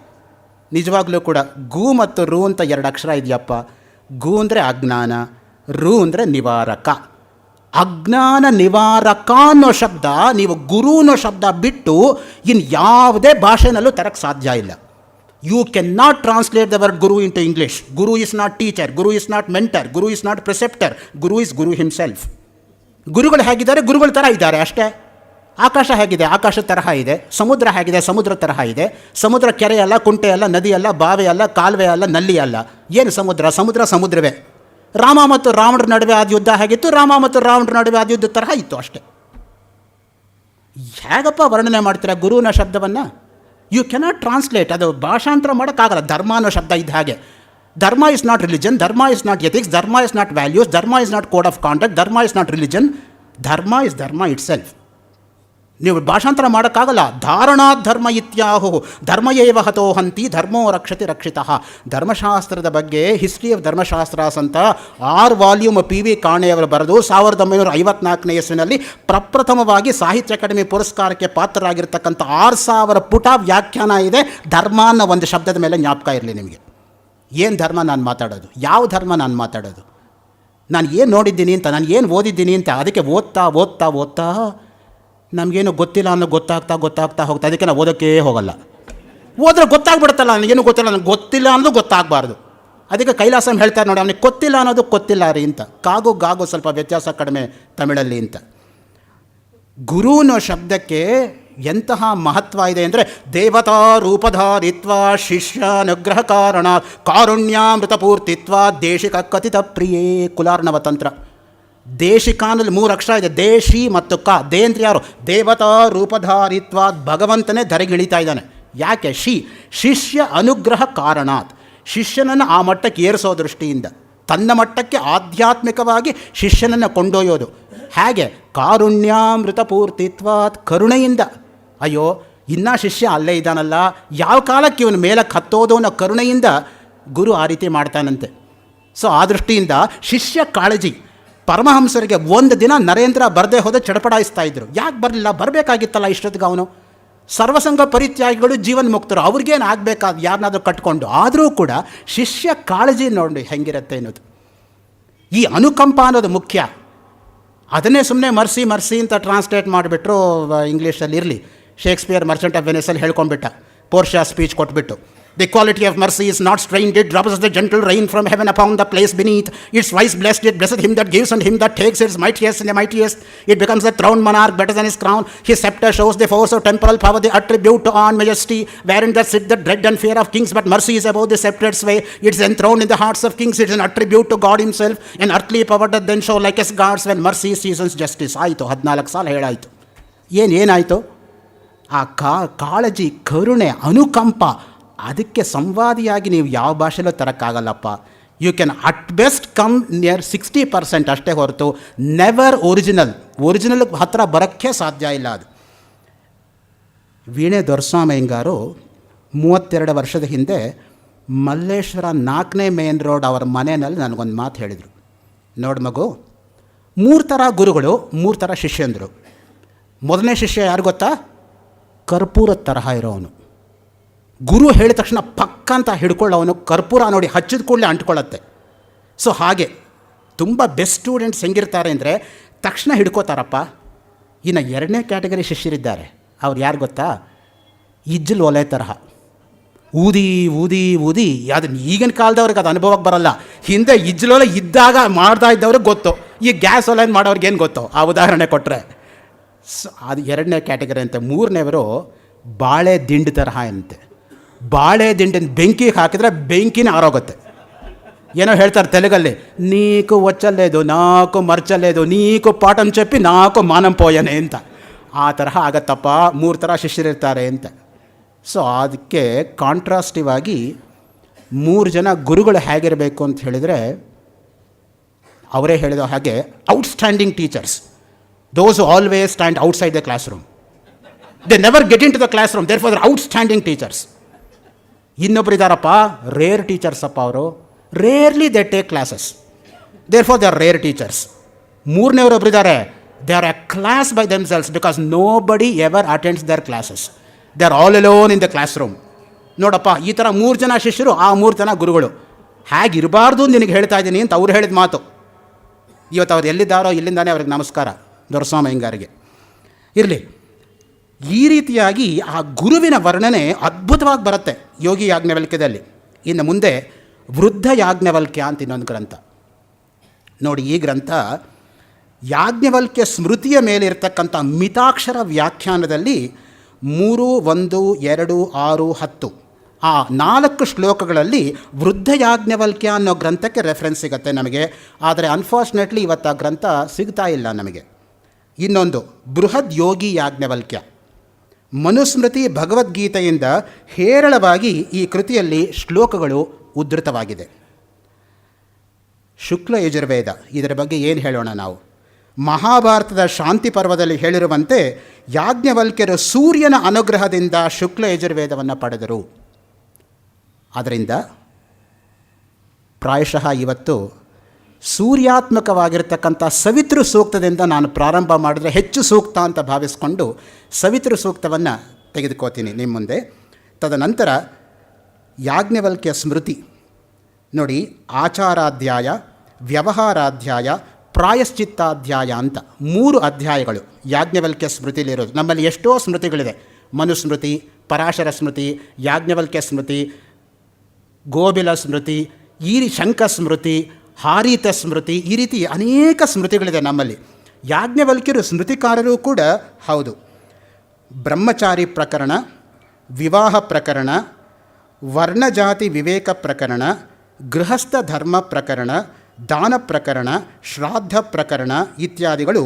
ನಿಜವಾಗ್ಲೂ ಕೂಡ. ಗು ಮತ್ತು ರು ಅಂತ 2 ಅಕ್ಷರ ಇದೆಯಪ್ಪ. ಗು ಅಂದರೆ ಅಜ್ಞಾನ, ರು ಅಂದರೆ ನಿವಾರಕ. ಅಜ್ಞಾನ ನಿವಾರಕ ಅನ್ನೋ ಶಬ್ದ ನೀವು ಗುರು ಅನ್ನೋ ಶಬ್ದ ಬಿಟ್ಟು ಇನ್ನು ಯಾವುದೇ ಭಾಷೆನಲ್ಲೂ ತರಕ್ಕೆ ಸಾಧ್ಯ ಇಲ್ಲ. You can not translate the word guru into English. Guru is not teacher, guru is not mentor, guru is not preceptor, guru is guru himself. ಗುರುಗಳು ಹೇಗಿದ್ದಾರೆ? ಗುರುಗಳ ಥರ ಇದ್ದಾರೆ ಅಷ್ಟೇ. ಆಕಾಶ ಹೇಗಿದೆ? ಆಕಾಶದ ತರಹ ಇದೆ. ಸಮುದ್ರ ಹೇಗಿದೆ? ಸಮುದ್ರ ತರಹ ಇದೆ. ಸಮುದ್ರ ಕೆರೆ ಅಲ್ಲ, ಕುಂಟೆ ಅಲ್ಲ, ನದಿ ಅಲ್ಲ, ಬಾವೆ ಅಲ್ಲ, ಕಾಲುವೆ ಅಲ್ಲ, ನಲ್ಲಿ ಅಲ್ಲ. ಏನು ಸಮುದ್ರ? ಸಮುದ್ರವೇ. ರಾಮ ಮತ್ತು ರಾವಣರ ನಡುವೆ ಆದ ಯುದ್ಧ ಹೇಗಿತ್ತು? ರಾಮ ಮತ್ತು ರಾವಣರ ನಡುವೆ ಆದ ಯುದ್ಧ ತರಹ ಇತ್ತು ಅಷ್ಟೇ. ಹೇಗಪ್ಪ ವರ್ಣನೆ ಮಾಡ್ತೀರಾ ಗುರುವಿನ ಶಬ್ದವನ್ನು? You cannot translate. ಅದು ಭಾಷಾಂತರ ಮಾಡೋಕ್ಕಾಗಲ್ಲ. ಧರ್ಮ ಅನ್ನೋ ಶಬ್ದ ಇದ್ದ ಹಾಗೆ. Dharma is not religion, dharma is not ethics, dharma is not values, dharma is not code of conduct, dharma is not religion. Dharma is dharma itself. ನೀವು ಭಾಷಾಂತರ ಮಾಡೋಕ್ಕಾಗಲ್ಲ. ಧಾರಣಾತ್ ಧರ್ಮ ಇತ್ಯಾಹು ಧರ್ಮ ಏವ ಹತೋ ಹಂತಿ ಧರ್ಮೋ ರಕ್ಷತಿ ರಕ್ಷಿತಃ. ಧರ್ಮಶಾಸ್ತ್ರದ ಬಗ್ಗೆ ಹಿಸ್ಟ್ರಿ ಆಫ್ ಧರ್ಮಶಾಸ್ತ್ರಾಸ್ ಅಂತ 6 ವಾಲ್ಯೂಮ್ PV ಕಾಣೆಯವರು ಬರೆದು 1954ನೇ ಇಸ್ವಿನಲ್ಲಿ ಪ್ರಪ್ರಥಮವಾಗಿ ಸಾಹಿತ್ಯ ಅಕಾಡೆಮಿ ಪುರಸ್ಕಾರಕ್ಕೆ ಪಾತ್ರರಾಗಿರ್ತಕ್ಕಂಥ 6000 ಪುಟ ವ್ಯಾಖ್ಯಾನ ಇದೆ. ಧರ್ಮ ಅನ್ನೋ ಒಂದು ಶಬ್ದದ ಮೇಲೆ ಜ್ಞಾಪಕ ಇರಲಿ ನಿಮಗೆ. ಏನು ಧರ್ಮ ನಾನು ಮಾತಾಡೋದು? ಯಾವ ಧರ್ಮ ನಾನು ಮಾತಾಡೋದು? ನಾನು ಏನು ನೋಡಿದ್ದೀನಿ ಅಂತ, ನಾನು ಏನು ಓದಿದ್ದೀನಿ ಅಂತ. ಅದಕ್ಕೆ ಓದ್ತಾ ನಮಗೇನು ಗೊತ್ತಿಲ್ಲ ಅನ್ನೋ ಗೊತ್ತಾಗ್ತಾ ಹೋಗ್ತಾ. ಅದಕ್ಕೆ ನಾವು ಓದೋಕ್ಕೇ ಹೋಗಲ್ಲ. ಓದ್ರೆ ಗೊತ್ತಾಗ್ಬಿಡುತ್ತಲ್ಲ. ನನಗೇನು ಗೊತ್ತಿಲ್ಲ, ನನಗೆ ಗೊತ್ತಿಲ್ಲ ಅನ್ನೋದು ಗೊತ್ತಾಗಬಾರ್ದು. ಅದಕ್ಕೆ ಕೈಲಾಸಂ ಹೇಳ್ತಾರೆ ನೋಡಿ, ಅವನಿಗೆ ಗೊತ್ತಿಲ್ಲ ಅನ್ನೋದು ಗೊತ್ತಿಲ್ಲ ರೀ ಅಂತ. ಗಾಗು ಸ್ವಲ್ಪ ವ್ಯತ್ಯಾಸ ಕಡಿಮೆ ತಮಿಳಲ್ಲಿ ಅಂತ. ಗುರು ಅನ್ನೋ ಶಬ್ದಕ್ಕೆ ಎಂತಹ ಮಹತ್ವ ಇದೆ ಅಂದರೆ ದೇವತಾ ರೂಪಧಾರಿತ್ವ ಶಿಷ್ಯ ಅನುಗ್ರಹ ಕಾರಣ ಕಾರುಣ್ಯಾಮೃತಪೂರ್ತಿತ್ವ ದೇಶಿಕ ಕಥಿತ ಪ್ರಿಯೇ. ಕುಲಾರ್ಣವ ತಂತ್ರ. ದೇಶಿಕಾನಲ್ಲಿ 3 ಅಕ್ಷರ ಇದೆ. ದೇಶಿ ಮತ್ತು ಕ. ದೇ ಅಂದ್ರೆ ಯಾರು? ದೇವತಾ ರೂಪಧಾರಿತ್ವ. ಭಗವಂತನೇ ಧರೆಗಿಳಿತಾ ಇದ್ದಾನೆ. ಯಾಕೆ? ಶಿಷ್ಯ ಅನುಗ್ರಹ ಕಾರಣಾತ್. ಶಿಷ್ಯನನ್ನು ಆ ಮಟ್ಟಕ್ಕೆ ಏರಿಸೋ ದೃಷ್ಟಿಯಿಂದ, ತನ್ನ ಮಟ್ಟಕ್ಕೆ ಆಧ್ಯಾತ್ಮಿಕವಾಗಿ ಶಿಷ್ಯನನ್ನು ಕೊಂಡೊಯ್ಯೋದು. ಹೇಗೆ? ಕಾರುಣ್ಯಾಮೃತ ಪೂರ್ತಿತ್ವಾತ್. ಕರುಣೆಯಿಂದ. ಅಯ್ಯೋ ಇನ್ನೂ ಶಿಷ್ಯ ಅಲ್ಲೇ ಇದ್ದಾನಲ್ಲ, ಯಾವ ಕಾಲಕ್ಕೆ ಇವನು ಮೇಲಕ್ಕೆ ಹತ್ತೋದು ಅನ್ನೋ ಕರುಣೆಯಿಂದ ಗುರು ಆ ರೀತಿ ಮಾಡ್ತಾನಂತೆ. ಸೊ ಆ ದೃಷ್ಟಿಯಿಂದ ಶಿಷ್ಯ ಕಾಳಜಿ. ಪರಮಹಂಸರಿಗೆ ಒಂದು ದಿನ ನರೇಂದ್ರ ಬರದೇ ಹೋದ ಚಡಪಡಾಯಿಸ್ತಾ ಇದ್ರು. ಯಾಕೆ ಬರಲಿಲ್ಲ? ಬರಬೇಕಾಗಿತ್ತಲ್ಲ ಇಷ್ಟೊತ್ತಿಗೆ. ಅವನು ಸರ್ವಸಂಗ ಪರಿತ್ಯಾಗಿಗಳು, ಜೀವನ್ ಮುಕ್ತರು, ಅವ್ರಿಗೇನು ಆಗಬೇಕಾದ ಯಾರನ್ನಾದ್ರೂ ಕಟ್ಕೊಂಡು. ಆದರೂ ಕೂಡ ಶಿಷ್ಯ ಕಾಳಜಿ ನೋಡಿ ಹೆಂಗಿರುತ್ತೆ ಅನ್ನೋದು. ಈ ಅನುಕಂಪ ಅನ್ನೋದು ಮುಖ್ಯ. ಅದನ್ನೇ ಸುಮ್ಮನೆ ಮರ್ಸಿ ಮರ್ಸಿ ಅಂತ ಟ್ರಾನ್ಸ್ಲೇಟ್ ಮಾಡಿಬಿಟ್ರು ಇಂಗ್ಲೀಷಲ್ಲಿ. ಇರಲಿ, ಶೇಕ್ಸ್ಪಿಯರ್ ಮರ್ಚೆಂಟ್ ಆಫ್ ವೆನಿಸಲ್ಲಿ ಹೇಳ್ಕೊಂಡ್ಬಿಟ್ಟ, ಪೋರ್ಷಿಯಾ ಸ್ಪೀಚ್ ಕೊಟ್ಬಿಟ್ಟು. The quality of mercy is not strained, it drops the gentle rain from heaven upon the place beneath. It's wise blessed, it blessed him that gives and him that takes. It's mightiest in the mightiest. It becomes a throned monarch better than his crown. His scepter shows the force of temporal power, the attribute to on majesty, wherein does sit the dread and fear of kings. But mercy is above the sceptred sway. It's enthroned in the hearts of kings. It's an attribute to God himself. An earthly power that then show like as gods when mercy seasons justice. ಆಯಿತು, 14 ಸಾಲ ಹೇಳಾಯಿತು. ಏನಾಯಿತು? ಆ ಕಾಳಜಿ, ಕರುಣೆ, ಅನುಕಂಪ, ಅದಕ್ಕೆ ಸಂವಾದಿಯಾಗಿ ನೀವು ಯಾವ ಭಾಷೆಲೂ ತರೋಕ್ಕಾಗಲ್ಲಪ್ಪ. You can at best come near 60% ಅಷ್ಟೇ ಹೊರತು ನೆವರ್ ಒರಿಜಿನಲ್ ಹತ್ತಿರ ಬರೋಕ್ಕೆ ಸಾಧ್ಯ ಇಲ್ಲ. ಅದು ವೀಣೆ ದೊರೆಸ್ವಾಮಿಯಂಗಾರು 32 ವರ್ಷದ ಹಿಂದೆ ಮಲ್ಲೇಶ್ವರ 4ನೇ ಮೇನ್ ರೋಡ್ ಅವರ ಮನೆಯಲ್ಲಿ ನನಗೊಂದು ಮಾತು ಹೇಳಿದರು. ನೋಡಿ ಮಗು, 3 ಥರ ಗುರುಗಳು, 3 ಥರ ಶಿಷ್ಯಂದರು. ಮೊದಲನೇ ಶಿಷ್ಯ ಯಾರು ಗೊತ್ತಾ? ಕರ್ಪೂರದ ತರಹ ಇರೋವನು. ಗುರು ಹೇಳಿದ ತಕ್ಷಣ ಪಕ್ಕ ಅಂತ ಹಿಡ್ಕೊಳ್ಳೋವನು. ಕರ್ಪೂರ ನೋಡಿ ಹಚ್ಚಿದ ಕೂಡಲೇ ಅಂಟ್ಕೊಳ್ಳುತ್ತೆ. ಸೊ ಹಾಗೆ ತುಂಬ ಬೆಸ್ಟ್ ಸ್ಟೂಡೆಂಟ್ಸ್ ಹೆಂಗಿರ್ತಾರೆ ಅಂದರೆ ತಕ್ಷಣ ಹಿಡ್ಕೋತಾರಪ್ಪ. ಇನ್ನು 2ನೇ ಕ್ಯಾಟಗರಿ ಶಿಷ್ಯರಿದ್ದಾರೆ. ಅವ್ರು ಯಾರು ಗೊತ್ತಾ? ಇಜ್ಜಲು ಒಲೆ ತರಹ ಊದಿ ಊದಿ ಊದಿ. ಅದನ್ನು ಈಗಿನ ಕಾಲದವ್ರಿಗೆ ಅದು ಅನುಭವಕ್ಕೆ ಬರಲ್ಲ. ಹಿಂದೆ ಇಜ್ಜಲೊಲೆ ಇದ್ದಾಗ ಮಾಡ್ತಾ ಇದ್ದವ್ರಿಗೆ ಗೊತ್ತು. ಈ ಗ್ಯಾಸ್ ಒಲೆ ಮಾಡೋರಿಗೆ ಏನು ಗೊತ್ತು? ಆ ಉದಾಹರಣೆ ಕೊಟ್ಟರೆ. ಸೊ ಅದು 2ನೇ ಕ್ಯಾಟಗರಿ ಅಂತೆ. 3ನೇವರು ಬಾಳೆ ದಿಂಡು ತರಹ ಅಂತೆ. ಬಾಳೆ ದಿಂಡಿನ ಬೆಂಕಿಗೆ ಹಾಕಿದ್ರೆ ಬೆಂಕಿನ ಆರೋಗುತ್ತೆ. ಏನೋ ಹೇಳ್ತಾರೆ ತೆಲುಗಲ್ಲಿ, ನೀಕು ಒಚ್ಚಲ್ಲೇದು ನಾಕು ಮರ್ಚಲ್ಲೇದು ನೀಕು ಪಾಠಂ చెప్పి ನಾಕು ಮಾನಂ ಪೋಯನೆ ಅಂತ. ಆ ತರಹ ಆಗತ್ತಪ್ಪ. 3 ಥರ ಶಿಷ್ಯರಿರ್ತಾರೆ ಅಂತ. ಸೊ ಅದಕ್ಕೆ ಕಾಂಟ್ರಾಸ್ಟಿವ್ ಆಗಿ 3 ಜನ ಗುರುಗಳು ಹೇಗಿರಬೇಕು ಅಂತ ಹೇಳಿದರೆ, ಅವರೇ ಹೇಳಿದ ಹಾಗೆ outstanding teachers. Those who always stand outside the classroom. They never get into the classroom. Therefore, they're outstanding teachers. ಇನ್ನೊಬ್ರು ಇದ್ದಾರಪ್ಪ, ರೇರ್ ಟೀಚರ್ಸ್ ಅಪ್ಪ ಅವರು. Rarely they take classes. Therefore they are rare teachers. 3ನೇವರೊಬ್ರು ಇದ್ದಾರೆ, they are a class by themselves because nobody ever attends their classes. They are all alone in the class room. ನೋಡಪ್ಪ, ಈ ಥರ 3 ಜನ ಶಿಷ್ಯರು, ಆ 3 ಜನ ಗುರುಗಳು. ಹೇಗಿರಬಾರ್ದು ನಿನಗೆ ಹೇಳ್ತಾ ಇದ್ದೀನಿ ಅಂತ ಅವ್ರು ಹೇಳಿದ ಮಾತು. ಇವತ್ತು ಅವ್ರು ಎಲ್ಲಿದ್ದಾರೋ ಇಲ್ಲಿಂದಾನೇ ಅವ್ರಿಗೆ ನಮಸ್ಕಾರ, ದೊರೆಸ್ವಾಮಿಯಂಗಾರಿಗೆ. ಇರಲಿ, ಈ ರೀತಿಯಾಗಿ ಆ ಗುರುವಿನ ವರ್ಣನೆ ಅದ್ಭುತವಾಗಿ ಬರುತ್ತೆ ಯೋಗಿ ಯಾಜ್ಞವಲ್ಕ್ಯದಲ್ಲಿ. ಇನ್ನು ಮುಂದೆ ವೃದ್ಧ ಯಾಜ್ಞವಲ್ಕ್ಯ ಅಂತ ಇನ್ನೊಂದು ಗ್ರಂಥ ನೋಡಿ. ಈ ಗ್ರಂಥ ಯಾಜ್ಞವಲ್ಕ್ಯ ಸ್ಮೃತಿಯ ಮೇಲೆ ಇರತಕ್ಕಂಥ ಮಿತಾಕ್ಷರ ವ್ಯಾಖ್ಯಾನದಲ್ಲಿ 3, 1, 2, 6, 10 ಆ 4 ಶ್ಲೋಕಗಳಲ್ಲಿ ವೃದ್ಧ ಯಾಜ್ಞವಲ್ಕ್ಯ ಅನ್ನೋ ಗ್ರಂಥಕ್ಕೆ ರೆಫರೆನ್ಸ್ ಸಿಗುತ್ತೆ ನಮಗೆ. ಆದರೆ ಅನ್ಫಾರ್ಚುನೇಟ್ಲಿ ಇವತ್ತು ಆ ಗ್ರಂಥ ಸಿಗ್ತಾ ಇಲ್ಲ ನಮಗೆ. ಇನ್ನೊಂದು ಬೃಹದ್ ಯೋಗಿ ಯಾಜ್ಞವಲ್ಕ್ಯ. ಮನುಸ್ಮೃತಿ ಭಗವದ್ಗೀತೆಯಿಂದ ಹೇರಳವಾಗಿ ಈ ಕೃತಿಯಲ್ಲಿ ಶ್ಲೋಕಗಳು ಉದ್ಧೃತವಾಗಿದೆ. ಶುಕ್ಲ ಯಜುರ್ವೇದ, ಇದರ ಬಗ್ಗೆ ಏನು ಹೇಳೋಣ ನಾವು? ಮಹಾಭಾರತದ ಶಾಂತಿ ಪರ್ವದಲ್ಲಿ ಹೇಳಿರುವಂತೆ ಯಾಜ್ಞವಲ್ಕ್ಯರು ಸೂರ್ಯನ ಅನುಗ್ರಹದಿಂದ ಶುಕ್ಲ ಯಜುರ್ವೇದವನ್ನು ಪಡೆದರು. ಆದ್ದರಿಂದ ಪ್ರಾಯಶಃ ಇವತ್ತು ಸೂರ್ಯಾತ್ಮಕವಾಗಿರ್ತಕ್ಕಂಥ ಸವಿತೃ ಸೂಕ್ತದಿಂದ ನಾನು ಪ್ರಾರಂಭ ಮಾಡಿದ್ರೆ ಹೆಚ್ಚು ಸೂಕ್ತ ಅಂತ ಭಾವಿಸ್ಕೊಂಡು ಸವಿತೃ ಸೂಕ್ತವನ್ನು ತೆಗೆದುಕೋತೀನಿ ನಿಮ್ಮ ಮುಂದೆ. ತದನಂತರ ಯಾಜ್ಞವಲ್ಕ್ಯ ಸ್ಮೃತಿ ನೋಡಿ, ಆಚಾರಾಧ್ಯಾಯ, ವ್ಯವಹಾರಾಧ್ಯಾಯ, ಪ್ರಾಯಶ್ಚಿತ್ತಾಧ್ಯಾಯ ಅಂತ 3 ಅಧ್ಯಾಯಗಳು ಯಾಜ್ಞವಲ್ಕ್ಯ ಸ್ಮೃತಿಲಿರೋದು. ನಮ್ಮಲ್ಲಿ ಎಷ್ಟೋ ಸ್ಮೃತಿಗಳಿದೆ. ಮನುಸ್ಮೃತಿ, ಪರಾಶರ ಸ್ಮೃತಿ, ಯಾಜ್ಞವಲ್ಕ್ಯ ಸ್ಮೃತಿ, ಗೋಬಿಲ ಸ್ಮೃತಿ, ಈ ಶಂಕ ಸ್ಮೃತಿ, ಹಾರೀತ ಸ್ಮೃತಿ, ಈ ರೀತಿ ಅನೇಕ ಸ್ಮೃತಿಗಳಿದೆ ನಮ್ಮಲ್ಲಿ. ಯಾಜ್ಞವಲ್ಕ್ಯರು ಸ್ಮೃತಿಕಾರರು ಕೂಡ ಹೌದು. ಬ್ರಹ್ಮಚಾರಿ ಪ್ರಕರಣ, ವಿವಾಹ ಪ್ರಕರಣ, ವರ್ಣಜಾತಿ ವಿವೇಕ ಪ್ರಕರಣ, ಗೃಹಸ್ಥ ಧರ್ಮ ಪ್ರಕರಣ, ದಾನ ಪ್ರಕರಣ, ಶ್ರಾದ್ದ ಪ್ರಕರಣ ಇತ್ಯಾದಿಗಳು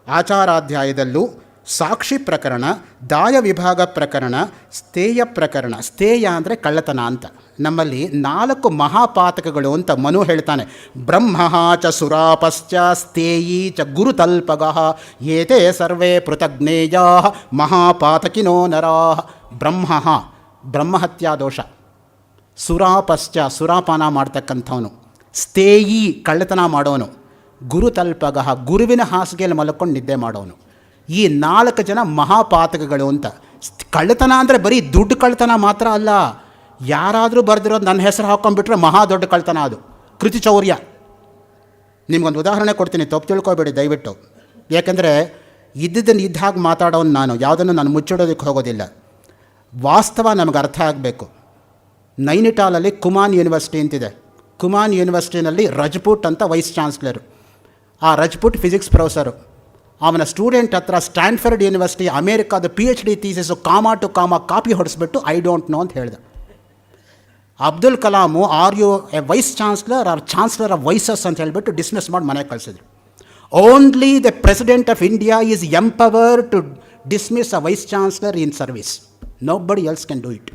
ಆಚಾರಾಧ್ಯಾಯದಲ್ಲೂ ಸಾಕ್ಷಿ ಪ್ರಕರಣ, ದಾಯ ವಿಭಾಗ ಪ್ರಕರಣ, ಸ್ಥೇಯ ಪ್ರಕರಣ. ಸ್ಥೇಯ ಅಂದರೆ ಕಳ್ಳತನ ಅಂತ. ನಮ್ಮಲ್ಲಿ 4 ಮಹಾಪಾತಕಗಳು ಅಂತ ಮನು ಹೇಳ್ತಾನೆ. ಬ್ರಹ್ಮ ಚ ಸುರಾಪಶ್ಚ ಸ್ಥೇಯೀ ಚ ಗುರುತಲ್ಪಗಃ ಏತೇ ಸರ್ವೇ ಪೃಥಗ್ನೇಯಾ ಮಹಾಪಾತಕಿನೋ ನರಾ. ಬ್ರಹ್ಮಹತ್ಯಾ ದೋಷ, ಸುರಾಪಶ್ಚ ಸುರಾಪಾನ ಮಾಡ್ತಕ್ಕಂಥವನು, ಸ್ಥೇಯೀ ಕಳ್ಳತನ ಮಾಡೋನು, ಗುರುತಲ್ಪಗಃ ಗುರುವಿನ ಹಾಸಿಗೆಯಲ್ಲಿ ಮಲ್ಕೊಂಡು ನಿದ್ದೆ ಮಾಡೋನು. ಈ 4 ಜನ ಮಹಾಪಾತಕಗಳು ಅಂತ. ಕಳ್ಳತನ ಅಂದರೆ ಬರೀ ದುಡ್ಡು ಕಳ್ಳತನ ಮಾತ್ರ ಅಲ್ಲ, ಯಾರಾದರೂ ಬರೆದಿರೋದು ನನ್ನ ಹೆಸರು ಹಾಕ್ಕೊಂಡ್ಬಿಟ್ರೆ ಮಹಾ ದೊಡ್ಡ ಕಳ್ಳತನ ಅದು, ಕೃತಿಚೌರ್ಯ. ನಿಮ್ಗೊಂದು ಉದಾಹರಣೆ ಕೊಡ್ತೀನಿ, ತಪ್ಪು ತಿಳ್ಕೊಬೇಡಿ ದಯವಿಟ್ಟು. ಯಾಕೆಂದರೆ ಇದ್ದಿದ್ದನ್ನು ಇದ್ದ ಹಾಗೆ ಮಾತಾಡೋನು ನಾನು, ಯಾವುದನ್ನು ನಾನು ಮುಚ್ಚಿಡೋದಕ್ಕೆ ಹೋಗೋದಿಲ್ಲ. ವಾಸ್ತವ ನಮಗೆ ಅರ್ಥ ಆಗಬೇಕು. ನೈನಿಟಾಲಲ್ಲಿ ಕುಮಾನ್ ಯೂನಿವರ್ಸಿಟಿ ಅಂತಿದೆ. ಕುಮಾನ್ ಯೂನಿವರ್ಸಿಟಿನಲ್ಲಿ ರಜಪೂಟ್ ಅಂತ ವೈಸ್ ಚಾನ್ಸ್ಲರು. ಆ ರಜಪೂಟ್ ಫಿಸಿಕ್ಸ್ ಪ್ರೊಫೆಸರು. ಅವನ ಸ್ಟೂಡೆಂಟ್ ಹತ್ರ ಸ್ಟ್ಯಾನ್ಫರ್ಡ್ ಯೂನಿವರ್ಸಿಟಿ ಅಮೇರಿಕಾದ PhD thesis comma to comma copy ಹೊಡಿಸ್ಬಿಟ್ಟು ಐ ಡೋಂಟ್ ನೋ ಅಂತ ಹೇಳಿದೆ. Abdul Kalam are you a vice chancellor or chancellor of vices ಅಂತ ಹೇಳಿಬಿಟ್ಟು ಡಿಸ್ಮಿಸ್ ಮಾಡಿ ಮನೆಗೆ ಕಳಿಸಿದ್ರು. Only the president of India is empower to dismiss a vice chancellor in service. Nobody else can do it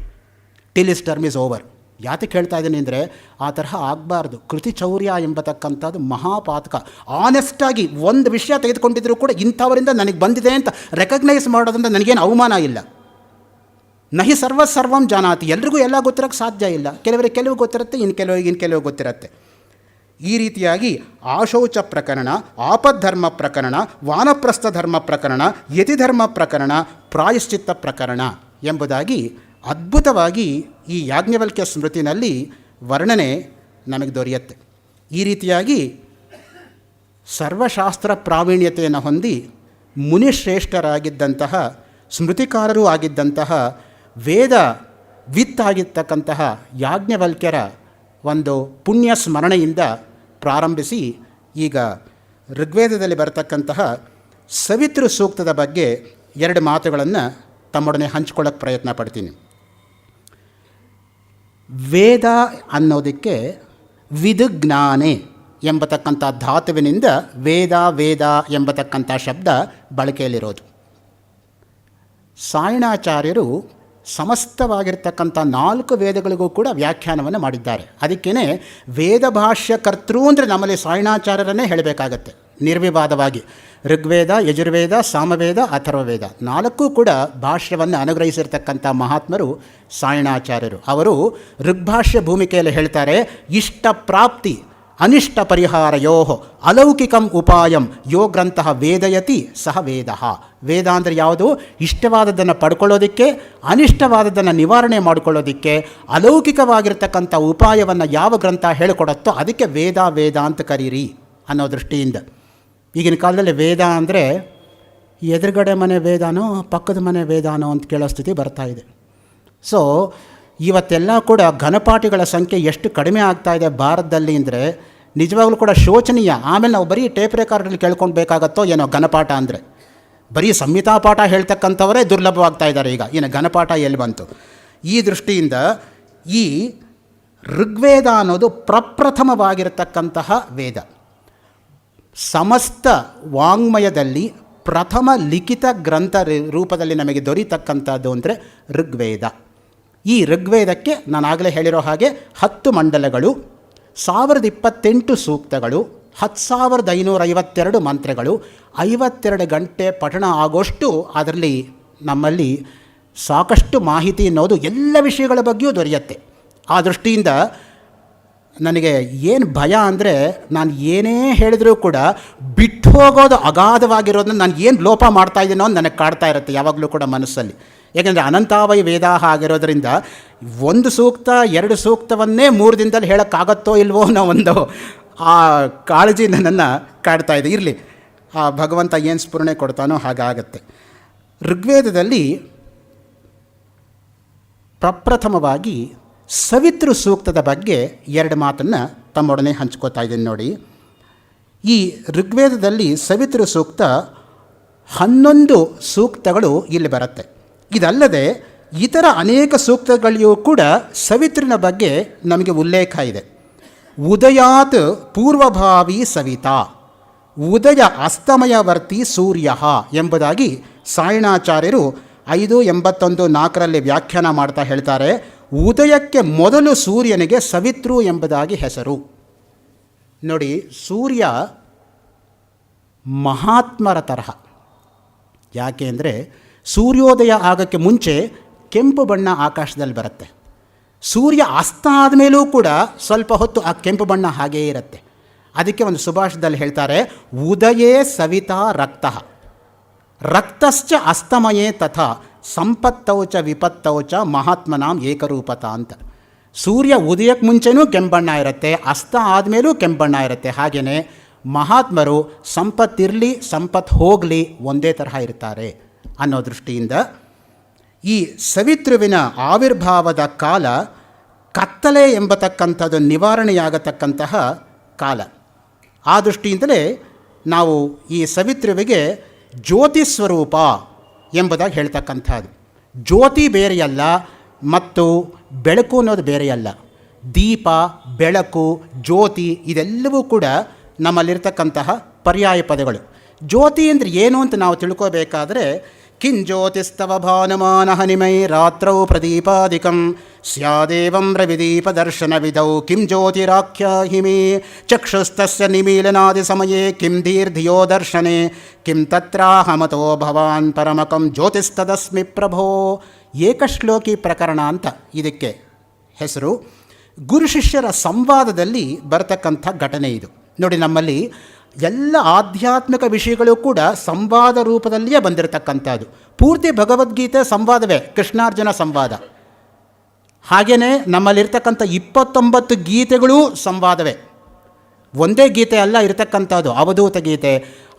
till is term is over. ಯಾತಕ್ಕೆ ಹೇಳ್ತಾ ಇದ್ದೀನಿ ಅಂದರೆ ಆ ತರಹ ಆಗಬಾರ್ದು. ಕೃತಿಚೌರ್ಯ ಎಂಬತಕ್ಕಂಥದ್ದು ಮಹಾಪಾತಕ. ಆನೆಸ್ಟಾಗಿ ಒಂದು ವಿಷಯ ತೆಗೆದುಕೊಂಡಿದ್ದರೂ ಕೂಡ ಇಂಥವರಿಂದ ನನಗೆ ಬಂದಿದೆ ಅಂತ ರೆಕಗ್ನೈಸ್ ಮಾಡೋದ್ರಿಂದ ನನಗೇನು ಅವಮಾನ ಇಲ್ಲ. ನಹಿ ಸರ್ವಂ ಜಾನಾತಿ. ಎಲ್ರಿಗೂ ಎಲ್ಲ ಗೊತ್ತಿರೋಕ್ಕೆ ಸಾಧ್ಯ ಇಲ್ಲ. ಕೆಲವರಿಗೆ ಕೆಲವು ಗೊತ್ತಿರುತ್ತೆ, ಇನ್ನು ಕೆಲವು ಗೊತ್ತಿರುತ್ತೆ. ಈ ರೀತಿಯಾಗಿ ಆಶೌಚ ಪ್ರಕರಣ, ಆಪದ್ಧರ್ಮ ಪ್ರಕರಣ, ವಾನಪ್ರಸ್ಥ ಧರ್ಮ ಪ್ರಕರಣ, ಯತಿಧರ್ಮ ಪ್ರಕರಣ, ಪ್ರಾಯಶ್ಚಿತ್ತ ಪ್ರಕರಣ ಎಂಬುದಾಗಿ ಅದ್ಭುತವಾಗಿ ಈ ಯಾಜ್ಞವಲ್ಕ್ಯ ಸ್ಮೃತಿನಲ್ಲಿ ವರ್ಣನೆ ನಮಗೆ ದೊರೆಯುತ್ತೆ. ಈ ರೀತಿಯಾಗಿ ಸರ್ವಶಾಸ್ತ್ರ ಪ್ರಾವೀಣ್ಯತೆಯನ್ನು ಹೊಂದಿ ಮುನಿಶ್ರೇಷ್ಠರಾಗಿದ್ದಂತಹ, ಸ್ಮೃತಿಕಾರರೂ ಆಗಿದ್ದಂತಹ, ವೇದ ವಿತ್ತಾಗಿರ್ತಕ್ಕಂತಹ ಯಾಜ್ಞವಲ್ಕ್ಯರ ಒಂದು ಪುಣ್ಯ ಸ್ಮರಣೆಯಿಂದ ಪ್ರಾರಂಭಿಸಿ ಈಗ ಋಗ್ವೇದದಲ್ಲಿ ಬರತಕ್ಕಂತಹ ಸವಿತೃ ಸೂಕ್ತದ ಬಗ್ಗೆ 2 ಮಾತುಗಳನ್ನು ತಮ್ಮೊಡನೆ ಹಂಚ್ಕೊಳ್ಳೋಕ್ಕೆ ಪ್ರಯತ್ನ ಪಡ್ತೀನಿ. ವೇದ ಅನ್ನೋದಕ್ಕೆ ವಿದುಜ್ಞಾನೆ ಎಂಬತಕ್ಕಂಥ ಧಾತುವಿನಿಂದ ವೇದ ಎಂಬತಕ್ಕಂಥ ಶಬ್ದ ಬಳಕೆಯಲ್ಲಿರೋದು. ಸಾಯಣಾಚಾರ್ಯರು ಸಮಸ್ತವಾಗಿರ್ತಕ್ಕಂಥ 4 ವೇದಗಳಿಗೂ ಕೂಡ ವ್ಯಾಖ್ಯಾನವನ್ನು ಮಾಡಿದ್ದಾರೆ. ಅದಕ್ಕೇ ವೇದ ಭಾಷ್ಯಕರ್ತೃ ಅಂದರೆ ನಮ್ಮಲ್ಲಿ ಸಾಯಣಾಚಾರ್ಯರನ್ನೇ ಹೇಳಬೇಕಾಗತ್ತೆ ನಿರ್ವಿವಾದವಾಗಿ. ಋಗ್ವೇದ, ಯಜುರ್ವೇದ, ಸಾಮವೇದ, ಅಥರ್ವವೇದ 4 ಕೂಡ ಭಾಷ್ಯವನ್ನು ಅನುಗ್ರಹಿಸಿರ್ತಕ್ಕಂಥ ಮಹಾತ್ಮರು ಸಾಯಣಾಚಾರ್ಯರು. ಅವರು ಋಗ್ಭಾಷ್ಯ ಭೂಮಿಕೆಯಲ್ಲಿ ಹೇಳ್ತಾರೆ, ಇಷ್ಟ ಪ್ರಾಪ್ತಿ ಅನಿಷ್ಟ ಪರಿಹಾರಯೋ ಅಲೌಕಿಕಂ ಉಪಾಯಂ ಯೋ ಗ್ರಂಥ ವೇದಯತಿ ಸಹ ವೇದ. ವೇದ ಅಂದರೆ ಯಾವುದು? ಇಷ್ಟವಾದದ್ದನ್ನು ಪಡ್ಕೊಳ್ಳೋದಕ್ಕೆ, ಅನಿಷ್ಟವಾದದ್ದನ್ನು ನಿವಾರಣೆ ಮಾಡಿಕೊಳ್ಳೋದಕ್ಕೆ ಅಲೌಕಿಕವಾಗಿರ್ತಕ್ಕಂಥ ಉಪಾಯವನ್ನು ಯಾವ ಗ್ರಂಥ ಹೇಳಿಕೊಡುತ್ತೋ ಅದಕ್ಕೆ ವೇದ ಅಂತ ಕರೀರಿ ಅನ್ನೋ ದೃಷ್ಟಿಯಿಂದ. ಈಗಿನ ಕಾಲದಲ್ಲಿ ವೇದ ಅಂದರೆ ಎದುರುಗಡೆ ಮನೆ ವೇದಾನೋ ಪಕ್ಕದ ಮನೆ ವೇದಾನೋ ಅಂತ ಕೇಳೋ ಸ್ಥಿತಿ ಬರ್ತಾ ಇದೆ. ಸೊ ಇವತ್ತೆಲ್ಲ ಕೂಡ ಘನಪಾಠಿಗಳ ಸಂಖ್ಯೆ ಎಷ್ಟು ಕಡಿಮೆ ಆಗ್ತಾ ಇದೆ ಭಾರತದಲ್ಲಿ ಅಂದರೆ ನಿಜವಾಗ್ಲೂ ಕೂಡ ಶೋಚನೀಯ. ಆಮೇಲೆ ನಾವು ಬರೀ ಟೇಪ್ ರೆಕಾರ್ಡಲ್ಲಿ ಕೇಳ್ಕೊಂಡು ಬೇಕಾಗತ್ತೋ ಏನೋ ಘನಪಾಠ ಅಂದರೆ. ಬರೀ ಸಂಹಿತಾ ಪಾಠ ಹೇಳ್ತಕ್ಕಂಥವರೇ ದುರ್ಲಭವಾಗ್ತಾ ಇದ್ದಾರೆ ಈಗ, ಇನ್ನು ಘನಪಾಠ ಎಲ್ಲಿ ಬಂತು? ಈ ದೃಷ್ಟಿಯಿಂದ ಈ ಋಗ್ವೇದ ಅನ್ನೋದು ಪ್ರಪ್ರಥಮವಾಗಿರತಕ್ಕಂತಹ ವೇದ. ಸಮಸ್ತ ವಾಂಗ್ಮಯದಲ್ಲಿ ಪ್ರಥಮ ಲಿಖಿತ ಗ್ರಂಥ ರೂಪದಲ್ಲಿ ನಮಗೆ ದೊರೀತಕ್ಕಂಥದ್ದು ಅಂದರೆ ಋಗ್ವೇದ. ಈ ಋಗ್ವೇದಕ್ಕೆ ನಾನು ಆಗಲೇ ಹೇಳಿರೋ ಹಾಗೆ 10 ಮಂಡಲಗಳು, 1028 ಸೂಕ್ತಗಳು, 10,552 ಮಂತ್ರಗಳು, 52 ಗಂಟೆ ಪಠಣ ಆಗೋಷ್ಟು ಅದರಲ್ಲಿ ನಮ್ಮಲ್ಲಿ ಸಾಕಷ್ಟು ಮಾಹಿತಿ ಅನ್ನೋದು ಎಲ್ಲ ವಿಷಯಗಳ ಬಗ್ಗೆಯೂ ದೊರೆಯುತ್ತೆ. ಆ ದೃಷ್ಟಿಯಿಂದ ನನಗೆ ಏನು ಭಯ ಅಂದರೆ ನಾನು ಏನೇ ಹೇಳಿದರೂ ಕೂಡ ಬಿಟ್ಟು ಹೋಗೋದು ಅಗಾಧವಾಗಿರೋದನ್ನ ನಾನು ಏನು ಲೋಪ ಮಾಡ್ತಾಯಿದ್ದೀನೋ ಅಂತ ನನಗೆ ಕಾಡ್ತಾ ಇರುತ್ತೆ ಯಾವಾಗಲೂ ಕೂಡ ಮನಸ್ಸಲ್ಲಿ. ಏಕೆಂದರೆ ಅನಂತಾವೈ ವೇದಾಹ ಆಗಿರೋದ್ರಿಂದ 1 ಸೂಕ್ತ 2 ಸೂಕ್ತವನ್ನೇ 3 ದಿನದಲ್ಲಿ ಹೇಳೋಕ್ಕಾಗತ್ತೋ ಇಲ್ವೋ ಅನ್ನೋ ಒಂದು ಆ ಕಾಳಜಿ ನನ್ನನ್ನು ಕಾಡ್ತಾ ಇದೆ. ಇರಲಿ, ಆ ಭಗವಂತ ಏನು ಸ್ಫುರಣೆ ಕೊಡ್ತಾನೋ ಹಾಗಾಗತ್ತೆ. ಋಗ್ವೇದದಲ್ಲಿ ಪ್ರಪ್ರಥಮವಾಗಿ ಸವಿತೃ ಸೂಕ್ತದ ಬಗ್ಗೆ 2 ಮಾತನ್ನು ತಮ್ಮೊಡನೆ ಹಂಚ್ಕೋತಾ ಇದ್ದೀನಿ ನೋಡಿ. ಈ ಋಗ್ವೇದದಲ್ಲಿ ಸವಿತೃ ಸೂಕ್ತ 11 ಸೂಕ್ತಗಳು ಇಲ್ಲಿ ಬರುತ್ತೆ. ಇದಲ್ಲದೆ ಇತರ ಅನೇಕ ಸೂಕ್ತಗಳಿಗೂ ಕೂಡ ಸವಿತೃನ ಬಗ್ಗೆ ನಮಗೆ ಉಲ್ಲೇಖ ಇದೆ. ಉದಯಾತ್ ಪೂರ್ವಭಾವಿ ಸವಿತಾ, ಉದಯ ಅಸ್ತಮಯವರ್ತಿ ಸೂರ್ಯ ಎಂಬುದಾಗಿ ಸಾಯಣಾಚಾರ್ಯರು 5:81-4 ವ್ಯಾಖ್ಯಾನ ಮಾಡ್ತಾ ಹೇಳ್ತಾರೆ, ಉದಯಕ್ಕೆ ಮೊದಲು ಸೂರ್ಯನಿಗೆ ಸವಿತೃ ಎಂಬುದಾಗಿ ಹೆಸರು. ನೋಡಿ, ಸೂರ್ಯ ಮಹಾತ್ಮರ ತರಹ. ಯಾಕೆ ಅಂದರೆ ಸೂರ್ಯೋದಯ ಆಗೋಕ್ಕೆ ಮುಂಚೆ ಕೆಂಪು ಬಣ್ಣ ಆಕಾಶದಲ್ಲಿ ಬರುತ್ತೆ. ಸೂರ್ಯ ಅಸ್ತ ಆದಮೇಲೂ ಕೂಡ ಸ್ವಲ್ಪ ಹೊತ್ತು ಆ ಕೆಂಪು ಬಣ್ಣ ಹಾಗೇ ಇರುತ್ತೆ. ಅದಕ್ಕೆ ಒಂದು ಸುಭಾಷಿತದಲ್ಲಿ ಹೇಳ್ತಾರೆ, ಉದಯೇ ಸವಿತಾ ರಕ್ತಃ ರಕ್ತಶ್ಚ ಅಸ್ತಮಯೇ ತಥಾ ಸಂಪತ್ತೌಚ ವಿಪತ್ತೌಚ ಮಹಾತ್ಮನಾಂ ಏಕರೂಪತ ಅಂತ. ಸೂರ್ಯ ಉದಯಕ್ಕೆ ಮುಂಚೆನೂ ಕೆಂಬಣ್ಣ ಇರುತ್ತೆ, ಅಸ್ತ ಆದಮೇಲೂ ಕೆಂಬಣ್ಣ ಇರುತ್ತೆ. ಹಾಗೆಯೇ ಮಹಾತ್ಮರು ಸಂಪತ್ತಿರಲಿ ಸಂಪತ್ತು ಹೋಗಲಿ ಒಂದೇ ತರಹ ಇರ್ತಾರೆ ಅನ್ನೋ ದೃಷ್ಟಿಯಿಂದ ಈ ಸವಿತೃವಿನ ಆವಿರ್ಭಾವದ ಕಾಲ ಕತ್ತಲೆ ಎಂಬತಕ್ಕಂಥದ್ದು ನಿವಾರಣೆಯಾಗತಕ್ಕಂತಹ ಕಾಲ. ಆ ದೃಷ್ಟಿಯಿಂದಲೇ ನಾವು ಈ ಸವಿತೃವಿಗೆ ಜ್ಯೋತಿ ಸ್ವರೂಪ ಎಂಬುದಾಗಿ ಹೇಳ್ತಕ್ಕಂಥದ್ದು. ಜ್ಯೋತಿ ಬೇರೆಯಲ್ಲ ಮತ್ತು ಬೆಳಕು ಅನ್ನೋದು ಬೇರೆಯಲ್ಲ. ದೀಪ, ಬೆಳಕು, ಜ್ಯೋತಿ ಇದೆಲ್ಲವೂ ಕೂಡ ನಮ್ಮಲ್ಲಿರ್ತಕ್ಕಂತಹ ಪರ್ಯಾಯ ಪದಗಳು. ಜ್ಯೋತಿ ಅಂದರೆ ಏನು ಅಂತ ನಾವು ತಿಳ್ಕೋಬೇಕಾದ್ರೆ, ಕಿಂಜ್ಯೋತಿಸ್ತವ ಭಾನುಮಾನ ಹನಿಮೈ ರಾತ್ರೌ ಪ್ರದೀಪಾದಿಕಂ ಸ್ಯಾದೇವಂ ರವಿದೀಪ ದರ್ಶನ ವಿಧೌ ಕಿಂ ಜ್ಯೋತಿರಾಖ್ಯಾಹಿ ಮೇ ಚಕ್ಷುಸ್ತಸ್ಯ ನಿಮೀಲನಾದಿ ಸಮಯೇ ಕಿಂ ಧೀರ್ಧಿಯೋ ದರ್ಶನೆ ಕಿಂ ತತ್ರಾಹಮತೋ ಭವಾನ್ ಪರಮಕಂ ಜ್ಯೋತಿಸ್ತದಸ್ಮಿ ಪ್ರಭೋ. ಏಕಶ್ಲೋಕಿ ಪ್ರಕರಣ ಅಂತ ಇದಕ್ಕೆ ಹೆಸರು. ಗುರು ಶಿಷ್ಯರ ಸಂವಾದದಲ್ಲಿ ಬರತಕ್ಕಂಥ ಘಟನೆ ಇದು. ನೋಡಿ, ನಮ್ಮಲ್ಲಿ ಎಲ್ಲ ಆಧ್ಯಾತ್ಮಿಕ ವಿಷಯಗಳು ಕೂಡ ಸಂವಾದ ರೂಪದಲ್ಲಿಯೇ ಬಂದಿರತಕ್ಕಂಥದ್ದು. ಪೂರ್ತಿ ಭಗವದ್ಗೀತೆ ಸಂವಾದವೇ, ಕೃಷ್ಣಾರ್ಜುನ ಸಂವಾದ. ಹಾಗೆಯೇ ನಮ್ಮಲ್ಲಿರ್ತಕ್ಕಂಥ 29 ಗೀತೆಗಳೂ ಸಂವಾದವೇ. ಒಂದೇ ಗೀತೆ ಅಲ್ಲ ಇರತಕ್ಕಂಥದ್ದು. ಅವಧೂತ ಗೀತೆ,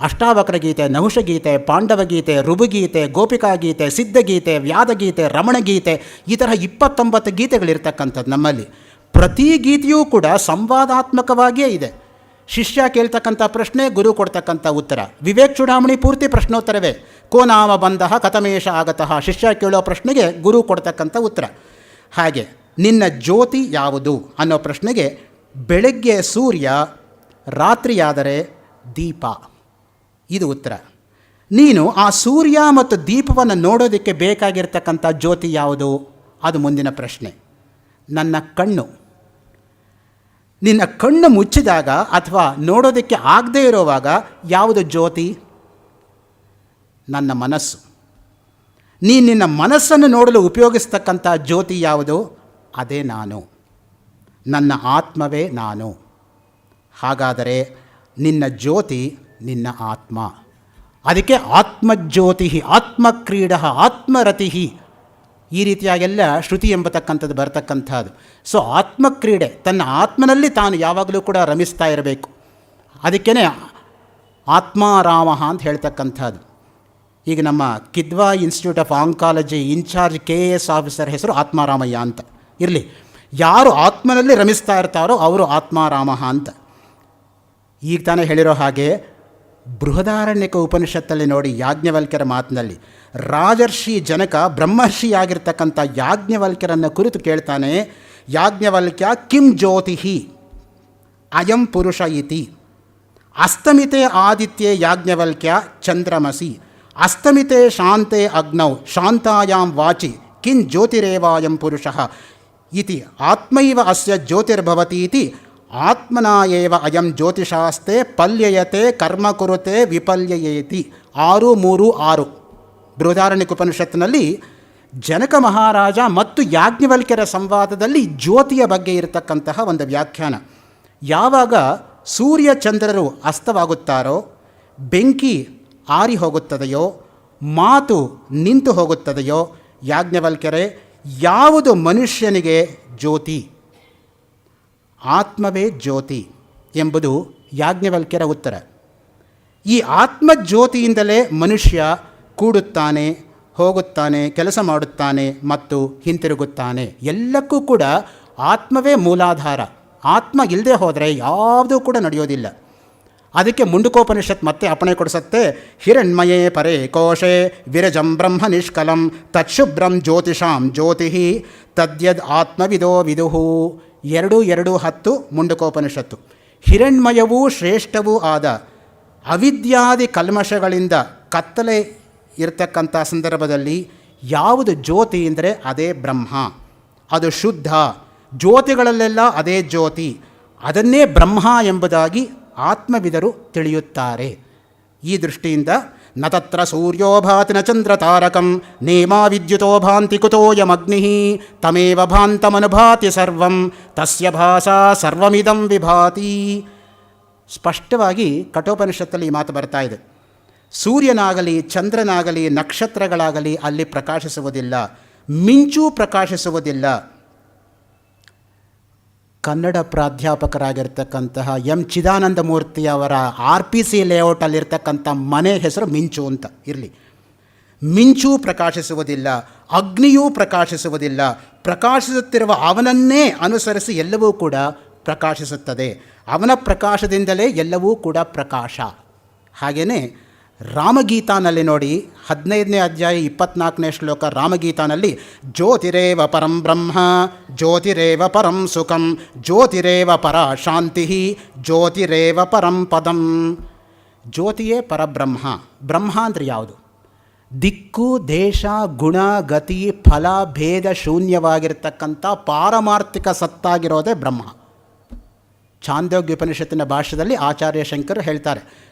ಅಷ್ಟಾವಕ್ರ ಗೀತೆ, ನಹುಷ ಗೀತೆ, ಪಾಂಡವ ಗೀತೆ, ಋಭುಗೀತೆ, ಗೋಪಿಕಾ ಗೀತೆ, ಸಿದ್ಧಗೀತೆ, ವ್ಯಾದಗೀತೆ, ರಮಣಗೀತೆ, ಈ ತರಹ 29 ಗೀತೆಗಳಿರ್ತಕ್ಕಂಥದ್ದು ನಮ್ಮಲ್ಲಿ. ಪ್ರತಿ ಗೀತೆಯೂ ಕೂಡ ಸಂವಾದಾತ್ಮಕವಾಗಿಯೇ ಇದೆ. ಶಿಷ್ಯ ಕೇಳ್ತಕ್ಕಂಥ ಪ್ರಶ್ನೆ, ಗುರು ಕೊಡ್ತಕ್ಕಂಥ ಉತ್ತರ. ವಿವೇಕ್ ಚೂಡಾಮಣಿ ಪೂರ್ತಿ ಪ್ರಶ್ನೋತ್ತರವೇ. ಕೋ ನಾಮ ಬಂದಃ ಕಥಮೇಶ ಆಗತಃ, ಶಿಷ್ಯ ಕೇಳೋ ಪ್ರಶ್ನೆಗೆ ಗುರು ಕೊಡ್ತಕ್ಕಂಥ ಉತ್ತರ. ಹಾಗೆ ನಿನ್ನ ಜ್ಯೋತಿ ಯಾವುದು ಅನ್ನೋ ಪ್ರಶ್ನೆಗೆ ಬೆಳಗ್ಗೆ ಸೂರ್ಯ, ರಾತ್ರಿಯಾದರೆ ದೀಪ, ಇದು ಉತ್ತರ. ನೀನು ಆ ಸೂರ್ಯ ಮತ್ತು ದೀಪವನ್ನು ನೋಡೋದಕ್ಕೆ ಬೇಕಾಗಿರ್ತಕ್ಕಂಥ ಜ್ಯೋತಿ ಯಾವುದು, ಅದು ಮುಂದಿನ ಪ್ರಶ್ನೆ. ನನ್ನ ಕಣ್ಣು. ನಿನ್ನ ಕಣ್ಣು ಮುಚ್ಚಿದಾಗ ಅಥವಾ ನೋಡೋದಕ್ಕೆ ಆಗದೇ ಇರೋವಾಗ ಯಾವುದು ಜ್ಯೋತಿ? ನನ್ನ ಮನಸ್ಸು. ನಿನ್ನ ಮನಸ್ಸನ್ನು ನೋಡಲು ಉಪಯೋಗಿಸ್ತಕ್ಕಂಥ ಜ್ಯೋತಿ ಯಾವುದು? ಅದೇ ನಾನು, ನನ್ನ ಆತ್ಮವೇ ನಾನು. ಹಾಗಾದರೆ ನಿನ್ನ ಜ್ಯೋತಿ ನಿನ್ನ ಆತ್ಮ. ಅದಕ್ಕೆ ಆತ್ಮಜ್ಯೋತಿ, ಆತ್ಮಕ್ರೀಡ, ಆತ್ಮರತಿ, ಈ ರೀತಿಯಾಗೆಲ್ಲ ಶ್ರುತಿ ಎಂಬತಕ್ಕಂಥದ್ದು ಬರತಕ್ಕಂಥದ್ದು. ಸೊ ಆತ್ಮಕ್ರೀಡೆ, ತನ್ನ ಆತ್ಮನಲ್ಲಿ ತಾನು ಯಾವಾಗಲೂ ಕೂಡ ರಮಿಸ್ತಾ ಇರಬೇಕು. ಅದಕ್ಕೇ ಆತ್ಮಾರಾಮ ಅಂತ ಹೇಳ್ತಕ್ಕಂಥದ್ದು. ಈಗ ನಮ್ಮ Kidwai institute of oncology incharge KAS officer ಹೆಸರು ಆತ್ಮಾರಾಮಯ್ಯ ಅಂತ. ಇರಲಿ, ಯಾರು ಆತ್ಮನಲ್ಲಿ ರಮಿಸ್ತಾ ಇರ್ತಾರೋ ಅವರು ಆತ್ಮಾರಾಮ ಅಂತ. ಈಗ ತಾನೇ ಹೇಳಿರೋ ಹಾಗೆ ಬೃಹದಾರಣ್ಯಕ ಉಪನಿಷತ್ತಲ್ಲಿ ನೋಡಿ, ಯಾಜ್ಞವಲ್ಕ್ಯರ ಮಾತಿನಲ್ಲಿ ರಾಜರ್ಷಿ ಜನಕ ಬ್ರಹ್ಮರ್ಷಿಯಾಗಿರ್ತಕ್ಕಂಥ ಯಾಜ್ಞವಲ್ಕ್ಯರನ್ನು ಕುರಿತು ಕೇಳ್ತಾನೆ, ಯಾಜ್ಞವಲ್ಕ್ಯ ಕಿಂ ಜ್ಯೋತಿ ಅಯಂ ಪುರುಷ ಇತಿ. ಅಸ್ತಮಿತೆ ಆದಿತ್ಯೆ ಯಾಜ್ಞವಲ್ಕ್ಯ ಚಂದ್ರಮಸಿ, ಅಸ್ತಮಿತೆ ಶಾಂತೆ ಅಗ್ನೌ ಶಾಂತಾಯಾಂ ವಾಚಿ ಕಿಂ ಜ್ಯೋತಿರೇವಾಯಂ ಪುರುಷಃ ಇತಿ ಆತ್ಮೈವ ಅಸ್ಯ ಜ್ಯೋತಿರ್ಭವತಿ ಇತಿ ಆತ್ಮನಾ ಏವ ಅಯಂ ಜ್ಯೋತಿಷಾಸ್ತೆ ಪಲ್ಯಯತೆ ಕರ್ಮ ಕುರುತೆ ವಿಪಲ್ಯಯೇತಿ. 6:3-6 ಬೃಹದಾರಣ್ಯಕ ಉಪನಿಷತ್ತಿನಲ್ಲಿ ಜನಕ ಮಹಾರಾಜ ಮತ್ತು ಯಾಜ್ಞವಲ್ಕ್ಯರ ಸಂವಾದದಲ್ಲಿ ಜ್ಯೋತಿಯ ಬಗ್ಗೆ ಇರತಕ್ಕಂತಹ ಒಂದು ವ್ಯಾಖ್ಯಾನ. ಯಾವಾಗ ಸೂರ್ಯ ಚಂದ್ರರು ಅಸ್ತವಾಗುತ್ತಾರೋ, ಬೆಂಕಿ ಆರಿ ಹೋಗುತ್ತದೆಯೋ, ಮಾತು ನಿಂತು ಹೋಗುತ್ತದೆಯೋ, ಯಾಜ್ಞವಲ್ಕ್ಯರೇ ಯಾವುದು ಮನುಷ್ಯನಿಗೆ ಜ್ಯೋತಿ? ಆತ್ಮವೇ ಜ್ಯೋತಿ ಎಂಬುದು ಯಾಜ್ಞವಲ್ಕ್ಯರ ಉತ್ತರ. ಈ ಆತ್ಮಜ್ಯೋತಿಯಿಂದಲೇ ಮನುಷ್ಯ ಕೂಡುತ್ತಾನೆ, ಹೋಗುತ್ತಾನೆ, ಕೆಲಸ ಮಾಡುತ್ತಾನೆ ಮತ್ತು ಹಿಂತಿರುಗುತ್ತಾನೆ. ಎಲ್ಲಕ್ಕೂ ಕೂಡ ಆತ್ಮವೇ ಮೂಲಾಧಾರ. ಆತ್ಮ ಇಲ್ಲದೆ ಹೋದರೆ ಯಾವುದೂ ಕೂಡ ನಡೆಯೋದಿಲ್ಲ. ಅದಕ್ಕೆ ಮುಂಡಕೋಪನಿಷತ್ ಮತ್ತೆ ಅಪ್ಪಣೆ ಕೊಡಿಸುತ್ತೆ, ಹಿರಣ್ಮಯೇ ಪರೇ ಕೋಶೆ ವಿರಜಂ ಬ್ರಹ್ಮ ನಿಷ್ಕಲಂ ತತ್ಶುಭ್ರಂ ಜ್ಯೋತಿಷಾಂ ಜ್ಯೋತಿ ತದ್ಯದ್ ಆತ್ಮವಿದೋ ವಿದುಹು. 2:2-10 ಮುಂಡಕೋಪನಿಷತ್ತು. ಹಿರಣ್ಮಯವೂ ಶ್ರೇಷ್ಠವೂ ಆದ ಅವಿದ್ಯಾದಿ ಕಲ್ಮಶಗಳಿಂದ ಕತ್ತಲೆ ಇರತಕ್ಕಂಥ ಸಂದರ್ಭದಲ್ಲಿ ಯಾವುದು ಜ್ಯೋತಿ ಅಂದರೆ ಅದೇ ಬ್ರಹ್ಮ, ಅದು ಶುದ್ಧ. ಜ್ಯೋತಿಗಳಲ್ಲೆಲ್ಲ ಅದೇ ಜ್ಯೋತಿ, ಅದನ್ನೇ ಬ್ರಹ್ಮ ಎಂಬುದಾಗಿ ಆತ್ಮವಿದರು ತಿಳಿಯುತ್ತಾರೆ. ಈ ದೃಷ್ಟಿಯಿಂದ ನ ತತ್ರ ಸೂರ್ಯೋ ಭಾತಿ ನ ಚಂದ್ರ ತಾರಕಂ ನೇಮಾ ವಿದ್ಯುತೋ ಭಾಂತಿ ಕುತೋಯಮಗ್ನಿ ತಮೇವ ಭಾಂತಮನುಭಾತಿ ಸರ್ವಂ ತಸ್ಯ ಭಾಸಾ ಸರ್ವಮಿದಂ ವಿಭಾತಿ. ಸ್ಪಷ್ಟವಾಗಿ ಕಠೋಪನಿಷತ್ತಲ್ಲಿ ಈ ಮಾತು ಬರ್ತಾ ಇದೆ. ಸೂರ್ಯನಾಗಲಿ ಚಂದ್ರನಾಗಲಿ ನಕ್ಷತ್ರಗಳಾಗಲಿ ಅಲ್ಲಿ ಪ್ರಕಾಶಿಸುವುದಿಲ್ಲ, ಮಿಂಚು ಪ್ರಕಾಶಿಸುವುದಿಲ್ಲ. ಕನ್ನಡ ಪ್ರಾಧ್ಯಾಪಕರಾಗಿರ್ತಕ್ಕಂತಹ ಎಂ ಚಿದಾನಂದ ಮೂರ್ತಿಯವರ RPC ಲೇಔಟಲ್ಲಿರ್ತಕ್ಕಂಥ ಮನೆ ಹೆಸರು ಮಿಂಚು ಅಂತ ಇರಲಿ. ಮಿಂಚು ಪ್ರಕಾಶಿಸುವುದಿಲ್ಲ, ಅಗ್ನಿಯೂ ಪ್ರಕಾಶಿಸುವುದಿಲ್ಲ. ಪ್ರಕಾಶಿಸುತ್ತಿರುವ ಅವನನ್ನೇ ಅನುಸರಿಸಿ ಎಲ್ಲವೂ ಕೂಡ ಪ್ರಕಾಶಿಸುತ್ತದೆ. ಅವನ ಪ್ರಕಾಶದಿಂದಲೇ ಎಲ್ಲವೂ ಕೂಡ ಪ್ರಕಾಶ. ಹಾಗೆಯೇ ರಾಮಗೀತಾನಲ್ಲಿ ನೋಡಿ, 15ನೇ ಅಧ್ಯಾಯ 24ನೇ ಶ್ಲೋಕ ರಾಮಗೀತಾನಲ್ಲಿ ಜ್ಯೋತಿರೇವ ಪರಂ ಬ್ರಹ್ಮ ಜ್ಯೋತಿರೇವ ಪರಂ ಸುಖಂ ಜ್ಯೋತಿರೇವ ಪರ ಶಾಂತಿ ಜ್ಯೋತಿರೇವ ಪರಂ ಪದಂ. ಜ್ಯೋತಿಯೇ ಪರಬ್ರಹ್ಮ. ಬ್ರಹ್ಮ ಅಂದರೆ ಯಾವುದು? ದಿಕ್ಕು ದೇಶ ಗುಣ ಗತಿ ಫಲ ಭೇದ ಶೂನ್ಯವಾಗಿರ್ತಕ್ಕಂಥ ಪಾರಮಾರ್ಥಿಕ ಸತ್ತಾಗಿರೋದೇ ಬ್ರಹ್ಮ. ಛಾಂದೋಗ್ಯ ಉಪನಿಷತ್ತಿನ ಭಾಷ್ಯದಲ್ಲಿ ಆಚಾರ್ಯ ಶಂಕರ್ ಹೇಳ್ತಾರೆ,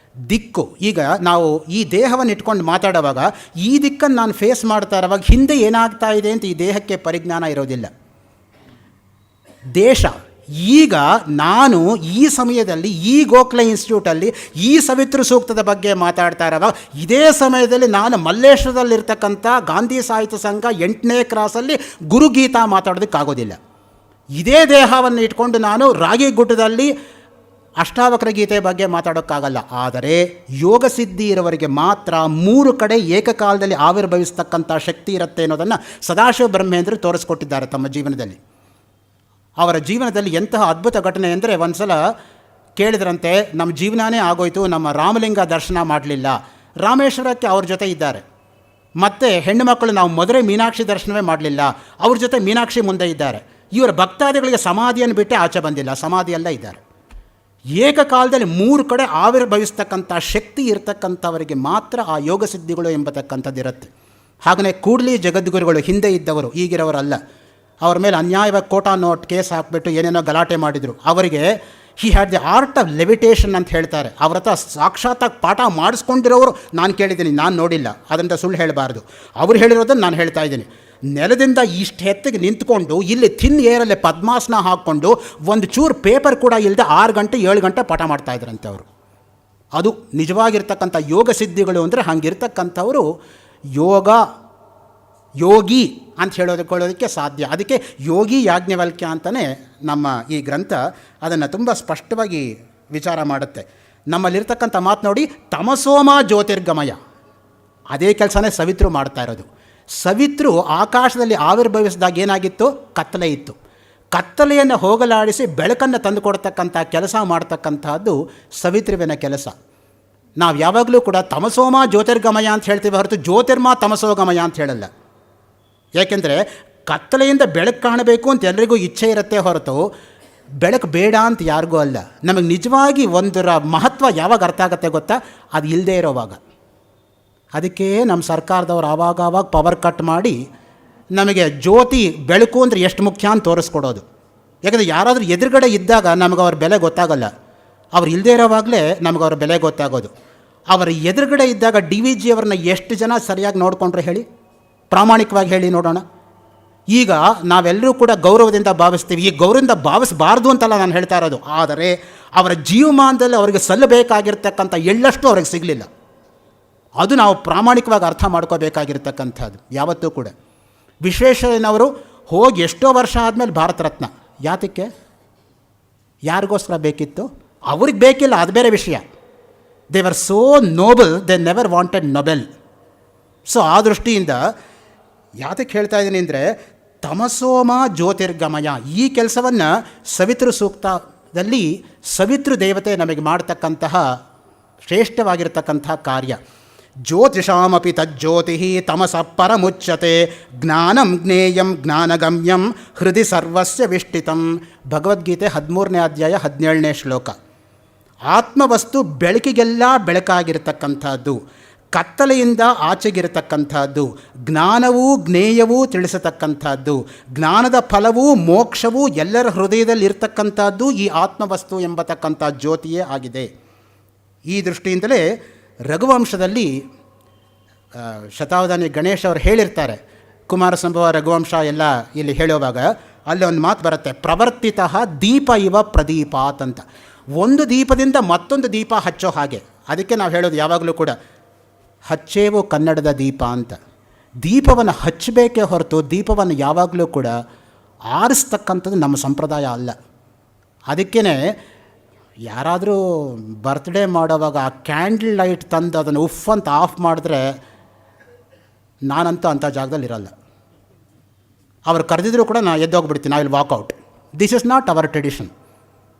ದಿಕ್ಕು, ಈಗ ನಾವು ಈ ದೇಹವನ್ನು ಇಟ್ಕೊಂಡು ಮಾತಾಡುವಾಗ ಈ ದಿಕ್ಕನ್ನು ನಾನು ಫೇಸ್ ಮಾಡ್ತಾ ಇರುವಾಗ ಹಿಂದೆ ಏನಾಗ್ತಾ ಇದೆ ಅಂತ ಈ ದೇಹಕ್ಕೆ ಪರಿಜ್ಞಾನ ಇರೋದಿಲ್ಲ. ದೇಶ, ಈಗ ನಾನು ಈ ಸಮಯದಲ್ಲಿ ಈ ಗೋಖಲೆ ಇನ್ಸ್ಟಿಟ್ಯೂಟಲ್ಲಿ ಈ ಸವಿತೃ ಸೂಕ್ತದ ಬಗ್ಗೆ ಮಾತಾಡ್ತಾ ಇರುವಾಗ ಇದೇ ಸಮಯದಲ್ಲಿ ನಾನು ಮಲ್ಲೇಶ್ವರದಲ್ಲಿರ್ತಕ್ಕಂಥ ಗಾಂಧಿ ಸಾಹಿತ್ಯ ಸಂಘ 8ನೇ ಕ್ರಾಸಲ್ಲಿ ಗುರುಗೀತಾ ಮಾತಾಡೋದಕ್ಕಾಗೋದಿಲ್ಲ. ಇದೇ ದೇಹವನ್ನು ಇಟ್ಕೊಂಡು ನಾನು ರಾಗಿಗುಡ್ಡದಲ್ಲಿ ಅಷ್ಟಾವಕ್ರ ಗೀತೆ ಬಗ್ಗೆ ಮಾತಾಡೋಕ್ಕಾಗಲ್ಲ. ಆದರೆ ಯೋಗ ಸಿದ್ಧಿ ಇರೋವರಿಗೆ ಮಾತ್ರ 3 ಕಡೆ ಏಕಕಾಲದಲ್ಲಿ ಆವಿರ್ಭವಿಸ್ತಕ್ಕಂಥ ಶಕ್ತಿ ಇರುತ್ತೆ ಅನ್ನೋದನ್ನು ಸದಾಶಿವ ಬ್ರಹ್ಮೇಂದ್ರ ತೋರಿಸ್ಕೊಟ್ಟಿದ್ದಾರೆ ತಮ್ಮ ಜೀವನದಲ್ಲಿ. ಅವರ ಜೀವನದಲ್ಲಿ ಎಂತಹ ಅದ್ಭುತ ಘಟನೆ ಅಂದರೆ, ಒಂದು ಸಲ ಕೇಳಿದ್ರಂತೆ, ನಮ್ಮ ಜೀವನನೇ ಆಗೋಯ್ತು, ನಮ್ಮ ರಾಮಲಿಂಗ ದರ್ಶನ ಮಾಡಲಿಲ್ಲ. ರಾಮೇಶ್ವರಕ್ಕೆ ಅವ್ರ ಜೊತೆ ಇದ್ದಾರೆ. ಮತ್ತು ಹೆಣ್ಣು ಮಕ್ಕಳು ನಾವು ಮಧುರೆ ಮೀನಾಕ್ಷಿ ದರ್ಶನವೇ ಮಾಡಲಿಲ್ಲ, ಅವ್ರ ಜೊತೆ ಮೀನಾಕ್ಷಿ ಮುಂದೆ ಇದ್ದಾರೆ. ಇವರ ಭಕ್ತಾದಿಗಳಿಗೆ ಸಮಾಧಿಯನ್ನು ಬಿಟ್ಟೆ ಆಚೆ ಬಂದಿಲ್ಲ, ಸಮಾಧಿಯೆಲ್ಲ ಇದ್ದಾರೆ. ಏಕಕಾಲದಲ್ಲಿ 3 ಕಡೆ ಆವಿರ್ಭವಿಸ್ತಕ್ಕಂಥ ಶಕ್ತಿ ಇರತಕ್ಕಂಥವರಿಗೆ ಮಾತ್ರ ಆ ಯೋಗ ಸಿದ್ಧಿಗಳು ಎಂಬತಕ್ಕಂಥದ್ದು ಇರುತ್ತೆ. ಹಾಗೆಯೇ ಕೂಡ್ಲಿ ಜಗದ್ಗುರುಗಳು ಹಿಂದೆ ಇದ್ದವರು, ಈಗಿರೋರಲ್ಲ. ಅವ್ರ ಮೇಲೆ ಅನ್ಯಾಯವಾಗಿ ಕೋಟಾ ನೋಟ್ ಕೇಸ್ ಹಾಕಿಬಿಟ್ಟು ಏನೇನೋ ಗಲಾಟೆ ಮಾಡಿದರು. ಅವರಿಗೆ he had the art of levitation ಅಂತ ಹೇಳ್ತಾರೆ. ಅವ್ರ ಹತ್ರ ಸಾಕ್ಷಾತ್ತಾಗಿ ಪಾಠ ಮಾಡಿಸ್ಕೊಂಡಿರೋರು ನಾನು ಕೇಳಿದ್ದೀನಿ, ನಾನು ನೋಡಿಲ್ಲ, ಅದರಿಂದ ಸುಳ್ಳು ಹೇಳಬಾರ್ದು. ಅವ್ರು ಹೇಳಿರೋದನ್ನು ನಾನು ಹೇಳ್ತಾ ಇದ್ದೀನಿ. ನೆಲದಿಂದ ಇಷ್ಟು ಎತ್ತಿಗೆ ನಿಂತ್ಕೊಂಡು ಇಲ್ಲಿ ಥಿನ್ ಏರಲ್ಲಿ ಪದ್ಮಾಸನ ಹಾಕ್ಕೊಂಡು ಒಂದು ಚೂರು ಪೇಪರ್ ಕೂಡ ಇಲ್ಲದೆ 6 ಗಂಟೆ 7 ಗಂಟೆ ಪಾಠ ಮಾಡ್ತಾಯಿದ್ರಂತೆ ಅವರು. ಅದು ನಿಜವಾಗಿರ್ತಕ್ಕಂಥ ಯೋಗ ಸಿದ್ಧಿಗಳು ಅಂದರೆ ಹಂಗಿರ್ತಕ್ಕಂಥವರು ಯೋಗಿ ಅಂತ ಹೇಳೋದಕ್ಕೆ ಸಾಧ್ಯ. ಅದಕ್ಕೆ ಯೋಗಿ ಯಾಜ್ಞವಲ್ಕ್ಯ ಅಂತಲೇ ನಮ್ಮ ಈ ಗ್ರಂಥ ಅದನ್ನು ತುಂಬ ಸ್ಪಷ್ಟವಾಗಿ ವಿಚಾರ ಮಾಡುತ್ತೆ. ನಮ್ಮಲ್ಲಿರ್ತಕ್ಕಂಥ ಮಾತು ನೋಡಿ, ತಮಸೋಮ ಜ್ಯೋತಿರ್ಗಮಯ, ಅದೇ ಕೆಲಸನೇ ಸವಿತೃ ಮಾಡ್ತಾ ಇರೋದು. ಸವಿತೃ ಆಕಾಶದಲ್ಲಿ ಆವಿರ್ಭವಿಸಿದಾಗ ಏನಾಗಿತ್ತು? ಕತ್ತಲೆ ಇತ್ತು. ಕತ್ತಲೆಯನ್ನು ಹೋಗಲಾಡಿಸಿ ಬೆಳಕನ್ನು ತಂದುಕೊಡ್ತಕ್ಕಂಥ ಕೆಲಸ ಮಾಡ್ತಕ್ಕಂಥದ್ದು ಸವಿತೃವಿನ ಕೆಲಸ. ನಾವು ಯಾವಾಗಲೂ ಕೂಡ ತಮಸೋಮ ಜ್ಯೋತಿರ್ಗಮಯ ಅಂತ ಹೇಳ್ತೀವಿ ಹೊರತು ಜ್ಯೋತಿರ್ಮ ತಮಸೋಗಮಯ ಅಂತ ಹೇಳಲ್ಲ. ಯಾಕೆಂದರೆ ಕತ್ತಲೆಯಿಂದ ಬೆಳಕು ಕಾಣಬೇಕು ಅಂತ ಎಲ್ರಿಗೂ ಇಚ್ಛೆ ಇರುತ್ತೆ ಹೊರತು ಬೆಳಕು ಬೇಡ ಅಂತ ಯಾರಿಗೂ ಅಲ್ಲ. ನಮಗೆ ನಿಜವಾಗಿ ಒಂದರ ಮಹತ್ವ ಯಾವಾಗ ಅರ್ಥ ಆಗುತ್ತೆ ಗೊತ್ತಾ? ಅದು ಇಲ್ಲದೇ ಇರೋವಾಗ. ಅದಕ್ಕೆ ನಮ್ಮ ಸರ್ಕಾರದವ್ರು ಆವಾಗ ಪವರ್ ಕಟ್ ಮಾಡಿ ನಮಗೆ ಜ್ಯೋತಿ ಬೆಳಕು ಅಂದರೆ ಎಷ್ಟು ಮುಖ್ಯ ಅಂತ ತೋರಿಸ್ಕೊಡೋದು. ಯಾಕಂದರೆ ಯಾರಾದರೂ ಎದುರುಗಡೆ ಇದ್ದಾಗ ನಮಗೆ ಅವ್ರ ಬೆಲೆ ಗೊತ್ತಾಗಲ್ಲ, ಅವ್ರು ಇಲ್ಲದೇ ಇರೋವಾಗಲೇ ನಮಗೆ ಅವ್ರ ಬೆಲೆ ಗೊತ್ತಾಗೋದು. ಅವರ ಎದುರುಗಡೆ ಇದ್ದಾಗ DVG ಅವ್ರನ್ನ ಎಷ್ಟು ಜನ ಸರಿಯಾಗಿ ನೋಡಿಕೊಂಡ್ರೆ ಹೇಳಿ, ಪ್ರಾಮಾಣಿಕವಾಗಿ ಹೇಳಿ ನೋಡೋಣ. ಈಗ ನಾವೆಲ್ಲರೂ ಕೂಡ ಗೌರವದಿಂದ ಭಾವಿಸ್ತೀವಿ. ಈ ಗೌರವದಿಂದ ಭಾವಿಸಬಾರ್ದು ಅಂತಲ್ಲ ನಾನು ಹೇಳ್ತಾ ಇರೋದು, ಆದರೆ ಅವರ ಜೀವಮಾನದಲ್ಲಿ ಅವರಿಗೆ ಸಲ್ಲಬೇಕಾಗಿರ್ತಕ್ಕಂಥ ಎಳ್ಳಷ್ಟು ಅವ್ರಿಗೆ ಸಿಗಲಿಲ್ಲ. ಅದು ನಾವು ಪ್ರಾಮಾಣಿಕವಾಗಿ ಅರ್ಥ ಮಾಡ್ಕೋಬೇಕಾಗಿರ್ತಕ್ಕಂಥದ್ದು ಯಾವತ್ತೂ ಕೂಡ. ವಿಶ್ವೇಶ್ವರಯ್ಯನವರು ಹೋಗಿ ಎಷ್ಟೋ ವರ್ಷ ಆದಮೇಲೆ ಭಾರತ ರತ್ನ ಯಾತಕ್ಕೆ, ಯಾರಿಗೋಸ್ಕರ ಬೇಕಿತ್ತು? ಅವ್ರಿಗೆ ಬೇಕಿಲ್ಲ, ಅದು ಬೇರೆ ವಿಷಯ. They were so noble, they never wanted Nobel. So ಆ ದೃಷ್ಟಿಯಿಂದ ಯಾತಕ್ಕೆ ಹೇಳ್ತಾ ಇದ್ದೀನಿ ಅಂದರೆ, ತಮಸೋಮ ಜ್ಯೋತಿರ್ಗಮಯ ಈ ಕೆಲಸವನ್ನು ಸವಿತೃ ಸೂಕ್ತದಲ್ಲಿ ಸವಿತೃ ದೇವತೆ ನಮಗೆ ಮಾಡ್ತಕ್ಕಂತಹ ಶ್ರೇಷ್ಠವಾಗಿರ್ತಕ್ಕಂಥ ಕಾರ್ಯ. ಜ್ಯೋತಿಷಾಮಪಿ ತಜ್ಜ್ಯೋತಿ ತಮಸ ಪರಮುಚ್ಯತೆ ಜ್ಞಾನಂ ಜ್ಞೇಯಂ ಜ್ಞಾನಗಮ್ಯಂ ಹೃದಯ ಸರ್ವಸ್ಯ ವಿಷ್ಟಿತಂ. ಭಗವದ್ಗೀತೆ 13ನೇ ಅಧ್ಯಾಯ 17ನೇ ಶ್ಲೋಕ. ಆತ್ಮವಸ್ತು ಬೆಳಕಿಗೆಲ್ಲ ಬೆಳಕಾಗಿರ್ತಕ್ಕಂಥದ್ದು. ಕತ್ತಲೆಯಿಂದ ಆಚೆಗಿರತಕ್ಕಂಥದ್ದು, ಜ್ಞಾನವೂ ಜ್ಞೇಯವೂ ತಿಳಿಸತಕ್ಕಂಥದ್ದು, ಜ್ಞಾನದ ಫಲವೂ ಮೋಕ್ಷವೂ ಎಲ್ಲರ ಹೃದಯದಲ್ಲಿ ಇರತಕ್ಕಂಥದ್ದು ಈ ಆತ್ಮವಸ್ತು ಎಂಬತಕ್ಕಂಥ ಜ್ಯೋತಿಯೇ ಆಗಿದೆ. ಈ ದೃಷ್ಟಿಯಿಂದಲೇ ರಘುವಂಶದಲ್ಲಿ ಶತಾವಧಾನಿ ಗಣೇಶ್ ಅವರು ಹೇಳಿರ್ತಾರೆ, ಕುಮಾರಸಂಭವ ರಘುವಂಶ ಎಲ್ಲ ಇಲ್ಲಿ ಹೇಳುವಾಗ ಅಲ್ಲಿ ಒಂದು ಮಾತು ಬರುತ್ತೆ, ಪ್ರವರ್ತಿತಃ ದೀಪ ಇವ ಪ್ರದೀಪಾತ್ ಅಂತ. ಒಂದು ದೀಪದಿಂದ ಮತ್ತೊಂದು ದೀಪ ಹಚ್ಚೋ ಹಾಗೆ. ಅದಕ್ಕೆ ನಾವು ಹೇಳೋದು ಯಾವಾಗಲೂ ಕೂಡ ಹಚ್ಚೇವು ಕನ್ನಡದ ದೀಪ ಅಂತ. ದೀಪವನ್ನು ಹಚ್ಚಬೇಕೇ ಹೊರತು ದೀಪವನ್ನು ಯಾವಾಗಲೂ ಕೂಡ ಆರಿಸ್ತಕ್ಕಂಥದ್ದು ನಮ್ಮ ಸಂಪ್ರದಾಯ ಅಲ್ಲ. ಅದಕ್ಕೇ ಯಾರಾದರೂ ಬರ್ತ್ಡೇ ಮಾಡೋವಾಗ ಆ ಕ್ಯಾಂಡಲ್ ಲೈಟ್ ತಂದು ಅದನ್ನು ಉಫ್ ಅಂತ ಆಫ್ ಮಾಡಿದ್ರೆ ನಾನಂತೂ ಅಂಥ ಜಾಗದಲ್ಲಿ ಇರಲ್ಲ. ಅವ್ರು ಕರೆದಿದ್ರು ಕೂಡ ನಾನು ಎದ್ದೋಗ್ಬಿಡ್ತೀನಿ, I will walk out. This is not our tradition.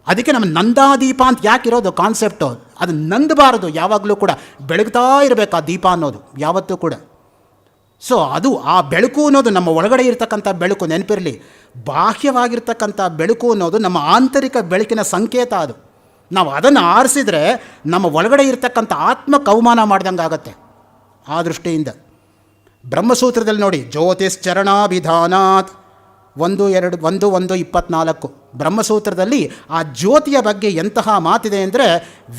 ಅದಕ್ಕೆ ನಮ್ಮ ನಂದಾದೀಪ ಅಂತ ಯಾಕೆ ಇರೋದು ಕಾನ್ಸೆಪ್ಟು, ಅದು ನಂದಬಾರದು. ಯಾವಾಗಲೂ ಕೂಡ ಬೆಳಗ್ತಾ ಇರಬೇಕು ಆ ದೀಪ ಅನ್ನೋದು ಯಾವತ್ತೂ ಕೂಡ. ಸೊ ಅದು ಆ ಬೆಳಕು ಅನ್ನೋದು ನಮ್ಮ ಒಳಗಡೆ ಇರತಕ್ಕಂಥ ಬೆಳಕು, ನೆನಪಿರಲಿ. ಬಾಹ್ಯವಾಗಿರ್ತಕ್ಕಂಥ ಬೆಳಕು ಅನ್ನೋದು ನಮ್ಮ ಆಂತರಿಕ ಬೆಳಕಿನ ಸಂಕೇತ. ಅದು ನಾವು ಅದನ್ನು ಆರಿಸಿದರೆ ನಮ್ಮ ಒಳಗಡೆ ಇರತಕ್ಕಂಥ ಆತ್ಮಕ್ಕೆ ಅವಮಾನ ಮಾಡ್ದಂಗೆ ಆಗುತ್ತೆ. ಆ ದೃಷ್ಟಿಯಿಂದ ಬ್ರಹ್ಮಸೂತ್ರದಲ್ಲಿ ನೋಡಿ, ಜ್ಯೋತಿಶ್ಚರಣಾಭಿಧಾನಾತ್ 1:1:24 ಬ್ರಹ್ಮಸೂತ್ರದಲ್ಲಿ ಆ ಜ್ಯೋತಿಯ ಬಗ್ಗೆ ಎಂತಹ ಮಾತಿದೆ ಅಂದರೆ,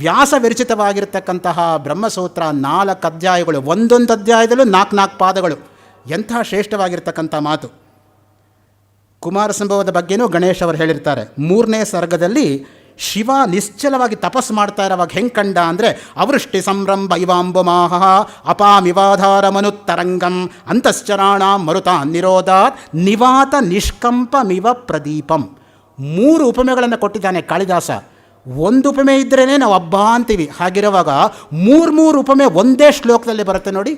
ವ್ಯಾಸ ವಿರಚಿತವಾಗಿರ್ತಕ್ಕಂತಹ ಬ್ರಹ್ಮಸೂತ್ರ 4 ಅಧ್ಯಾಯಗಳು, ಒಂದೊಂದು ಅಧ್ಯಾಯದಲ್ಲೂ 4 ಪಾದಗಳು. ಎಂತಹ ಶ್ರೇಷ್ಠವಾಗಿರ್ತಕ್ಕಂಥ ಮಾತು. ಕುಮಾರಸಂಭವದ ಬಗ್ಗೆನೂ ಗಣೇಶ್ ಅವರು ಹೇಳಿರ್ತಾರೆ. 3ನೇ ಸರ್ಗದಲ್ಲಿ ಶಿವ ನಿಶ್ಚಲವಾಗಿ ತಪಸ್ಸು ಮಾಡ್ತಾ ಇರೋವಾಗ ಹೆಂಗೆ ಕಂಡ ಅಂದರೆ, ಅವೃಷ್ಟಿ ಸಂರಂಭ ಇವಾಂಬುಮಾಹ ಅಪಾಮಿವಾಧಾರಮನುತ್ತರಂಗಂ ಅಂತಶ್ಚರಾಣ ಮರುತ ನಿರೋಧಾತ್ ನಿವಾತ ನಿಷ್ಕಂಪಮಿವ ಪ್ರದೀಪಂ. 3 ಉಪಮೆಗಳನ್ನು ಕೊಟ್ಟಿದ್ದಾನೆ ಕಾಳಿದಾಸ. ಒಂದು ಉಪಮೆ ಇದ್ರೇ ನಾವು ಹಬ್ಬ ಅಂತೀವಿ. ಹಾಗಿರುವಾಗ 3 ಉಪಮೆ ಒಂದೇ ಶ್ಲೋಕದಲ್ಲಿ ಬರುತ್ತೆ ನೋಡಿ.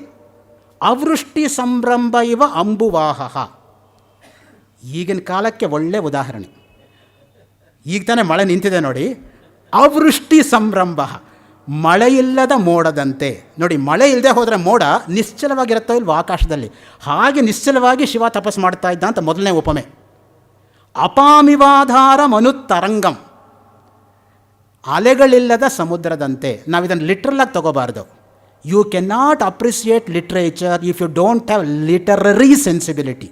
ಅವೃಷ್ಟಿ ಸಂರಂಭ ಇವ ಅಂಬುವಾಹ. ಈಗಿನ ಕಾಲಕ್ಕೆ ಒಳ್ಳೆಯ ಉದಾಹರಣೆ. ಈಗ ತಾನೇ ಮಳೆ ನಿಂತಿದೆ ನೋಡಿ. ಅವೃಷ್ಟಿ ಸಂರಂಭ, ಮಳೆಯಿಲ್ಲದ ಮೋಡದಂತೆ. ನೋಡಿ, ಮಳೆ ಇಲ್ಲದೆ ಹೋದರೆ ಮೋಡ ನಿಶ್ಚಲವಾಗಿರುತ್ತೋ ಇಲ್ವ ಆಕಾಶದಲ್ಲಿ, ಹಾಗೆ ನಿಶ್ಚಲವಾಗಿ ಶಿವ ತಪಸ್ಸು ಮಾಡ್ತಾ ಇದ್ದ ಅಂತ ಮೊದಲನೇ ಉಪಮೆ. ಅಪಾಮಿವಾಧಾರ ಮನುತ್ತರಂಗಂ, ಅಲೆಗಳಿಲ್ಲದ ಸಮುದ್ರದಂತೆ. ನಾವು ಇದನ್ನು ಲಿಟ್ರಲಾಗಿ ತಗೋಬಾರ್ದು. You can not appreciate literature if you don't have literary sensibility.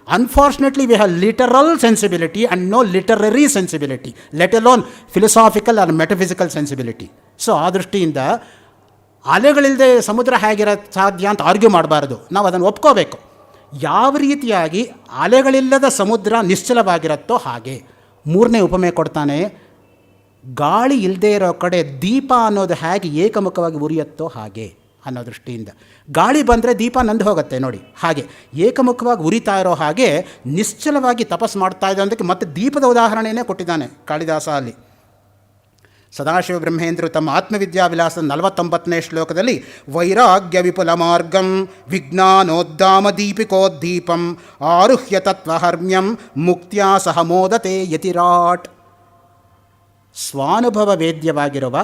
Unfortunately, we have literal sensibility and no literary sensibility, let alone philosophical or metaphysical sensibility. So ಆ ದೃಷ್ಟಿಯಿಂದ ಅಲೆಗಳಿಲ್ಲದೆ ಸಮುದ್ರ ಹೇಗಿರೋ ಸಾಧ್ಯ ಅಂತ ಆರ್ಗ್ಯೂ ಮಾಡಬಾರ್ದು. ನಾವು ಅದನ್ನು ಒಪ್ಕೋಬೇಕು. ಯಾವ ರೀತಿಯಾಗಿ ಅಲೆಗಳಿಲ್ಲದ ಸಮುದ್ರ ನಿಶ್ಚಲವಾಗಿರುತ್ತೋ ಹಾಗೆ. 3ನೇ ಉಪಮೆ ಕೊಡ್ತಾನೆ, ಗಾಳಿ ಇಲ್ಲದೆ ಇರೋ ಕಡೆ ದೀಪ ಅನ್ನೋದು ಹೇಗೆ ಏಕಮುಖವಾಗಿ ಉರಿಯುತ್ತೋ ಹಾಗೆ ಅನ್ನೋ ದೃಷ್ಟಿಯಿಂದ. ಗಾಳಿ ಬಂದರೆ ದೀಪ ನಂದು ಹೋಗುತ್ತೆ ನೋಡಿ. ಹಾಗೆ ಏಕಮುಖವಾಗಿ ಉರಿತಾ ಇರೋ ಹಾಗೆ ನಿಶ್ಚಲವಾಗಿ ತಪಸ್ಸು ಮಾಡ್ತಾ ಇದೆ ಅದಕ್ಕೆ ಮತ್ತೆ ದೀಪದ ಉದಾಹರಣೆಯೇ ಕೊಟ್ಟಿದ್ದಾನೆ ಕಾಳಿದಾಸ ಅಲ್ಲಿ. ಸದಾಶಿವ ಬ್ರಹ್ಮೇಂದ್ರರು ತಮ್ಮ ಆತ್ಮವಿದ್ಯಾವಿಲಾಸದ 49ನೇ ಶ್ಲೋಕದಲ್ಲಿ ವೈರಾಗ್ಯ ವಿಪುಲ ಮಾರ್ಗಂ ವಿಜ್ಞಾನೋದ್ದಾಮ ದೀಪಿಕೋದ್ದೀಪಂ ಆರುಹ್ಯ ತತ್ವಹರ್ಮ್ಯಂ ಮುಕ್ತ್ಯಾ ಸಹ ಮೋದತೆ ಯತಿರಾಟ್. ಸ್ವಾನುಭವ ವೇದ್ಯವಾಗಿರುವ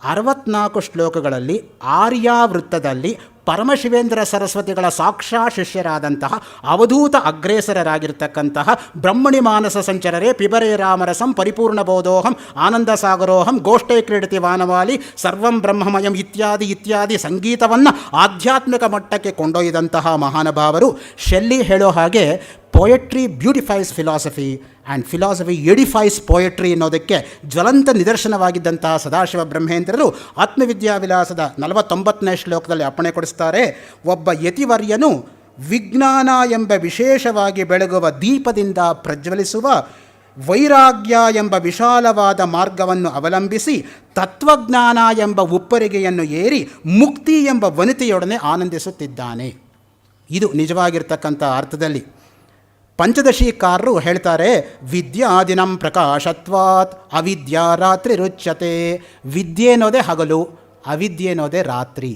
64 ಶ್ಲೋಕಗಳಲ್ಲಿ ಆರ್ಯಾವೃತ್ತದಲ್ಲಿ ಪರಮಶಿವೇಂದ್ರ ಸರಸ್ವತಿಗಳ ಸಾಕ್ಷಾತ್ ಶಿಷ್ಯರಾದಂತಹ ಅವಧೂತ ಅಗ್ರೇಸರರಾಗಿರ್ತಕ್ಕಂತಹ ಬ್ರಹ್ಮಣಿ ಮಾನಸ ಸಂಚರರೇ ಪಿಬರೇ ರಾಮರಸಂ ಪರಿಪೂರ್ಣ ಬೋಧೋಹಂ ಆನಂದ ಸಾಗರೋಹಂ ಗೋಷ್ಠೇ ಕ್ರೀಡತಿ ವಾನವಾಲಿ ಸರ್ವಂ ಬ್ರಹ್ಮಮಯಂ ಇತ್ಯಾದಿ ಇತ್ಯಾದಿ ಸಂಗೀತವನ್ನು ಆಧ್ಯಾತ್ಮಿಕ ಮಟ್ಟಕ್ಕೆ ಕೊಂಡೊಯ್ದಂತಹ ಮಹಾನುಭಾವರು. ಶೆಲ್ಲಿ ಹೇಳೋ ಹಾಗೆ poetry beautifies philosophy and philosophy edifies poetry ಅನ್ನೋದಕ್ಕೆ ಜ್ವಲಂತ ನಿದರ್ಶನವಾಗಿದ್ದಂತಹ ಸದಾಶಿವ ಬ್ರಹ್ಮೇಂದ್ರರು ಆತ್ಮವಿದ್ಯಾವಿಲಾಸದ 49ನೇ ಶ್ಲೋಕದಲ್ಲಿ ಅಪ್ಪಣೆ ಕೊಡಿಸ್ತಾರೆ. ಒಬ್ಬ ಯತಿವರ್ಯನು ವಿಜ್ಞಾನ ಎಂಬ ವಿಶೇಷವಾಗಿ ಬೆಳಗುವ ದೀಪದಿಂದ ಪ್ರಜ್ವಲಿಸುವ ವೈರಾಗ್ಯ ಎಂಬ ವಿಶಾಲವಾದ ಮಾರ್ಗವನ್ನು ಅವಲಂಬಿಸಿ ತತ್ವಜ್ಞಾನ ಎಂಬ ಉಪ್ಪರಿಗೆಯನ್ನು ಏರಿ ಮುಕ್ತಿ ಎಂಬ ವನಿತೆಯೊಡನೆ ಆನಂದಿಸುತ್ತಿದ್ದಾನೆ. ಇದು ನಿಜವಾಗಿರ್ತಕ್ಕಂಥ ಅರ್ಥದಲ್ಲಿ. ಪಂಚದಶೀಕಾರರು ಹೇಳ್ತಾರೆ, ವಿದ್ಯಾದಿನಂ ಪ್ರಕಾಶತ್ವಾತ್ ಅವಿದ್ಯಾ ರಾತ್ರಿ ರುಚ್ಯತೆ. ವಿದ್ಯೆ ಅನ್ನೋದೇ ಹಗಲು, ಅವಿದ್ಯೆ ಅನ್ನೋದೇ ರಾತ್ರಿ.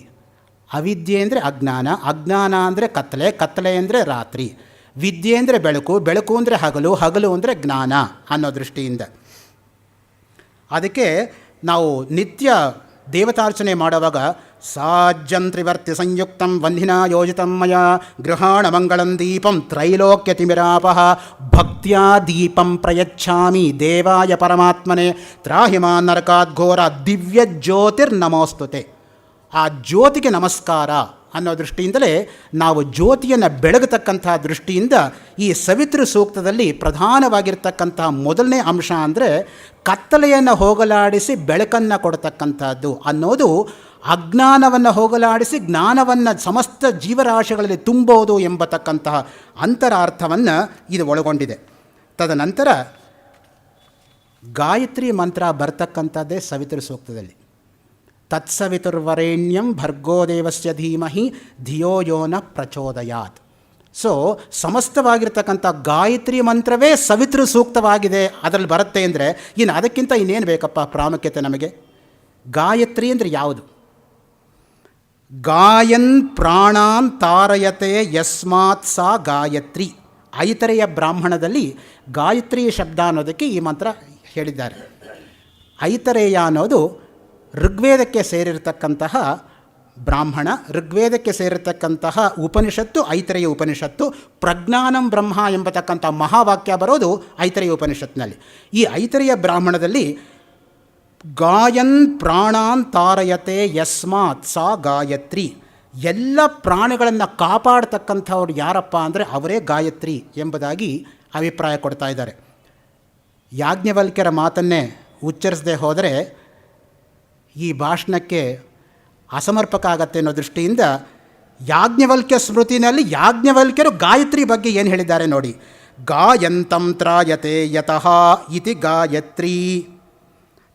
ಅವಿದ್ಯೆ ಅಂದರೆ ಅಜ್ಞಾನ, ಅಜ್ಞಾನ ಅಂದರೆ ಕತ್ತಲೆ, ಕತ್ತಲೆ ಅಂದರೆ ರಾತ್ರಿ. ವಿದ್ಯೆ ಅಂದರೆ ಬೆಳಕು, ಬೆಳಕು ಅಂದರೆ ಹಗಲು, ಹಗಲು ಅಂದರೆ ಜ್ಞಾನ ಅನ್ನೋ ದೃಷ್ಟಿಯಿಂದ. ಅದಕ್ಕೆ ನಾವು ನಿತ್ಯ ದೇವತಾರ್ಚನೆ ಮಾಡುವಾಗ ಸಾಜ್ಜಂತ್ರಿವರ್ತಿ ಸಂಯುಕ್ತಂ ವಂದಿನಾ ಯೋಜಿತಂ ಮಯ ಗೃಹಾಣ ಮಂಗಳಂ ದೀಪಂ ತ್ರೈಲೋಕ್ಯತಿಮಿರಾಪಃ ಭಕ್ತ್ಯಾ ದೀಪಂ ಪ್ರಯಚ್ಛಾಮಿ ದೇವಾಯ ಪರಮಾತ್ಮನೆ ತ್ರಾಹಿಮಾನ್ ನರಕಾದ್ಘೋರ ದಿವ್ಯ ಜ್ಯೋತಿರ್ನಮೋಸ್ತುತೆ. ಆ ಜ್ಯೋತಿಗೆ ನಮಸ್ಕಾರ ಅನ್ನೋ ದೃಷ್ಟಿಯಿಂದಲೇ ನಾವು ಜ್ಯೋತಿಯನ್ನು ಬೆಳಗತಕ್ಕಂಥ ದೃಷ್ಟಿಯಿಂದ ಈ ಸವಿತೃ ಸೂಕ್ತದಲ್ಲಿ ಪ್ರಧಾನವಾಗಿರ್ತಕ್ಕಂತಹ ಮೊದಲನೇ ಅಂಶ ಅಂದರೆ ಕತ್ತಲೆಯನ್ನು ಹೋಗಲಾಡಿಸಿ ಬೆಳಕನ್ನು ಕೊಡತಕ್ಕಂಥದ್ದು ಅನ್ನೋದು ಅಜ್ಞಾನವನ್ನು ಹೋಗಲಾಡಿಸಿ ಜ್ಞಾನವನ್ನು ಸಮಸ್ತ ಜೀವರಾಶಿಗಳಲ್ಲಿ ತುಂಬೋದು ಎಂಬತಕ್ಕಂತಹ ಅಂತರಾರ್ಥವನ್ನು ಇದು ಒಳಗೊಂಡಿದೆ. ತದನಂತರ ಗಾಯತ್ರಿ ಮಂತ್ರ ಬರ್ತಕ್ಕಂಥದ್ದೇ ಸವಿತೃ ಸೂಕ್ತದಲ್ಲಿ. ತತ್ಸವಿತುರ್ವರೇಣ್ಯಂ ಭರ್ಗೋ ದೇವಸ್ಯ ಧೀಮಹಿ ಧಿಯೋ ಯೋ ನ ಪ್ರಚೋದಯಾತ್. ಸೊ ಸಮಸ್ತವಾಗಿರ್ತಕ್ಕಂಥ ಗಾಯತ್ರಿ ಮಂತ್ರವೇ ಸವಿತೃ ಸೂಕ್ತವಾಗಿದೆ, ಅದರಲ್ಲಿ ಬರುತ್ತೆ ಅಂದರೆ ಇನ್ನು ಅದಕ್ಕಿಂತ ಇನ್ನೇನು ಬೇಕಪ್ಪ ಪ್ರಾಮುಖ್ಯತೆ ನಮಗೆ? ಗಾಯತ್ರಿ ಅಂದರೆ ಯಾವುದು? ಗಾಯನ್ ಪ್ರಾಣಾನ್ ತಾರಯತೆ ಯಸ್ಮಾತ್ ಸಾ ಗಾಯತ್ರಿ. ಐತರೆಯ ಬ್ರಾಹ್ಮಣದಲ್ಲಿ ಗಾಯತ್ರಿ ಶಬ್ದ ಅನ್ನೋದಕ್ಕೆ ಈ ಮಂತ್ರ ಹೇಳಿದ್ದಾರೆ. ಐತರೇಯ ಅನ್ನೋದು ಋಗ್ವೇದಕ್ಕೆ ಸೇರಿರತಕ್ಕಂತಹ ಬ್ರಾಹ್ಮಣ, ಋಗ್ವೇದಕ್ಕೆ ಸೇರಿರತಕ್ಕಂತಹ ಉಪನಿಷತ್ತು ಐತರೇಯ ಉಪನಿಷತ್ತು. ಪ್ರಜ್ಞಾನಂ ಬ್ರಹ್ಮ ಎಂಬತಕ್ಕಂಥ ಮಹಾವಾಕ್ಯ ಬರೋದು ಐತರೇಯ ಉಪನಿಷತ್ನಲ್ಲಿ. ಈ ಐತರೇಯ ಬ್ರಾಹ್ಮಣದಲ್ಲಿ ಗಾಯನ್ ಪ್ರಾಣಾನ್ ತಾರಯತೆ ಯಸ್ಮಾತ್ ಸಾ ಗಾಯತ್ರಿ. ಎಲ್ಲ ಪ್ರಾಣಿಗಳನ್ನು ಕಾಪಾಡ್ತಕ್ಕಂಥವ್ರು ಯಾರಪ್ಪ ಅಂದರೆ ಅವರೇ ಗಾಯತ್ರಿ ಎಂಬುದಾಗಿ ಅಭಿಪ್ರಾಯ ಕೊಡ್ತಾ ಇದ್ದಾರೆ. ಯಾಜ್ಞವಲ್ಕ್ಯರ ಮಾತನ್ನೇ ಉಚ್ಚರಿಸದೆ ಹೋದರೆ ಈ ಭಾಷಣಕ್ಕೆ ಅಸಮರ್ಪಕ ಆಗತ್ತೆ ಅನ್ನೋ ದೃಷ್ಟಿಯಿಂದ ಯಾಜ್ಞವಲ್ಕ್ಯ ಸ್ಮೃತಿನಲ್ಲಿ ಯಾಜ್ಞವಲ್ಕ್ಯರು ಗಾಯತ್ರಿ ಬಗ್ಗೆ ಏನು ಹೇಳಿದ್ದಾರೆ ನೋಡಿ. ಗಾಯಂತಂ ತ್ರಾಯತೆ ಯತಃ ಇತಿ ಗಾಯತ್ರಿ.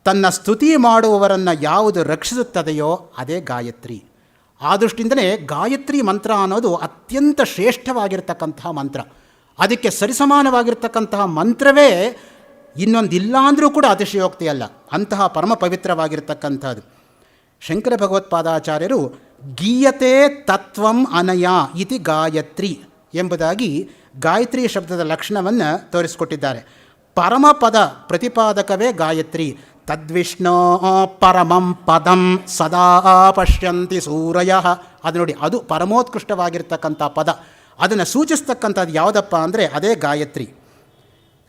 ತನ್ನ ಸ್ತುತಿ ಮಾಡುವವರನ್ನು ಯಾವುದು ರಕ್ಷಿಸುತ್ತದೆಯೋ ಅದೇ ಗಾಯತ್ರಿ. ಆ ದೃಷ್ಟಿಯಿಂದಲೇ ಗಾಯತ್ರಿ ಮಂತ್ರ ಅನ್ನೋದು ಅತ್ಯಂತ ಶ್ರೇಷ್ಠವಾಗಿರ್ತಕ್ಕಂತಹ ಮಂತ್ರ. ಅದಕ್ಕೆ ಸರಿಸಮಾನವಾಗಿರ್ತಕ್ಕಂತಹ ಮಂತ್ರವೇ ಇನ್ನೊಂದಿಲ್ಲ ಅಂದರೂ ಕೂಡ ಅತಿಶಯೋಕ್ತಿ ಅಲ್ಲ, ಅಂತಹ ಪರಮ ಪವಿತ್ರವಾಗಿರ್ತಕ್ಕಂಥದ್ದು. ಶಂಕರ ಭಗವತ್ಪಾದಾಚಾರ್ಯರು ಗೀಯತೆ ತತ್ವಂ ಅನಯ ಇತಿ ಗಾಯತ್ರಿ ಎಂಬುದಾಗಿ ಗಾಯತ್ರಿ ಶಬ್ದದ ಲಕ್ಷಣವನ್ನು ತೋರಿಸಿಕೊಟ್ಟಿದ್ದಾರೆ. ಪರಮಪದ ಪ್ರತಿಪಾದಕವೇ ಗಾಯತ್ರಿ. ತದ್ವಿಷ್ಣೋ ಪರಮಂ ಪದಂ ಸದಾ ಪಶ್ಯಂತಿ ಸೂರಯ. ಅದು ನೋಡಿ, ಅದು ಪರಮೋತ್ಕೃಷ್ಟವಾಗಿರ್ತಕ್ಕಂಥ ಪದ. ಅದನ್ನು ಸೂಚಿಸ್ತಕ್ಕಂಥದ್ದು ಯಾವುದಪ್ಪ ಅಂದರೆ ಅದೇ ಗಾಯತ್ರಿ.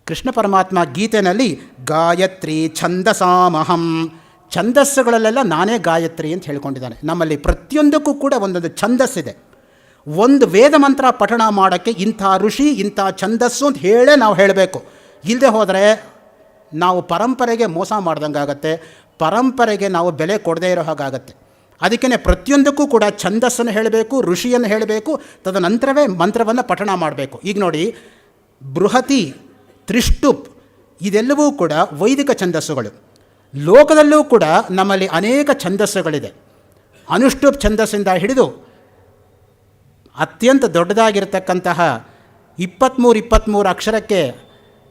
ಕೃಷ್ಣ ಪರಮಾತ್ಮ ಗೀತೆಯಲ್ಲಿ ಗಾಯತ್ರಿ ಛಂದಸಾಮಹಂ, ಛಂದಸ್ಸುಗಳಲ್ಲೆಲ್ಲ ನಾನೇ ಗಾಯತ್ರಿ ಅಂತ ಹೇಳ್ಕೊಂಡಿದ್ದಾನೆ. ನಮ್ಮಲ್ಲಿ ಪ್ರತಿಯೊಂದಕ್ಕೂ ಕೂಡ ಒಂದೊಂದು ಛಂದಸ್ಸಿದೆ. ಒಂದು ವೇದ ಮಂತ್ರ ಪಠಣ ಮಾಡೋಕ್ಕೆ ಇಂಥ ಋಷಿ ಇಂಥ ಛಂದಸ್ಸು ಅಂತ ಹೇಳೇ ನಾವು ಹೇಳಬೇಕು. ಇಲ್ಲದೆ ಹೋದರೆ ನಾವು ಪರಂಪರೆಗೆ ಮೋಸ ಮಾಡ್ದಂಗಾಗತ್ತೆ, ಪರಂಪರೆಗೆ ನಾವು ಬೆಲೆ ಕೊಡದೇ ಇರೋ ಹಾಗಾಗತ್ತೆ. ಅದಕ್ಕೇ ಪ್ರತಿಯೊಂದಕ್ಕೂ ಕೂಡ ಛಂದಸ್ಸನ್ನು ಹೇಳಬೇಕು, ಋಷಿಯನ್ನು ಹೇಳಬೇಕು, ತದನಂತರವೇ ಮಂತ್ರವನ್ನು ಪಠಣ ಮಾಡಬೇಕು. ಈಗ ನೋಡಿ, ಬೃಹತಿ, ತ್ರಿಷ್ಟುಪ್ ಇದೆಲ್ಲವೂ ಕೂಡ ವೈದಿಕ ಛಂದಸ್ಸುಗಳು. ಲೋಕದಲ್ಲೂ ಕೂಡ ನಮ್ಮಲ್ಲಿ ಅನೇಕ ಛಂದಸ್ಸುಗಳಿದೆ. ಅನುಷ್ಟುಪ್ ಛಂದಸ್ಸಿಂದ ಹಿಡಿದು ಅತ್ಯಂತ ದೊಡ್ಡದಾಗಿರ್ತಕ್ಕಂತಹ 23 ಅಕ್ಷರಕ್ಕೆ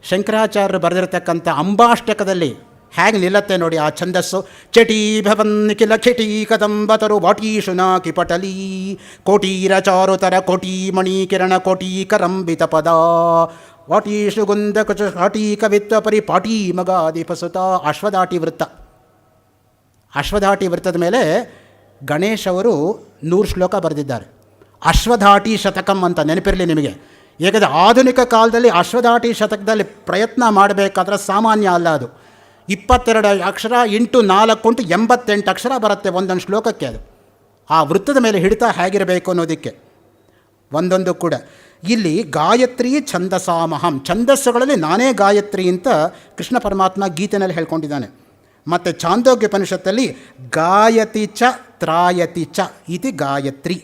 ಶಂಕರಾಚಾರ್ಯರು ಬರೆದಿರತಕ್ಕಂಥ ಅಂಬಾಷ್ಟಕದಲ್ಲಿ ಹೇಗೆ ನಿಲ್ಲತ್ತೆ ನೋಡಿ ಆ ಛಂದಸ್ಸು. ಚಟಿ ಭವನ್ ಕಿಲ ಖಿಟಿ ಕದಂಬತರು ವಾಟೀಶುನಾ ಕಿಪಟಲಿ ಕೋಟೀರ ಚಾರುತರ ಕೋಟಿ ಮಣಿ ಕಿರಣ ಕೋಟಿ ಕರಂಬಿತ ಪದ ವಾಟೀಶು ಗುಂದ ಕುಚ ಹಾಟಿ ಕವಿತ್ವ ಪರಿ ಪಾಟಿ ಮಗಾದಿಪಸುತ. ಅಶ್ವಧಾಟಿ ವೃತ್ತ. ಅಶ್ವಧಾಟಿ ವೃತ್ತದ ಮೇಲೆ ಗಣೇಶ್ ಅವರು 100 ಶ್ಲೋಕ ಬರೆದಿದ್ದಾರೆ. ಅಶ್ವಧಾಟಿ ಶತಕಂ ಅಂತ ನೆನಪಿರಲಿ ನಿಮಗೆ. ಏಕೆಂದರೆ ಆಧುನಿಕ ಕಾಲದಲ್ಲಿ ಅಶ್ವಧಾಟಿ ಶತಕದಲ್ಲಿ ಪ್ರಯತ್ನ ಮಾಡಬೇಕಾದ್ರೆ ಸಾಮಾನ್ಯ ಅಲ್ಲ. ಅದು 22 ಅಕ್ಷರ ಇಂಟು 4 ಉಂಟು 88 ಅಕ್ಷರ ಬರುತ್ತೆ ಒಂದೊಂದು ಶ್ಲೋಕಕ್ಕೆ. ಅದು ಆ ವೃತ್ತದ ಮೇಲೆ ಹಿಡಿತ ಹೇಗಿರಬೇಕು ಅನ್ನೋದಕ್ಕೆ ಒಂದೊಂದು ಕೂಡ. ಇಲ್ಲಿ ಗಾಯತ್ರಿ ಛಂದಸಾಮಹಂ, ಛಂದಸ್ಸುಗಳಲ್ಲಿ ನಾನೇ ಗಾಯತ್ರಿ ಅಂತ ಕೃಷ್ಣ ಪರಮಾತ್ಮ ಗೀತೆಯಲ್ಲಿ ಹೇಳ್ಕೊಂಡಿದ್ದಾನೆ. ಮತ್ತು ಛಾಂದೋಗ್ಯೋಪನಿಷತ್ತಲ್ಲಿ ಗಾಯತಿ ಚ ತ್ರಾಯತಿ ಚ ಇತಿ ಗಾಯತ್ರಿ.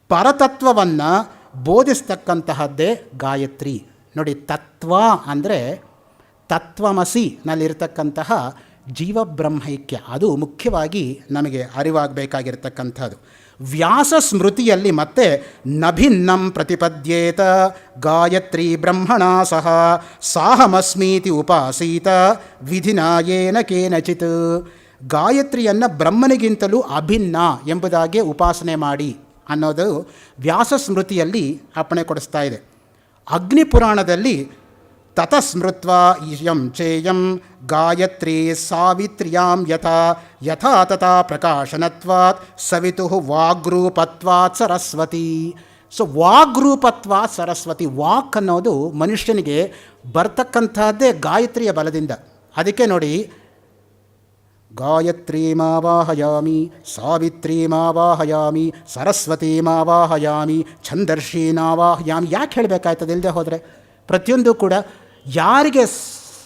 ಪರತತ್ವವನ್ನು ಬೋಧಿಸ್ತಕ್ಕಂತಹದ್ದೇ ಗಾಯತ್ರಿ. ನೋಡಿ, ತತ್ವ ಅಂದರೆ ತತ್ವಮಸಿ ನಲ್ಲಿರ್ತಕ್ಕಂತಹ ಜೀವಬ್ರಹ್ಮೈಕ್ಯ, ಅದು ಮುಖ್ಯವಾಗಿ ನಮಗೆ ಅರಿವಾಗಬೇಕಾಗಿರ್ತಕ್ಕಂಥದ್ದು. ವ್ಯಾಸ ಸ್ಮೃತಿಯಲ್ಲಿ ಮತ್ತೆ ನಭಿನ್ನಂ ಪ್ರತಿಪದ್ಯೇತ ಗಾಯತ್ರಿ ಬ್ರಹ್ಮಣ ಸಹ ಸಾಹಮಸ್ಮೀತಿ ಉಪಾಸೀತ ವಿಧಿನಾಯೇನ ಕೇನಚಿತ್. ಗಾಯತ್ರಿಯನ್ನು ಬ್ರಹ್ಮನಿಗಿಂತಲೂ ಅಭಿನ್ನ ಎಂಬುದಾಗಿ ಉಪಾಸನೆ ಮಾಡಿ ಅನ್ನೋದು ವ್ಯಾಸ ಸ್ಮೃತಿಯಲ್ಲಿ ಅಪ್ಪಣೆ ಕೊಡಿಸ್ತಾ ಇದೆ. ಅಗ್ನಿಪುರಾಣದಲ್ಲಿ ತತಸ್ಮೃತ್ವಾ ಯಂ ಚೇಯಂ ಗಾಯತ್ರಿ ಸಾವಿತ್ರ್ಯಾಂ ಯಥಾ ಯಥಾ ತಥಾ ಪ್ರಕಾಶನತ್ವಾತ್ ಸವಿತು ವಾಗ್ರೂಪತ್ವಾತ್ ಸರಸ್ವತಿ. ಸೊ ವಾಗ್ರೂಪತ್ವಾತ್ ಸರಸ್ವತಿ. ವಾಕ್ ಅನ್ನೋದು ಮನುಷ್ಯನಿಗೆ ಬರ್ತಕ್ಕಂಥದ್ದೇ ಗಾಯತ್ರಿಯ ಬಲದಿಂದ. ಅದಕ್ಕೆ ನೋಡಿ, ಗಾಯತ್ರೀಮಾವಾಹಯಾಮಿ, ಸಾವಿತ್ರೀಮಾವಾಹಯಾಮಿ, ಸರಸ್ವತೀಮಾವಾಹಯಾಮಿ, ಛಂದರ್ಷೀನಾವಾಹಯಾಮಿ. ಯಾಕೆ ಹೇಳಬೇಕಾಯ್ತದೆ ಇಲ್ಲದೆ ಹೋದರೆ? ಪ್ರತಿಯೊಂದು ಕೂಡ ಯಾರಿಗೆ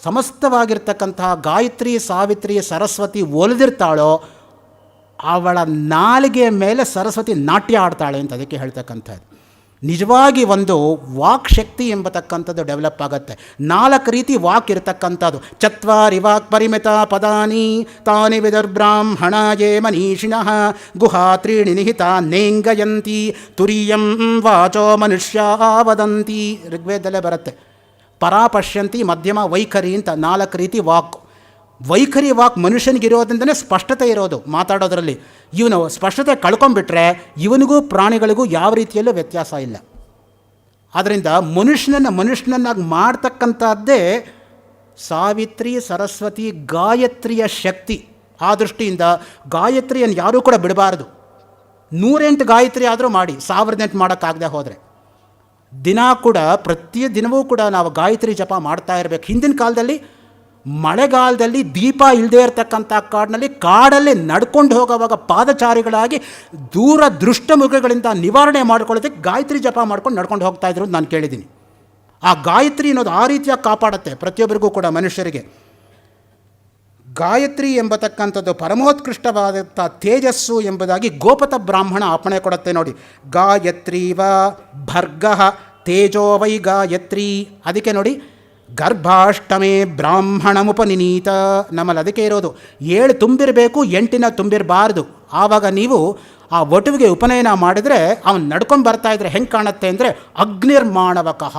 ಸಮಸ್ತವಾಗಿರ್ತಕ್ಕಂತಹ ಗಾಯತ್ರಿ, ಸಾವಿತ್ರಿ, ಸರಸ್ವತಿ ಒಲಿದಿರ್ತಾಳೋ ಅವಳ ನಾಲಿಗೆ ಮೇಲೆ ಸರಸ್ವತಿ ನಾಟ್ಯ ಆಡ್ತಾಳೆ ಅಂತ ಅದಕ್ಕೆ ಹೇಳ್ತಕ್ಕಂಥದ್ದು. ನಿಜವಾಗಿ ಒಂದು ವಾಕ್ ಶಕ್ತಿ ಎಂಬತಕ್ಕಂಥದ್ದು ಡೆವಲಪ್ ಆಗುತ್ತೆ. 4 ರೀತಿ ವಾಕ್ ಇರತಕ್ಕಂಥದ್ದು. ಚತ್ವಾರಿ ವಾಕ್ ಪರಿಮಿತ ಪದಾನಿ ತಾನಿ ವಿದುರ್ಬ್ರಾಹ್ಮಣಾಯೇ ಮನೀಷಿಣಃ ಗುಹಾ ತ್ರೀಣಿ ನಿಹಿತ ನೇಂಗಯಂತಿ ತುರಿಯಂ ವಾಚೋ ಮನುಷ್ಯ ವದಂತಿ. ಋಗ್ವೇದದಲ್ಲೇ ಬರುತ್ತೆ. ಪರಾಪಶ್ಯಂತಿ, ಮಧ್ಯಮ, ವೈಖರಿ ಅಂತ 4 ರೀತಿ ವಾಕ್. ವೈಖರಿ ವಾಕ್ ಮನುಷ್ಯನಿಗಿರೋದ್ರಿಂದನೇ ಸ್ಪಷ್ಟತೆ ಇರೋದು ಮಾತಾಡೋದ್ರಲ್ಲಿ. ಇವನು ಸ್ಪಷ್ಟತೆ ಕಳ್ಕೊಂಡ್ಬಿಟ್ರೆ ಇವನಿಗೂ ಪ್ರಾಣಿಗಳಿಗೂ ಯಾವ ರೀತಿಯಲ್ಲೂ ವ್ಯತ್ಯಾಸ ಇಲ್ಲ. ಆದ್ದರಿಂದ ಮನುಷ್ಯನನ್ನಾಗಿ ಮಾಡ್ತಕ್ಕಂಥದ್ದೇ ಸಾವಿತ್ರಿ, ಸರಸ್ವತಿ, ಗಾಯತ್ರಿಯ ಶಕ್ತಿ. ಆ ದೃಷ್ಟಿಯಿಂದ ಗಾಯತ್ರಿಯನ್ನು ಯಾರೂ ಕೂಡ ಬಿಡಬಾರ್ದು. 108 ಗಾಯತ್ರಿ ಆದರೂ ಮಾಡಿ, 1008 ಮಾಡೋಕ್ಕಾಗದೆ ಹೋದರೆ ಪ್ರತಿ ದಿನವೂ ಕೂಡ ನಾವು ಗಾಯತ್ರಿ ಜಪ ಮಾಡ್ತಾ ಇರಬೇಕು. ಹಿಂದಿನ ಕಾಲದಲ್ಲಿ ಮಳೆಗಾಲದಲ್ಲಿ ದೀಪ ಇಲ್ಲದೆ ಇರತಕ್ಕಂಥ ಕಾಡಲ್ಲಿ ನಡ್ಕೊಂಡು ಹೋಗೋವಾಗ ಪಾದಚಾರಿಗಳಾಗಿ ದೂರ ದೃಷ್ಟ ಮೃಗಗಳಿಂದ ನಿವಾರಣೆ ಮಾಡ್ಕೊಳ್ಳೋದಕ್ಕೆ ಗಾಯತ್ರಿ ಜಪ ಮಾಡ್ಕೊಂಡು ನಡ್ಕೊಂಡು ಹೋಗ್ತಾ ಇದ್ರು ಅಂತ ನಾನು ಕೇಳಿದ್ದೀನಿ. ಆ ಗಾಯತ್ರಿ ಅನ್ನೋದು ಆ ರೀತಿಯಾಗಿ ಕಾಪಾಡುತ್ತೆ ಪ್ರತಿಯೊಬ್ಬರಿಗೂ ಕೂಡ, ಮನುಷ್ಯರಿಗೆ. ಗಾಯತ್ರಿ ಎಂಬತಕ್ಕಂಥದ್ದು ಪರಮೋತ್ಕೃಷ್ಟವಾದಂಥ ತೇಜಸ್ಸು ಎಂಬುದಾಗಿ ಗೋಪತ ಬ್ರಾಹ್ಮಣ ಅಪ್ಪಣೆ ಕೊಡುತ್ತೆ ನೋಡಿ. ಗಾಯತ್ರೀವ ಭರ್ಗಃ ತೇಜೋ ವೈ ಗಾಯತ್ರಿ. ಅದಕ್ಕೆ ನೋಡಿ, ಗರ್ಭಾಷ್ಟಮೇ ಬ್ರಾಹ್ಮಣಮುಪನಿನೀತ. ನಮ್ಮಲ್ಲಿ ಅದಕ್ಕೆ ಇರೋದು 7 ತುಂಬಿರಬೇಕು, 8 ತುಂಬಿರಬಾರ್ದು. ಆವಾಗ ನೀವು ಆ ವಟುವಿಗೆ ಉಪನಯನ ಮಾಡಿದರೆ ಅವನು ನಡ್ಕೊಂಡು ಬರ್ತಾ ಇದ್ರೆ ಹೆಂಗೆ ಕಾಣುತ್ತೆ ಅಂದರೆ ಅಗ್ನಿರ್ಮಾಣವಕಃ,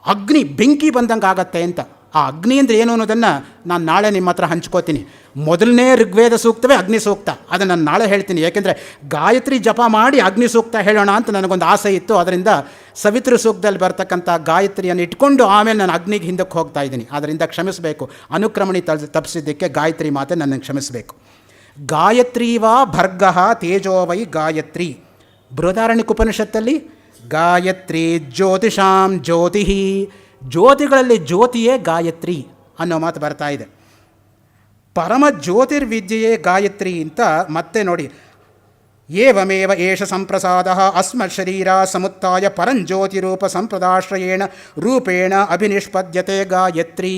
ಅಗ್ನಿ ಬೆಂಕಿ ಬಂದಂಗೆ ಆಗತ್ತೆ ಅಂತ. ಆ ಅಗ್ನಿ ಅಂದರೆ ಏನು ಅನ್ನೋದನ್ನು ನಾನು ನಾಳೆ ನಿಮ್ಮ ಹತ್ರ ಹಂಚ್ಕೋತೀನಿ. ಮೊದಲನೇ ಋಗ್ವೇದ ಸೂಕ್ತವೇ ಅಗ್ನಿ ಸೂಕ್ತ, ಅದನ್ನು ನಾನು ನಾಳೆ ಹೇಳ್ತೀನಿ. ಏಕೆಂದರೆ ಗಾಯತ್ರಿ ಜಪ ಮಾಡಿ ಅಗ್ನಿ ಸೂಕ್ತ ಹೇಳೋಣ ಅಂತ ನನಗೊಂದು ಆಸೆ ಇತ್ತು. ಅದರಿಂದ ಸವಿತೃ ಸೂಕ್ತದಲ್ಲಿ ಬರ್ತಕ್ಕಂಥ ಗಾಯತ್ರಿಯನ್ನು ಇಟ್ಕೊಂಡು ಆಮೇಲೆ ನಾನು ಅಗ್ನಿಗೆ ಹಿಂದಕ್ಕೆ ಹೋಗ್ತಾ ಇದ್ದೀನಿ. ಅದರಿಂದ ಕ್ಷಮಿಸಬೇಕು, ಅನುಕ್ರಮಣಿ ತಪ್ಪಿಸಿದ್ದಕ್ಕೆ ಗಾಯತ್ರಿ ಮಾತೆ ನನ್ನನ್ನು ಕ್ಷಮಿಸಬೇಕು. ಗಾಯತ್ರೀವಾ ಭರ್ಗಃ ತೇಜೋ ವೈ ಗಾಯತ್ರಿ. ಬೃಹದಾರಣ್ಯಕ ಉಪನಿಷತ್ತಲ್ಲಿ ಗಾಯತ್ರಿ ಜ್ಯೋತಿಷಾಂ ಜ್ಯೋತಿ, ಜ್ಯೋತಿಗಳಲ್ಲಿ ಜ್ಯೋತಿಯೇ ಗಾಯತ್ರಿ ಅನ್ನೋ ಮಾತು ಬರ್ತಾ ಇದೆ. ಪರಮ ಜ್ಯೋತಿರ್ವಿದ್ಯೆಯೇ ಗಾಯತ್ರಿ ಅಂತ ಮತ್ತೆ ನೋಡಿ. ಏವಮೇವ ಏಷ ಸಂಪ್ರಸಾದ ಅಸ್ಮತ್ ಶರೀರ ಸಮುತ್ತಾಯ ಪರಂಜ್ಯೋತಿರೂಪ ಸಂಪ್ರದಾಶ್ರಯೇಣ ರೂಪೇಣ ಅಭಿನಿಷ್ಪದ್ಯತೆ ಗಾಯತ್ರಿ.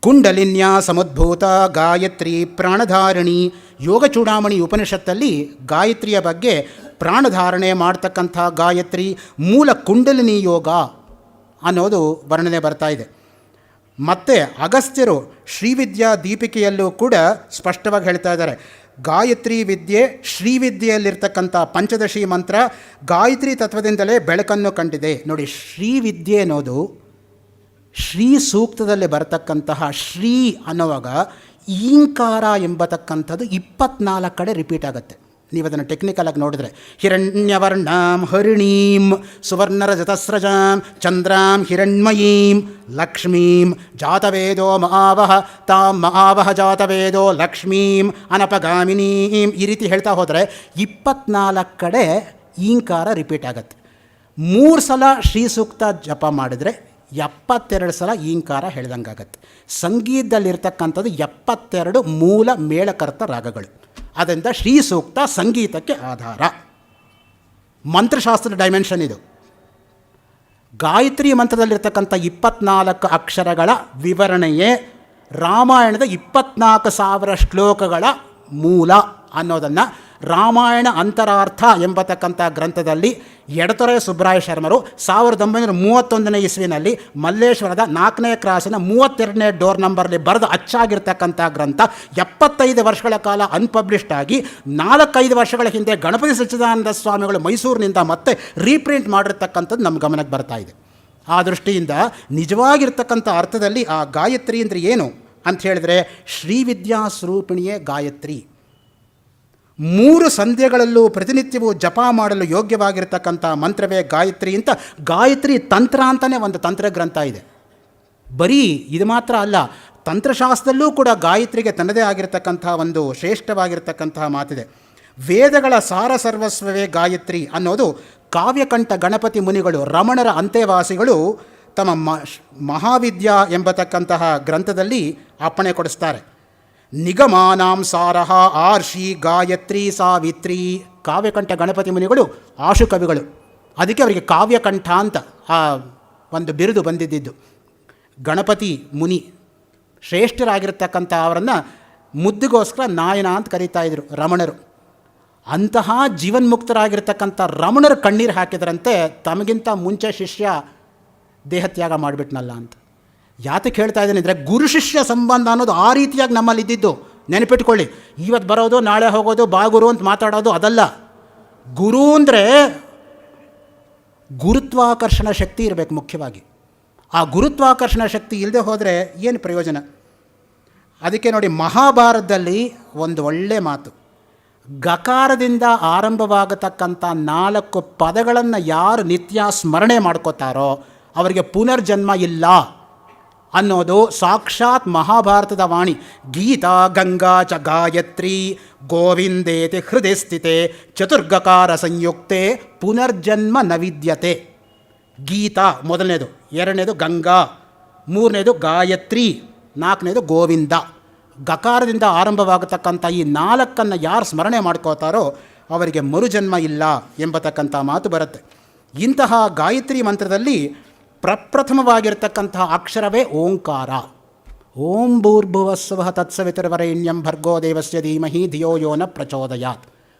ಕುಂಡಲಿನ್ಯಾ ಸಮುದ್ಭೂತ ಗಾಯತ್ರಿ ಪ್ರಾಣಧಾರಣಿ. ಯೋಗಚೂಡಾಮಣಿ ಉಪನಿಷತ್ತಲ್ಲಿ ಗಾಯತ್ರಿಯ ಬಗ್ಗೆ ಪ್ರಾಣಧಾರಣೆ ಮಾಡ್ತಕ್ಕಂಥ ಗಾಯತ್ರಿ, ಮೂಲ ಕುಂಡಲಿನಿ ಯೋಗ ಅನ್ನೋದು ವರ್ಣನೆ ಬರ್ತಾ ಇದೆ. ಮತ್ತು ಅಗಸ್ತ್ಯರು ಶ್ರೀವಿದ್ಯಾ ದೀಪಿಕೆಯಲ್ಲೂ ಕೂಡ ಸ್ಪಷ್ಟವಾಗಿ ಹೇಳ್ತಾ ಇದ್ದಾರೆ, ಗಾಯತ್ರಿ ವಿದ್ಯೆ ಶ್ರೀವಿದ್ಯೆಯಲ್ಲಿರ್ತಕ್ಕಂಥ ಪಂಚದಶಿ ಮಂತ್ರ ಗಾಯತ್ರಿ ತತ್ವದಿಂದಲೇ ಬೆಳಕನ್ನು ಕಂಡಿದೆ. ನೋಡಿ, ಶ್ರೀವಿದ್ಯೆ ಅನ್ನೋದು ಶ್ರೀ ಸೂಕ್ತದಲ್ಲಿ ಬರತಕ್ಕಂತಹ ಶ್ರೀ ಅನ್ನೋವಾಗ ಈಂಕಾರ ಎಂಬತಕ್ಕಂಥದ್ದು 24 ಕಡೆ ರಿಪೀಟ್ ಆಗುತ್ತೆ. ನೀವು ಅದನ್ನು ಟೆಕ್ನಿಕಲಾಗಿ ನೋಡಿದ್ರೆ, ಹಿರಣ್ಯವರ್ಣಾಂ ಹರಿಣೀಂ ಸುವರ್ಣರಜತಸ್ರಜಾಂ ಚಂದ್ರಾಂ ಹಿರಣ್ಮಯೀಂ ಲಕ್ಷ್ಮೀಂ ಜಾತವೇದೋ ಮಹಾವಹ ತಾಂ ಮಹಾವಹ ಜಾತವೇದೋ ಲಕ್ಷ್ಮೀಂ ಅನಪಗಾಮಿನೀಂ. ಈ ರೀತಿ ಹೇಳ್ತಾ ಹೋದರೆ 24 ಕಡೆ ಈಂಕಾರ ರಿಪೀಟ್ ಆಗುತ್ತೆ. 3 ಸಲ ಶ್ರೀ ಸೂಕ್ತ ಜಪ ಮಾಡಿದರೆ 72 ಸಲ ಈಂಕಾರ ಹೇಳ್ದಂಗಾಗತ್ತೆ. ಸಂಗೀತದಲ್ಲಿರ್ತಕ್ಕಂಥದ್ದು 72 ಮೂಲ ಮೇಳಕರ್ತ ರಾಗಗಳು. ಅದರಿಂದ ಶ್ರೀ ಸೂಕ್ತ ಸಂಗೀತಕ್ಕೆ ಆಧಾರ. ಮಂತ್ರಶಾಸ್ತ್ರದ ಡೈಮೆನ್ಷನ್ ಇದು. ಗಾಯತ್ರಿ ಮಂತ್ರದಲ್ಲಿರ್ತಕ್ಕಂಥ 24 ಅಕ್ಷರಗಳ ವಿವರಣೆಯೇ ರಾಮಾಯಣದ 24,000 ಶ್ಲೋಕಗಳ ಮೂಲ ಅನ್ನೋದನ್ನು ರಾಮಾಯಣ ಅಂತರಾರ್ಥ ಎಂಬತಕ್ಕಂಥ ಗ್ರಂಥದಲ್ಲಿ ಎಡತೊರೆ ಸುಬ್ರಾಯ ಶರ್ಮರು 1931 ಇಸ್ವಿನಲ್ಲಿ ಮಲ್ಲೇಶ್ವರದ 4ನೇ ಕ್ರಾಸಿನ 32ನೇ ಡೋರ್ ನಂಬರ್ಲಿ ಬರೆದು ಅಚ್ಚಾಗಿರ್ತಕ್ಕಂಥ ಗ್ರಂಥ 75 ವರ್ಷಗಳ ಕಾಲ ಅನ್ಪಬ್ಲಿಷ್ಡ್ ಆಗಿ 4-5 ವರ್ಷಗಳ ಹಿಂದೆ ಗಣಪತಿ ಸಚ್ಚಿದಾನಂದ ಸ್ವಾಮಿಗಳು ಮೈಸೂರಿನಿಂದ ಮತ್ತೆ ರೀಪ್ರಿಂಟ್ ಮಾಡಿರ್ತಕ್ಕಂಥದ್ದು ನಮ್ಮ ಗಮನಕ್ಕೆ ಬರ್ತಾ ಇದೆ. ಆ ದೃಷ್ಟಿಯಿಂದ ನಿಜವಾಗಿರ್ತಕ್ಕಂಥ ಅರ್ಥದಲ್ಲಿ ಆ ಗಾಯತ್ರಿ ಅಂದರೆ ಏನು ಅಂತ ಹೇಳಿದ್ರೆ ಶ್ರೀವಿದ್ಯಾ ಸ್ವರೂಪಿಣಿಯೇ ಗಾಯತ್ರಿ. 3 ಸಂಧ್ಯೆಗಳಲ್ಲೂ ಪ್ರತಿನಿತ್ಯವೂ ಜಪ ಮಾಡಲು ಯೋಗ್ಯವಾಗಿರ್ತಕ್ಕಂಥ ಮಂತ್ರವೇ ಗಾಯತ್ರಿ ಅಂತ ಗಾಯತ್ರಿ ತಂತ್ರ ಅಂತಲೇ ಒಂದು ತಂತ್ರಗ್ರಂಥ ಇದೆ. ಬರೀ ಇದು ಮಾತ್ರ ಅಲ್ಲ, ತಂತ್ರಶಾಸ್ತ್ರದಲ್ಲೂ ಕೂಡ ಗಾಯತ್ರಿಗೆ ತನ್ನದೇ ಆಗಿರತಕ್ಕಂಥ ಒಂದು ಶ್ರೇಷ್ಠವಾಗಿರ್ತಕ್ಕಂತಹ ಮಾತಿದೆ. ವೇದಗಳ ಸಾರ ಸರ್ವಸ್ವವೇ ಗಾಯತ್ರಿ ಅನ್ನೋದು ಕಾವ್ಯಕಂಠ ಗಣಪತಿ ಮುನಿಗಳು, ರಮಣರ ಅಂತೆವಾಸಿಗಳು ತಮ್ಮ ಮಹಾವಿದ್ಯಾ ಎಂಬತಕ್ಕಂತಹ ಗ್ರಂಥದಲ್ಲಿ ಅಪ್ಪಣೆ ಕೊಡಿಸ್ತಾರೆ. ನಿಗಮಾನಾಂ ಸಾರಹ ಆರ್ಷಿ ಗಾಯತ್ರಿ ಸಾವಿತ್ರಿ. ಕಾವ್ಯಕಂಠ ಗಣಪತಿ ಮುನಿಗಳು ಆಶು ಕವಿಗಳು, ಅದಕ್ಕೆ ಅವರಿಗೆ ಕಾವ್ಯಕಂಠ ಅಂತ ಆ ಒಂದು ಬಿರುದು ಬಂದಿದ್ದು. ಗಣಪತಿ ಮುನಿ ಶ್ರೇಷ್ಠರಾಗಿರ್ತಕ್ಕಂಥ ಅವರನ್ನು ಮುದ್ದಿಗೋಸ್ಕರ ನಾಯನ ಅಂತ ಕರೀತಾ ಇದ್ರು ರಮಣರು. ಅಂತಹ ಜೀವನ್ಮುಕ್ತರಾಗಿರ್ತಕ್ಕಂಥ ರಮಣರು ಕಣ್ಣೀರು ಹಾಕಿದ್ರಂತೆ, ತಮಗಿಂತ ಮುಂಚೆ ಶಿಷ್ಯ ದೇಹತ್ಯಾಗ ಮಾಡಿಬಿಟ್ನಲ್ಲ ಅಂತ. ಯಾತಕ್ಕೆ ಹೇಳ್ತಾ ಇದ್ದೀನಿ ಅಂದರೆ, ಗುರು ಶಿಷ್ಯ ಸಂಬಂಧ ಅನ್ನೋದು ಆ ರೀತಿಯಾಗಿ ನಮ್ಮಲ್ಲಿ ಇದ್ದಿದ್ದು. ನೆನಪಿಟ್ಕೊಳ್ಳಿ, ಇವತ್ತು ಬರೋದು ನಾಳೆ ಹೋಗೋದು ಬಾಗುರು ಅಂತ ಮಾತಾಡೋದು ಅದಲ್ಲ. ಗುರು ಅಂದರೆ ಗುರುತ್ವಾಕರ್ಷಣ ಶಕ್ತಿ ಇರಬೇಕು ಮುಖ್ಯವಾಗಿ. ಆ ಗುರುತ್ವಾಕರ್ಷಣ ಶಕ್ತಿ ಇಲ್ಲದೆ ಹೋದರೆ ಏನು ಪ್ರಯೋಜನ? ಅದಕ್ಕೆ ನೋಡಿ, ಮಹಾಭಾರತದಲ್ಲಿ ಒಂದು ಒಳ್ಳೆಯ ಮಾತು, ಗಕಾರದಿಂದ ಆರಂಭವಾಗತಕ್ಕಂಥ 4 ಪದಗಳನ್ನು ಯಾರು ನಿತ್ಯ ಸ್ಮರಣೆ ಮಾಡ್ಕೋತಾರೋ ಅವರಿಗೆ ಪುನರ್ಜನ್ಮ ಇಲ್ಲ ಅನ್ನೋದು ಸಾಕ್ಷಾತ್ ಮಹಾಭಾರತದ ವಾಣಿ. ಗೀತಾ ಗಂಗಾ ಚ ಗಾಯತ್ರಿ ಗೋವಿಂದೇತಿ ಹೃದಯ ಸ್ಥಿತೆ ಚತುರ್ಗಕಾರ ಸಂಯುಕ್ತೆ ಪುನರ್ಜನ್ಮ ನ ವಿದ್ಯತೆ. ಗೀತಾ ಮೊದಲನೇದು, 2ನೇದು ಗಂಗಾ, 3ನೇದು ಗಾಯತ್ರಿ, 4ನೇದು ಗೋವಿಂದ. ಗಕಾರದಿಂದ ಆರಂಭವಾಗತಕ್ಕಂಥ ಈ 4 ಯಾರು ಸ್ಮರಣೆ ಮಾಡ್ಕೋತಾರೋ ಅವರಿಗೆ ಮರುಜನ್ಮ ಇಲ್ಲ ಎಂಬತಕ್ಕಂಥ ಮಾತು ಬರುತ್ತೆ. ಇಂತಹ ಗಾಯತ್ರಿ ಮಂತ್ರದಲ್ಲಿ ಪ್ರಪ್ರಥಮವಾಗಿರ್ತಕ್ಕಂತಹ ಅಕ್ಷರವೇ ಓಂಕಾರ. ಓಂ ಭೂರ್ಭುವಸ್ವಃ ತತ್ಸವಿತುರ್ವರೆಣ್ಯಂ ಭರ್ಗೋ ದೇವಸ್ಯ ಧೀಮಹಿ ಧಿಯೋ ಯೋ ನ ಪ್ರಚೋದಯಾತ್.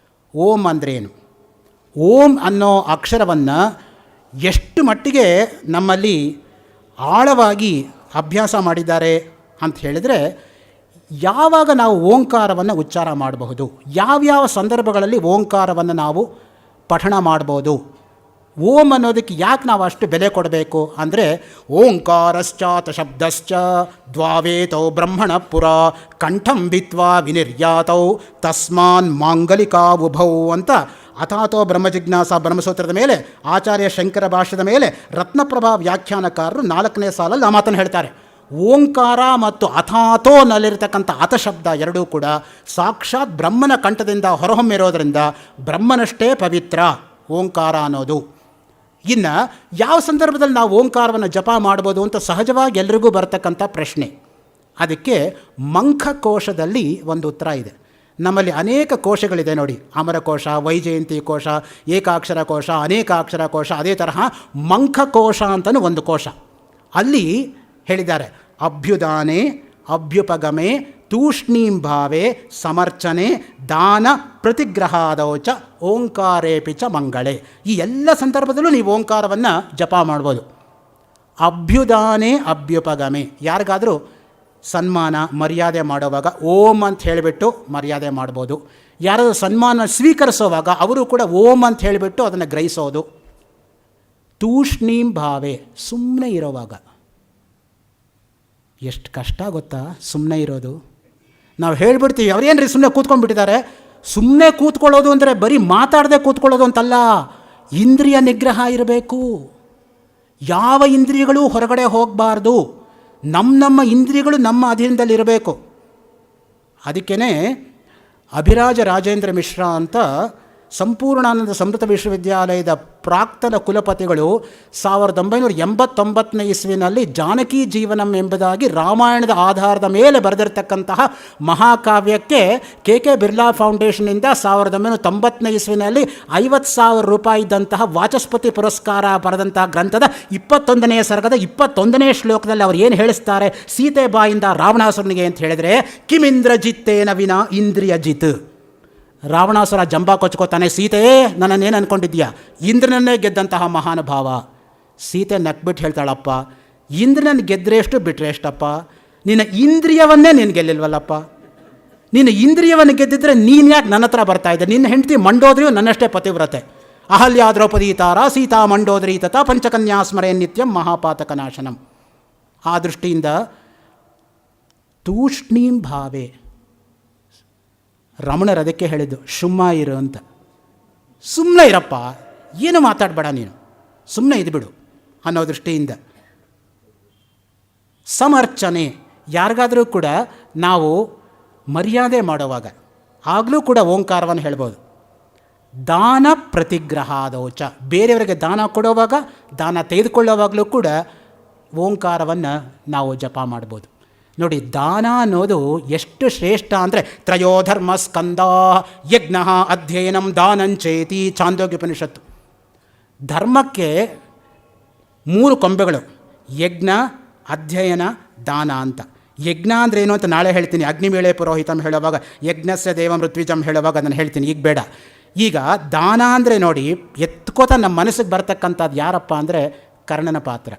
ಓಂ ಅಂದ್ರೇನು? ಓಂ ಅನ್ನೋ ಅಕ್ಷರವನ್ನು ಎಷ್ಟು ಮಟ್ಟಿಗೆ ನಮ್ಮಲ್ಲಿ ಆಳವಾಗಿ ಅಭ್ಯಾಸ ಮಾಡಿದ್ದಾರೆ ಅಂತ ಹೇಳಿದರೆ, ಯಾವಾಗ ನಾವು ಓಂಕಾರವನ್ನು ಉಚ್ಚಾರ ಮಾಡಬಹುದು, ಯಾವ್ಯಾವ ಸಂದರ್ಭಗಳಲ್ಲಿ ಓಂಕಾರವನ್ನು ನಾವು ಪಠಣ ಮಾಡ್ಬೋದು, ಓಂ ಅನ್ನೋದಕ್ಕೆ ಯಾಕೆ ನಾವು ಅಷ್ಟು ಬೆಲೆ ಕೊಡಬೇಕು ಅಂದರೆ, ಓಂಕಾರಶ್ಚಾತ ಶಬ್ದಶ್ಚ ದ್ವಾವೇತೌ ಬ್ರಹ್ಮಣ ಪುರ ಕಂಠಂ ಭಿತ್ವಾ ವಿನಿರ್ಯಾತೌ ತಸ್ಮಾನ್ ಮಾಂಗಲಿಕಾ ಉಭೌ ಅಂತ ಅಥಾತೋ ಬ್ರಹ್ಮಜಿಜ್ಞಾಸ ಬ್ರಹ್ಮಸೂತ್ರದ ಮೇಲೆ ಆಚಾರ್ಯ ಶಂಕರ ಭಾಷ್ಯದ ಮೇಲೆ ರತ್ನಪ್ರಭಾ ವ್ಯಾಖ್ಯಾನಕಾರರು 4ನೇ ಸಾಲಲ್ಲಿ ಆ ಮಾತನ್ನು ಹೇಳ್ತಾರೆ. ಓಂಕಾರ ಮತ್ತು ಅಥಾತೋನಲ್ಲಿರ್ತಕ್ಕಂಥ ಅಥ ಶಬ್ದ ಎರಡೂ ಕೂಡ ಸಾಕ್ಷಾತ್ ಬ್ರಹ್ಮನ ಕಂಠದಿಂದ ಹೊರಹೊಮ್ಮಿರೋದರಿಂದ ಬ್ರಹ್ಮನಷ್ಟೇ ಪವಿತ್ರ ಓಂಕಾರ ಅನ್ನೋದು. ಇನ್ನು ಯಾವ ಸಂದರ್ಭದಲ್ಲಿ ನಾವು ಓಂಕಾರವನ್ನು ಜಪ ಮಾಡ್ಬೋದು ಅಂತ ಸಹಜವಾಗಿ ಎಲ್ರಿಗೂ ಬರ್ತಕ್ಕಂಥ ಪ್ರಶ್ನೆ. ಅದಕ್ಕೆ ಮಂಖಕೋಶದಲ್ಲಿ ಒಂದು ಉತ್ತರ ಇದೆ. ನಮ್ಮಲ್ಲಿ ಅನೇಕ ಕೋಶಗಳಿದೆ ನೋಡಿ, ಅಮರಕೋಶ, ವೈಜಯಂತಿ ಕೋಶ, ಏಕಾಕ್ಷರ ಕೋಶ, ಅನೇಕಾಕ್ಷರ ಕೋಶ. ಅದೇ ತರಹ ಮಂಖಕೋಶ ಅಂತಲೂ ಒಂದು ಕೋಶ. ಅಲ್ಲಿ ಹೇಳಿದ್ದಾರೆ, ಅಭ್ಯುದಾನೆ ಅಭ್ಯುಪಗಮೆ ತೂಷ್ಣೀಂ ಭಾವೆ ಸಮರ್ಚನೆ ದಾನ ಪ್ರತಿಗ್ರಹಾದೌಚ ಓಂಕಾರೇಪಿ ಚ ಮಂಗಳೇ. ಈ ಎಲ್ಲ ಸಂದರ್ಭದಲ್ಲೂ ನೀವು ಓಂಕಾರವನ್ನು ಜಪ ಮಾಡ್ಬೋದು. ಅಭ್ಯುದಾನೆ ಅಭ್ಯುಪಗಮೆ, ಯಾರಿಗಾದರೂ ಸನ್ಮಾನ ಮರ್ಯಾದೆ ಮಾಡುವಾಗ ಓಂ ಅಂತ ಹೇಳಿಬಿಟ್ಟು ಮರ್ಯಾದೆ ಮಾಡ್ಬೋದು. ಯಾರಾದರೂ ಸನ್ಮಾನ ಸ್ವೀಕರಿಸೋವಾಗ ಅವರು ಕೂಡ ಓಂ ಅಂತ ಹೇಳಿಬಿಟ್ಟು ಅದನ್ನು ಗ್ರಹಿಸೋದು. ತೂಷ್ಣೀಂ ಭಾವೆ, ಸುಮ್ಮನೆ ಇರೋವಾಗ ಎಷ್ಟು ಕಷ್ಟ ಗೊತ್ತಾ ಸುಮ್ಮನೆ ಇರೋದು. ನಾವು ಹೇಳ್ಬಿಡ್ತೀವಿ, ಅವ್ರೇನ್ರಿ ಸುಮ್ಮನೆ ಕೂತ್ಕೊಂಡ್ಬಿಟ್ಟಿದ್ದಾರೆ. ಸುಮ್ಮನೆ ಕೂತ್ಕೊಳ್ಳೋದು ಅಂದರೆ ಬರೀ ಮಾತಾಡದೆ ಕೂತ್ಕೊಳ್ಳೋದು ಅಂತಲ್ಲ, ಇಂದ್ರಿಯ ನಿಗ್ರಹ ಇರಬೇಕು. ಯಾವ ಇಂದ್ರಿಯಗಳು ಹೊರಗಡೆ ಹೋಗಬಾರ್ದು, ನಮ್ಮ ಇಂದ್ರಿಯಗಳು ನಮ್ಮ ಅಧೀನದಲ್ಲಿರಬೇಕು. ಅದಕ್ಕೇ ಅಭಿರಾಜ ರಾಜೇಂದ್ರ ಮಿಶ್ರಾ ಅಂತ ಸಂಪೂರ್ಣಾನಂದ ಸಮೃತ ವಿಶ್ವವಿದ್ಯಾಲಯದ ಪ್ರಾಕ್ತನ ಕುಲಪತಿಗಳು 1989ನೇ ಇಸ್ವಿನಲ್ಲಿ ಜಾನಕಿ ಜೀವನಂ ಎಂಬುದಾಗಿ ರಾಮಾಯಣದ ಆಧಾರದ ಮೇಲೆ ಬರೆದಿರ್ತಕ್ಕಂತಹ ಮಹಾಕಾವ್ಯಕ್ಕೆ ಕೆ ಬಿರ್ಲಾ ಫೌಂಡೇಶನ್ನಿಂದ 1990ನೇ ಇಸ್ವಿನಲ್ಲಿ 50,000 ರೂಪಾಯಿ ಇದ್ದಂತಹ ವಾಚಸ್ಪತಿ ಪುರಸ್ಕಾರ ಪಡೆದಂತಹ ಗ್ರಂಥದ 21ನೇ ಸರ್ಗದ 21ನೇ ಶ್ಲೋಕದಲ್ಲಿ ಅವರು ಏನು ಹೇಳಿಸ್ತಾರೆ ಸೀತೆ ಬಾಯಿಂದ ರಾವಣಾಸುರನಿಗೆ ಅಂತ ಹೇಳಿದರೆ, ಕಿಮಿಂದ್ರ ಜಿತ್ತೇನ ವಿನಾ ಇಂದ್ರಿಯ ಜಿತ್. ರಾವಣಾಸುರ ಜಂಬಾ ಕೊಚ್ಕೋತಾನೆ, ಸೀತೆ ನನ್ನನ್ನೇನು ಅಂದ್ಕೊಂಡಿದ್ದೀಯಾ, ಇಂದ್ರನನ್ನೇ ಗೆದ್ದಂತಹ ಮಹಾನುಭಾವ. ಸೀತೆ ನಕ್ಬಿಟ್ಟು ಹೇಳ್ತಾಳಪ್ಪ, ಇಂದ್ರನನ್ನು ಗೆದ್ದರೆ ಎಷ್ಟು ಬಿಟ್ಟರೆ ಎಷ್ಟಪ್ಪ, ನಿನ್ನ ಇಂದ್ರಿಯವನ್ನೇ ನೀನು ಗೆಲ್ಲಿಲ್ವಲ್ಲಪ್ಪ. ನಿನ್ನ ಇಂದ್ರಿಯವನ್ನು ಗೆದ್ದಿದ್ರೆ ನೀನು ಯಾಕೆ ನನ್ನ ಹತ್ರ ಬರ್ತಾ ಇದ್ದೆ? ನಿನ್ನ ಹೆಂಡತಿ ಮಂಡೋದ್ರಿಯು ನನ್ನಷ್ಟೇ ಪತಿವ್ರತೆ. ಅಹಲ್ಯಾ ದ್ರೌಪದಿ ತಾರಾ ಸೀತಾ ಮಂಡೋದರಿ ತಥಾ ಪಂಚಕನ್ಯಾ ಸ್ಮರೇ ನಿತ್ಯಂ ಮಹಾಪಾತಕ ನಾಶನಂ. ಆ ದೃಷ್ಟಿಯಿಂದ ತೂಷ್ಣೀಂ ಭಾವೆ ರಮಣರು ಅದಕ್ಕೆ ಹೇಳಿದ್ದು ಶುಮ್ಮ ಇರು ಅಂತ. ಸುಮ್ಮನೆ ಇರಪ್ಪ, ಏನು ಮಾತಾಡಬೇಡ, ನೀನು ಸುಮ್ಮನೆ ಇದ್ಬಿಡು ಅನ್ನೋ ದೃಷ್ಟಿಯಿಂದ. ಸಮರ್ಚನೆ, ಯಾರಿಗಾದರೂ ಕೂಡ ನಾವು ಮರ್ಯಾದೆ ಮಾಡುವಾಗ ಆಗಲೂ ಕೂಡ ಓಂಕಾರವನ್ನು ಹೇಳ್ಬೋದು. ದಾನ ಪ್ರತಿಗ್ರಹಾದೌಚ, ಬೇರೆಯವರಿಗೆ ದಾನ ಕೊಡುವಾಗ ದಾನ ತೆಗೆದುಕೊಳ್ಳುವಾಗಲೂ ಕೂಡ ಓಂಕಾರವನ್ನು ನಾವು ಜಪ ಮಾಡ್ಬೋದು. ನೋಡಿ, ದಾನ ಅನ್ನೋದು ಎಷ್ಟು ಶ್ರೇಷ್ಠ ಅಂದರೆ ತ್ರಯೋಧರ್ಮ ಸ್ಕಂದ ಯಜ್ಞ ಅಧ್ಯಯನಂ ದಾನಂಚೇತಿ ಛಾಂದೋಗ್ಯೋಪನಿಷತ್ತು. ಧರ್ಮಕ್ಕೆ 3 ಕೊಂಬೆಗಳು: ಯಜ್ಞ, ಅಧ್ಯಯನ, ದಾನ ಅಂತ. ಯಜ್ಞ ಅಂದರೆ ಏನು ಅಂತ ನಾಳೆ ಹೇಳ್ತೀನಿ. ಅಗ್ನಿಮೇಳೆ ಪುರೋಹಿತಂ ಹೇಳುವಾಗ, ಯಜ್ಞಸ್ಯ ದೇವಂ ಋತ್ವಿಜಂ ಹೇಳುವಾಗ ಅದನ್ನು ಹೇಳ್ತೀನಿ, ಈಗ ಬೇಡ. ಈಗ ದಾನ ಅಂದರೆ ನೋಡಿ, ಎತ್ಕೋತ ನಮ್ಮ ಮನಸ್ಸಿಗೆ ಬರ್ತಕ್ಕಂಥದ್ದು ಯಾರಪ್ಪ ಅಂದರೆ ಕರ್ಣನ ಪಾತ್ರ.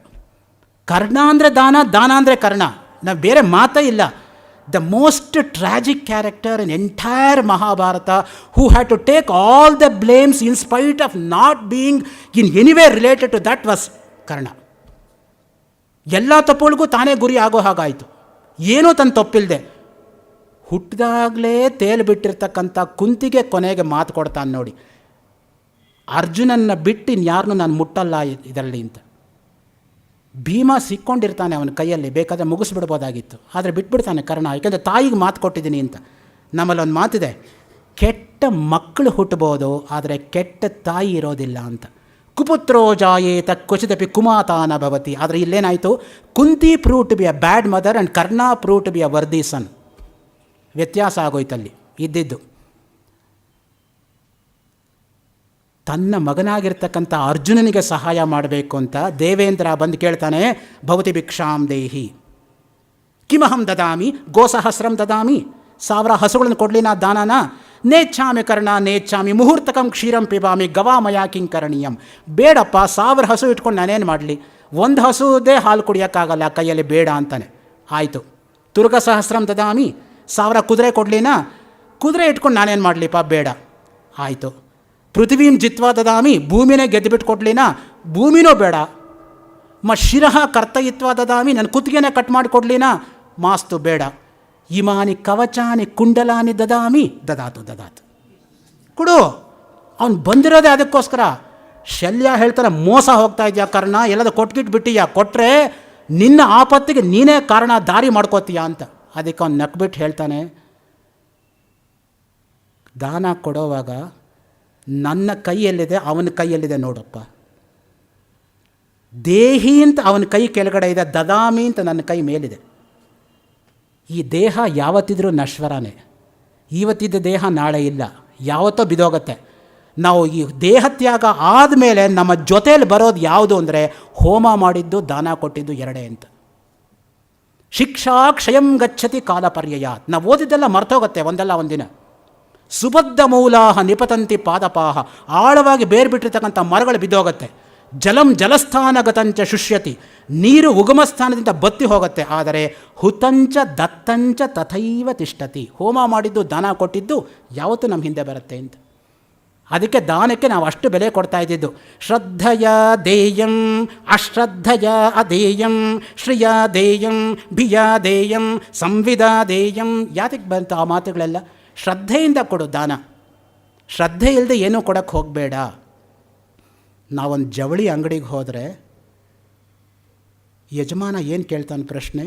ಕರ್ಣ ಅಂದರೆ ದಾನ, ದಾನ ಅಂದರೆ ಕರ್ಣ. ನಾವು ಬೇರೆ ಮಾತೇ ಇಲ್ಲ. The most tragic character in entire Mahabharata, who had to take all the blames in spite of not being in anyway related to that was Karna. ಎಲ್ಲ ತಪ್ಪುಗಳಿಗೂ ತಾನೇ ಗುರಿ ಆಗೋ ಹಾಗಾಯಿತು. ಏನೂ ತನ್ನ ತಪ್ಪಿಲ್ಲದೆ ಹುಟ್ಟಿದಾಗಲೇ ತೇಲು ಬಿಟ್ಟಿರ್ತಕ್ಕಂಥ ಕುಂತಿಗೆ ಕೊನೆಗೆ ಮಾತು ಕೊಡ್ತಾನೆ ನೋಡಿ, ಅರ್ಜುನನ್ನ ಬಿಟ್ಟು ಇನ್ಯಾರನ್ನೂ ನಾನು ಮುಟ್ಟಲ್ಲ ಇದರಲ್ಲಿ ಅಂತ. ಭೀಮ ಸಿಕ್ಕೊಂಡಿರ್ತಾನೆ ಅವನ ಕೈಯಲ್ಲಿ, ಬೇಕಾದರೆ ಮುಗಿಸ್ಬಿಡ್ಬೋದಾಗಿತ್ತು, ಆದರೆ ಬಿಟ್ಬಿಡ್ತಾನೆ ಕರ್ಣ, ಯಾಕೆಂದರೆ ತಾಯಿಗೆ ಮಾತು ಕೊಟ್ಟಿದ್ದೀನಿ ಅಂತ. ನಮ್ಮಲ್ಲಿ ಒಂದು ಮಾತಿದೆ, ಕೆಟ್ಟ ಮಕ್ಕಳು ಹುಟ್ಟಬೋದು ಆದರೆ ಕೆಟ್ಟ ತಾಯಿ ಇರೋದಿಲ್ಲ ಅಂತ. ಕುಪುತ್ರೋ ಜಾಯೇತ ಕ್ವಚಿದಪಿ ಕುಮಾತಾನ ಭವತಿ. ಆದರೆ ಇಲ್ಲೇನಾಯಿತು, Kunti prove to be a bad mother and Karna prove to be a worthy son. ವ್ಯತ್ಯಾಸ ಆಗೋಯ್ತಲ್ಲಿ ಇದ್ದಿದ್ದು. ತನ್ನ ಮಗನಾಗಿರ್ತಕ್ಕಂಥ ಅರ್ಜುನನಿಗೆ ಸಹಾಯ ಮಾಡಬೇಕು ಅಂತ ದೇವೇಂದ್ರ ಬಂದು ಕೇಳ್ತಾನೆ, ಭವತಿ ಭಿಕ್ಷಾಂ ದೇಹಿ ಕಿಮಹಂ ದದಾಮಿ ಗೋಸಹಸ್ರಂ ದದಾಮಿ. 1000 ಹಸುಗಳನ್ನು ಕೊಡಲಿ ನಾ ದಾನನ. ನೇಚ್ಛಾಮಿ ಕರ್ಣ ನೇಚ್ಛಾಮಿ ಮುಹೂರ್ತಕಂ ಕ್ಷೀರಂ ಪಿಬಾಮಿ ಗವಾಮಯ ಕಿಂಕರಣೀಯಂ. ಬೇಡಪ್ಪ, 1000 ಹಸು ಇಟ್ಕೊಂಡು ನಾನೇನು ಮಾಡಲಿ, 1 ಹಸುದೇ ಹಾಲು ಕುಡಿಯೋಕ್ಕಾಗಲ್ಲ ಕೈಯಲ್ಲಿ, ಬೇಡ ಅಂತಾನೆ. ಆಯಿತು. ತುರ್ಗ ಸಹಸ್ರಂ ದದಾಮಿ, 1000 ಕುದುರೆ ಕೊಡಲಿನಾ, ಕುದುರೆ ಇಟ್ಕೊಂಡು ನಾನೇನು ಮಾಡಲಿಪ್ಪ, ಬೇಡ. ಆಯಿತು. ಪೃಥ್ವೀಂ ಜಿತ್ವಾ ದದಾಮಿ, ಭೂಮಿನೇ ಗೆದ್ದುಬಿಟ್ಟು ಕೊಡಲಿನಾ, ಭೂಮಿನೂ ಬೇಡ. ಶಿರಃ ಕರ್ತಯಿತ್ವಾ ದದಾಮಿ, ನನ್ನ ಕುತ್ತಿಗೆನೇ ಕಟ್ ಮಾಡಿ ಕೊಡಲಿನಾ, ಮಾಸ್ತು ಬೇಡ. ಇಮಾನಿ ಕವಚಾನಿ ಕುಂಡಲಾನಿ ದದಾಮಿ, ದದಾತು ದದಾತು. ಕೊಡು. ಅವನು ಬಂದಿರೋದೇ ಅದಕ್ಕೋಸ್ಕರ. ಶಲ್ಯ ಹೇಳ್ತಾರೆ, ಮೋಸ ಹೋಗ್ತಾ ಇದೆಯಾ ಕರ್ಣ, ಎಲ್ಲದ ಕೊಟ್ಬಿಟ್ಟಿಯಾ, ಕೊಟ್ಟರೆ ನಿನ್ನ ಆಪತ್ತಿಗೆ ನೀನೇ ಕಾರಣ, ದಾರಿ ಮಾಡ್ಕೋತೀಯಾ ಅಂತ. ಅದಕ್ಕೆ ಅವ್ನು ನಕ್ಬಿಟ್ಟು ಹೇಳ್ತಾನೆ, ದಾನ ಕೊಡೋವಾಗ ನನ್ನ ಕೈಯಲ್ಲಿದೆ, ಅವನ ಕೈಯಲ್ಲಿದೆ ನೋಡಪ್ಪ. ದೇಹಿ ಅಂತ ಅವನ ಕೈ ಕೆಳಗಡೆ ಇದೆ, ದದಾಮಿ ಅಂತ ನನ್ನ ಕೈ ಮೇಲಿದೆ. ಈ ದೇಹ ಯಾವತ್ತಿದ್ರೂ ನಶ್ವರನೇ. ಇವತ್ತಿದ್ದ ದೇಹ ನಾಳೆ ಇಲ್ಲ, ಯಾವತ್ತೋ ಬಿದೋಗುತ್ತೆ. ನಾವು ಈ ದೇಹತ್ಯಾಗ ಆದಮೇಲೆ ನಮ್ಮ ಜೊತೆಯಲ್ಲಿ ಬರೋದು ಯಾವುದು ಅಂದರೆ ಹೋಮ ಮಾಡಿದ್ದು, ದಾನ ಕೊಟ್ಟಿದ್ದು ಎರಡೇ ಅಂತ. ಶಿಕ್ಷಾ ಕ್ಷಯಂ ಗಚ್ಚತಿ ಕಾಲ ಪರ್ಯಯಾತ್. ನಾವು ಓದಿದ್ದೆಲ್ಲ ಮರ್ತೋಗುತ್ತೆ ಒಂದಲ್ಲ ಒಂದಿನ. ಸುಬದ್ಧ ಮೂಲಾಹ ನಿಪತಂತಿ ಪಾದಪಾಹ. ಆಳವಾಗಿ ಬೇರ್ಬಿಟ್ಟಿರ್ತಕ್ಕಂಥ ಮರಗಳು ಬಿದ್ದೋಗುತ್ತೆ. ಜಲಂ ಜಲಸ್ಥಾನಗತಂಚ ಶುಷ್ಯತಿ. ನೀರು ಉಗಮ ಸ್ಥಾನದಿಂದ ಬತ್ತಿ ಹೋಗುತ್ತೆ. ಆದರೆ ಹುತಂಚ ದತ್ತಂಚ ತಥೈವ ತಿಷ್ಠತಿ. ಹೋಮ ಮಾಡಿದ್ದು, ದಾನ ಕೊಟ್ಟಿದ್ದು ಯಾವತ್ತೂ ನಮ್ಮ ಹಿಂದೆ ಬರುತ್ತೆ ಅಂತ. ಅದಕ್ಕೆ ದಾನಕ್ಕೆ ನಾವು ಅಷ್ಟು ಬೆಲೆ ಕೊಡ್ತಾ ಇದ್ದಿದ್ದು. ಶ್ರದ್ಧಯ ದೇಯಂ ಅಶ್ರದ್ಧಯ ಅದೇಯಂ ಶ್ರಿಯ ದೇಯಂ ಭಿಯ ದೇಯಂ ಸಂವಿದ ದೇಯಂ. ಯಾತಕ್ಕೆ ಬಂತು ಆ ಮಾತುಗಳೆಲ್ಲ? ಶ್ರದ್ಧೆಯಿಂದ ಕೊಡು ದಾನ. ಶ್ರದ್ಧೆ ಇಲ್ಲದೆ ಏನೂ ಕೊಡೋಕ್ಕೆ ಹೋಗಬೇಡ. ನಾವೊಂದು ಜವಳಿ ಅಂಗಡಿಗೆ ಹೋದರೆ ಯಜಮಾನ ಏನು ಕೇಳ್ತಾನೆ ಪ್ರಶ್ನೆ?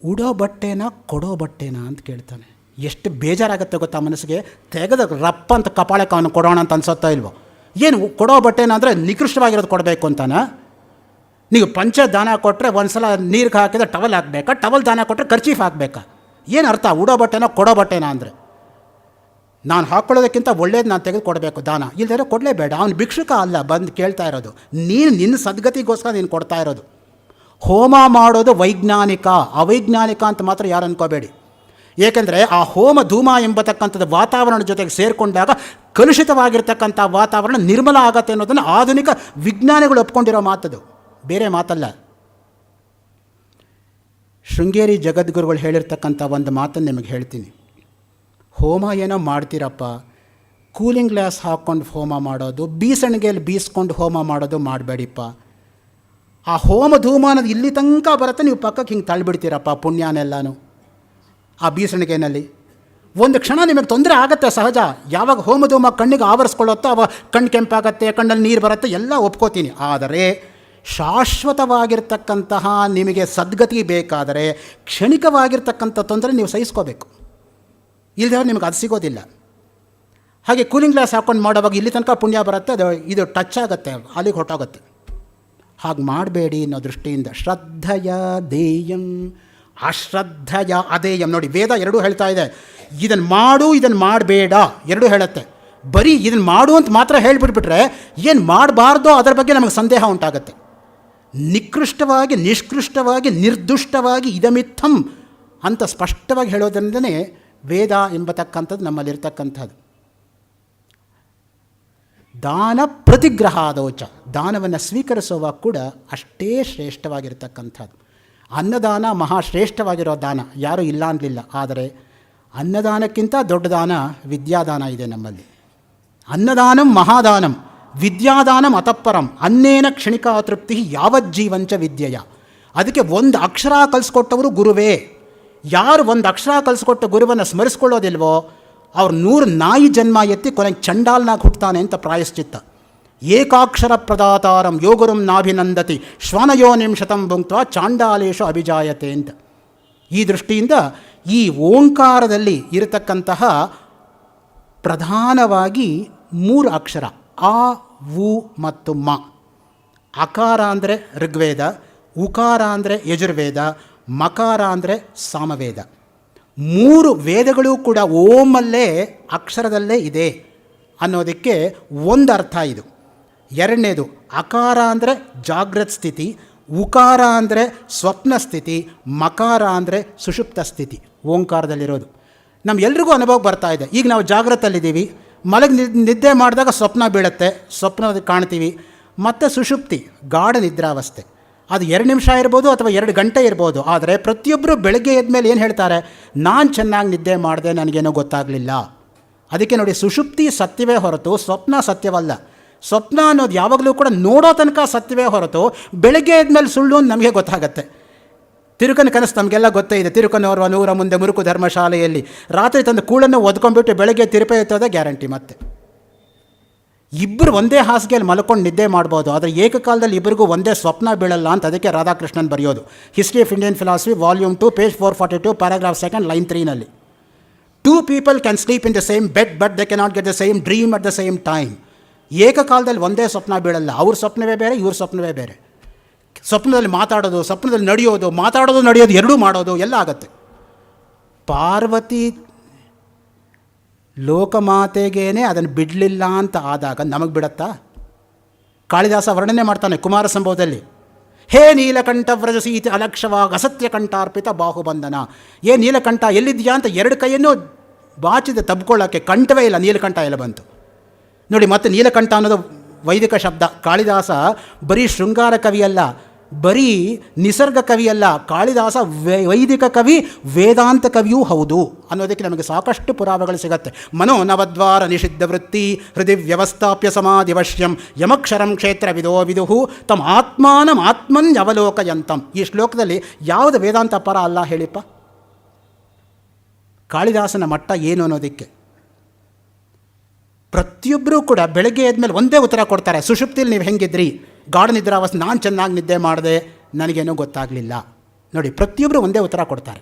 ಉಡೋ ಬಟ್ಟೆನಾ ಕೊಡೋ ಬಟ್ಟೆನಾ ಅಂತ ಕೇಳ್ತಾನೆ. ಎಷ್ಟು ಬೇಜಾರಾಗುತ್ತೆ ಗೊತ್ತಾ ಮನಸ್ಸಿಗೆ. ತೆಗೆದ ರಪ್ಪ ಅಂತ ಕಪಾಳಕ್ಕೆ ಅವನು ಕೊಡೋಣ ಅಂತ ಅನ್ಸುತ್ತಾ ಇಲ್ವೋ? ಏನು ಕೊಡೋ ಬಟ್ಟೆನ ಅಂದರೆ ನಿಕೃಷ್ಟವಾಗಿರೋದು ಕೊಡಬೇಕು ಅಂತಾನ? ನೀವು ಪಂಚ ದಾನ ಕೊಟ್ಟರೆ ಒಂದು ಸಲ ನೀರಿಗೆ ಹಾಕಿದ್ರೆ ಟವಲ್ ಹಾಕಬೇಕಾ? ಟವಲ್ ದಾನ ಕೊಟ್ಟರೆ ಖರ್ಚೀಫ್ ಹಾಕಬೇಕಾ? ಏನು ಅರ್ಥ? ಉಡೋ ಬಟ್ಟೆನಾ ಕೊಡೋ ಬಟ್ಟೆನಾ ಅಂದರೆ ನಾನು ಹಾಕ್ಕೊಳ್ಳೋದಕ್ಕಿಂತ ಒಳ್ಳೇದು ನಾನು ತೆಗೆದು ಕೊಡಬೇಕು ದಾನ. ಇಲ್ಲದೇ ಕೊಡಲೇಬೇಡ. ಅವನು ಭಿಕ್ಷುಕ ಅಲ್ಲ ಬಂದು ಕೇಳ್ತಾ ಇರೋದು. ನೀನು ನಿನ್ನ ಸದ್ಗತಿಗೋಸ್ಕರ ನೀನು ಕೊಡ್ತಾ ಇರೋದು. ಹೋಮ ಮಾಡೋದು ವೈಜ್ಞಾನಿಕ, ಅವೈಜ್ಞಾನಿಕ ಅಂತ ಮಾತ್ರ ಯಾರು ಅನ್ಕೋಬೇಡಿ. ಏಕೆಂದರೆ ಆ ಹೋಮ ಧೂಮ ಎಂಬತಕ್ಕಂಥದ್ದು ವಾತಾವರಣದ ಜೊತೆಗೆ ಸೇರಿಕೊಂಡಾಗ ಕಲುಷಿತವಾಗಿರ್ತಕ್ಕಂಥ ವಾತಾವರಣ ನಿರ್ಮಲ ಆಗತ್ತೆ ಅನ್ನೋದನ್ನು ಆಧುನಿಕ ವಿಜ್ಞಾನಿಗಳು ಒಪ್ಕೊಂಡಿರೋ ಮಾತದು, ಬೇರೆ ಮಾತಲ್ಲ. ಶೃಂಗೇರಿ ಜಗದ್ಗುರುಗಳು ಹೇಳಿರ್ತಕ್ಕಂಥ ಒಂದು ಮಾತನ್ನು ನಿಮಗೆ ಹೇಳ್ತೀನಿ. ಹೋಮ ಏನೋ ಮಾಡ್ತೀರಪ್ಪ, ಕೂಲಿಂಗ್ ಗ್ಲಾಸ್ ಹಾಕ್ಕೊಂಡು ಹೋಮ ಮಾಡೋದು, ಬೀಸಣಿಗೆಯಲ್ಲಿ ಬೀಸ್ಕೊಂಡು ಹೋಮ ಮಾಡೋದು ಮಾಡಬೇಡಿಪ್ಪ. ಆ ಹೋಮ ಧೂಮ ಅನ್ನೋದು ಇಲ್ಲಿ ತನಕ ಬರುತ್ತೆ, ನೀವು ಪಕ್ಕಕ್ಕೆ ಹಿಂಗೆ ತಳ್ಳಿಬಿಡ್ತೀರಪ್ಪ ಪುಣ್ಯನೆಲ್ಲನೂ ಆ ಬೀಸಣಿಗೆಯಲ್ಲಿ. ಒಂದು ಕ್ಷಣ ನಿಮಗೆ ತೊಂದರೆ ಆಗುತ್ತೆ ಸಹಜ. ಯಾವಾಗ ಹೋಮ ಧೂಮ ಕಣ್ಣಿಗೆ ಆವರಿಸ್ಕೊಳ್ಳುತ್ತೋ ಅವಾಗ ಕಣ್ಣು ಕೆಂಪಾಗತ್ತೆ, ಕಣ್ಣಲ್ಲಿ ನೀರು ಬರುತ್ತೆ, ಎಲ್ಲ ಒಪ್ಕೋತೀನಿ. ಆದರೆ ಶಾಶ್ವತವಾಗಿರ್ತಕ್ಕಂತಹ ನಿಮಗೆ ಸದ್ಗತಿ ಬೇಕಾದರೆ ಕ್ಷಣಿಕವಾಗಿರ್ತಕ್ಕಂಥ ತೊಂದರೆ ನೀವು ಸಹಿಸ್ಕೋಬೇಕು. ಇಲ್ಲದೆ ನಿಮಗೆ ಅದು ಸಿಗೋದಿಲ್ಲ. ಹಾಗೆ ಕೂಲಿಂಗ್ ಗ್ಲಾಸ್ ಹಾಕ್ಕೊಂಡು ಮಾಡೋವಾಗ ಇಲ್ಲಿ ತನಕ ಪುಣ್ಯ ಬರುತ್ತೆ, ಅದು ಇದು ಟಚ್ ಆಗುತ್ತೆ, ಅಲ್ಲಿಗೆ ಹೊಟ್ಟೋಗುತ್ತೆ. ಹಾಗೆ ಮಾಡಬೇಡಿ ಅನ್ನೋ ದೃಷ್ಟಿಯಿಂದ ಶ್ರದ್ಧೆಯ ದೇಯಂ ಅಶ್ರದ್ಧೆಯ ಅದೇಯಂ. ನೋಡಿ, ವೇದ ಎರಡೂ ಹೇಳ್ತಾ ಇದೆ, ಇದನ್ನು ಮಾಡು ಇದನ್ನು ಮಾಡಬೇಡ ಎರಡೂ ಹೇಳುತ್ತೆ. ಬರೀ ಇದನ್ನು ಮಾಡು ಅಂತ ಮಾತ್ರ ಹೇಳಿಬಿಟ್ಬಿಟ್ರೆ ಏನು ಮಾಡಬಾರ್ದೋ ಅದರ ಬಗ್ಗೆ ನಮಗೆ ಸಂದೇಹ ಉಂಟಾಗತ್ತೆ. ನಿಕೃಷ್ಟವಾಗಿ, ನಿಷ್ಕೃಷ್ಟವಾಗಿ, ನಿರ್ದುಷ್ಟವಾಗಿ ಇದಮಿತ್ತಂ ಅಂತ ಸ್ಪಷ್ಟವಾಗಿ ಹೇಳೋದ್ರಿಂದನೇ ವೇದ ಎಂಬತಕ್ಕಂಥದ್ದು ನಮ್ಮಲ್ಲಿರ್ತಕ್ಕಂಥದ್ದು. ದಾನ ಪ್ರತಿಗ್ರಹಾದೋಚ, ದಾನವನ್ನು ಸ್ವೀಕರಿಸುವಾಗ ಕೂಡ ಅಷ್ಟೇ ಶ್ರೇಷ್ಠವಾಗಿರ್ತಕ್ಕಂಥದ್ದು. ಅನ್ನದಾನ ಮಹಾಶ್ರೇಷ್ಠವಾಗಿರೋ ದಾನ, ಯಾರೂ ಇಲ್ಲ ಅನ್ನಲಿಲ್ಲ. ಆದರೆ ಅನ್ನದಾನಕ್ಕಿಂತ ದೊಡ್ಡ ದಾನ ವಿದ್ಯಾದಾನ ಇದೆ ನಮ್ಮಲ್ಲಿ. ಅನ್ನದಾನಂ ಮಹಾದಾನಂ, ವಿದ್ಯಾದಾನಂ ಅತಃಪರಂ, ಅನ್ನೇನ ಕ್ಷಣಿಕಾ ತೃಪ್ತಿ ಯಾವಜ್ಜೀವಂಚ ವಿದ್ಯೆಯ. ಅದಕ್ಕೆ ಒಂದು ಅಕ್ಷರ ಕಲಿಸ್ಕೊಟ್ಟವರು ಗುರುವೇ. ಯಾರು ಒಂದು ಅಕ್ಷರ ಕಲಿಸ್ಕೊಟ್ಟ ಗುರುವನ್ನು ಸ್ಮರಿಸ್ಕೊಳ್ಳೋದಿಲ್ವೋ ಅವ್ರು 100 ನಾಯಿ ಜನ್ಮ ಎತ್ತಿ ಕೊನೆಗೆ ಚಂಡಾಲ್ನಾಗ ಹುಟ್ಟುತ್ತಾನೆ ಅಂತ ಪ್ರಾಯಶ್ಚಿತ್ತ. ಏಕಾಕ್ಷರ ಪ್ರದಾತಾರಂ ಯೋಗುರುಂ ನಾಭಿನಂದತಿ ಶ್ವಾನಯೋನಿಂ ಶತಂ ಭುಂಕ್ತ್ವಾ ಚಾಂಡಾಲೇಶು ಅಭಿಜಾಯತೆ ಅಂತ. ಈ ದೃಷ್ಟಿಯಿಂದ ಈ ಓಂಕಾರದಲ್ಲಿ ಇರತಕ್ಕಂತಹ ಪ್ರಧಾನವಾಗಿ 3 ಅಕ್ಷರ ಆ, ವು ಮತ್ತು ಮ. ಅಕಾರ ಅಂದರೆ ಋಗ್ವೇದ, ಉಕಾರ ಅಂದರೆ ಯಜುರ್ವೇದ, ಮಕಾರ ಅಂದರೆ ಸಾಮವೇದ. 3 ವೇದಗಳು ಕೂಡ ಓಮಲ್ಲೇ ಅಕ್ಷರದಲ್ಲೇ ಇದೆ ಅನ್ನೋದಕ್ಕೆ ಒಂದು ಅರ್ಥ ಇದು. ಎರಡನೇದು, ಅಕಾರ ಅಂದರೆ ಜಾಗೃತ ಸ್ಥಿತಿ, ಉಕಾರ ಅಂದರೆ ಸ್ವಪ್ನ ಸ್ಥಿತಿ, ಮಕಾರ ಅಂದರೆ ಸುಷುಪ್ತ ಸ್ಥಿತಿ ಓಂಕಾರದಲ್ಲಿರೋದು. ನಮ್ಮೆಲ್ರಿಗೂ ಅನುಭವ ಬರ್ತಾ ಇದೆ. ಈಗ ನಾವು ಜಾಗೃತಲ್ಲಿದ್ದೀವಿ, ನಿದ್ದೆ ಮಾಡಿದಾಗ ಸ್ವಪ್ನ ಬೀಳುತ್ತೆ, ಸ್ವಪ್ನ ಕಾಣ್ತೀವಿ, ಮತ್ತು ಸುಷುಪ್ತಿ ಗಾಢ ನಿದ್ರಾವಸ್ಥೆ. ಅದು 2 ನಿಮಿಷ ಇರ್ಬೋದು ಅಥವಾ 2 ಗಂಟೆ ಇರ್ಬೋದು. ಆದರೆ ಪ್ರತಿಯೊಬ್ಬರು ಬೆಳಗ್ಗೆ ಎದ್ಮೇಲೆ ಏನು ಹೇಳ್ತಾರೆ, ನಾನು ಚೆನ್ನಾಗಿ ನಿದ್ದೆ ಮಾಡಿದೆ, ನನಗೇನೋ ಗೊತ್ತಾಗಲಿಲ್ಲ. ಅದಕ್ಕೆ ನೋಡಿ, ಸುಷುಪ್ತಿ ಸತ್ಯವೇ ಹೊರತು ಸ್ವಪ್ನ ಸತ್ಯವಲ್ಲ. ಸ್ವಪ್ನ ಅನ್ನೋದು ಯಾವಾಗಲೂ ಕೂಡ ನೋಡೋ ತನಕ ಸತ್ಯವೇ ಹೊರತು ಬೆಳಗ್ಗೆ ಎದ್ಮೇಲೆ ಸುಳ್ಳು ಅಂತ ನಮಗೆ ಗೊತ್ತಾಗತ್ತೆ. ತಿರುಕನ ಕನಸು ನಮಗೆಲ್ಲ ಗೊತ್ತೇ ಇದೆ. ತಿರುಕನವರ 100 ಮುಂದೆ ಮುರುಕು ಧರ್ಮಶಾಲೆಯಲ್ಲಿ ರಾತ್ರಿ ತಂದು ಕೂಳನ್ನು ಒದ್ಕೊಂಡ್ಬಿಟ್ಟು ಬೆಳಗ್ಗೆ ತಿರುಪೆ ಎತ್ತೋದೇ ಗ್ಯಾರಂಟಿ. ಮತ್ತೆ ಇಬ್ಬರು ಒಂದೇ ಹಾಸಿಗೆಯಲ್ಲಿ ಮಲ್ಕೊಂಡು ನಿದ್ದೆ ಮಾಡ್ಬೋದು, ಆದರೆ ಏಕಕಾಲದಲ್ಲಿ ಇಬ್ಬರಿಗೂ ಒಂದೇ ಸ್ವಪ್ನ ಬೀಳಲ್ಲ ಅಂತ ಅದಕ್ಕೆ ರಾಧಾಕೃಷ್ಣನ್ ಬರೆಯೋದು history of Indian philosophy volume 2 page 442 paragraph 2 line 3ನಲ್ಲಿ. 2 people can sleep in the same bed but they cannot get the same dream at the same time. ಏಕಕಾಲದಲ್ಲಿ ಒಂದೇ ಸ್ವಪ್ನ ಬೀಳಲ್ಲ. ಅವ್ರ ಸ್ವಪ್ನವೇ ಬೇರೆ, ಇವ್ರ ಸ್ವಪ್ನವೇ ಬೇರೆ. ಸ್ವಪ್ನದಲ್ಲಿ ಮಾತಾಡೋದು, ಸ್ವಪ್ನದಲ್ಲಿ ನಡೆಯೋದು, ಮಾತಾಡೋದು ನಡೆಯೋದು ಎರಡೂ ಮಾಡೋದು ಎಲ್ಲ ಆಗುತ್ತೆ. ಪಾರ್ವತಿ ಲೋಕಮಾತೆಗೇನೆ ಅದನ್ನು ಬಿಡಲಿಲ್ಲ ಅಂತ ಆದಾಗ ನಮಗೆ ಬಿಡತ್ತಾ? ಕಾಳಿದಾಸ ವರ್ಣನೆ ಮಾಡ್ತಾನೆ ಕುಮಾರ ಸಂಭವದಲ್ಲಿ, ಹೇ ನೀಲಕಂಠ ವ್ರಜಸೀತಿ ಅಲಕ್ಷವಾಗ ಅಸತ್ಯ ಕಂಠಾರ್ಪಿತ ಬಾಹುಬಂಧನ. ಏ ನೀಲಕಂಠ ಎಲ್ಲಿದೆಯಾ ಅಂತ 2 ಕೈಯನ್ನು ಬಾಚಿದೆ ತಬ್ಕೊಳ್ಳೋಕ್ಕೆ, ಕಂಠವೇ ಇಲ್ಲ, ನೀಲಕಂಠ ಎಲ್ಲ ಬಂತು. ನೋಡಿ, ಮತ್ತೆ ನೀಲಕಂಠ ಅನ್ನೋದು ವೈದಿಕ ಶಬ್ದ. ಕಾಳಿದಾಸ ಬರೀ ಶೃಂಗಾರ ಕವಿಯಲ್ಲ, ಬರೀ ನಿಸರ್ಗ ಕವಿಯಲ್ಲ, ಕಾಳಿದಾಸ ವೈದಿಕ ಕವಿ, ವೇದಾಂತ ಕವಿಯೂ ಹೌದು ಅನ್ನೋದಕ್ಕೆ ನಮಗೆ ಸಾಕಷ್ಟು ಪುರಾವೆಗಳು ಸಿಗತ್ತೆ. ಮನೋ ನವದ್ವಾರ ನಿಷಿದ್ಧ ವೃತ್ತಿ ಹೃದಯ ವ್ಯವಸ್ಥಾಪ್ಯ ಸಮಾಧಿವಶ್ಯಂ ಯಮಕ್ಷರಂ ಕ್ಷೇತ್ರ ವಿದೋ ವಿದುಹು ತಮ್ಮ ಆತ್ಮಾನಂ ಆತ್ಮನ್ ಅವಲೋಕಯಂತಂ. ಈ ಶ್ಲೋಕದಲ್ಲಿ ಯಾವುದು ವೇದಾಂತ ಪರ ಅಲ್ಲ ಹೇಳಿಪ್ಪ? ಕಾಳಿದಾಸನ ಮಟ್ಟ ಏನು ಅನ್ನೋದಕ್ಕೆ ಪ್ರತಿಯೊಬ್ಬರೂ ಕೂಡ ಬೆಳಗ್ಗೆ ಎದ್ಮೇಲೆ ಒಂದೇ ಉತ್ತರ ಕೊಡ್ತಾರೆ. ಸುಷುಪ್ತಿಲಿ ನೀವು ಹೆಂಗಿದ್ರಿ? ಗಾಢ ನಿದ್ರಾವಸ್ಥೆ, ನಾನು ಚೆನ್ನಾಗಿ ನಿದ್ದೆ ಮಾಡಿದೆ, ನನಗೇನೋ ಗೊತ್ತಾಗಲಿಲ್ಲ. ನೋಡಿ, ಪ್ರತಿಯೊಬ್ಬರು ಒಂದೇ ಉತ್ತರ ಕೊಡ್ತಾರೆ.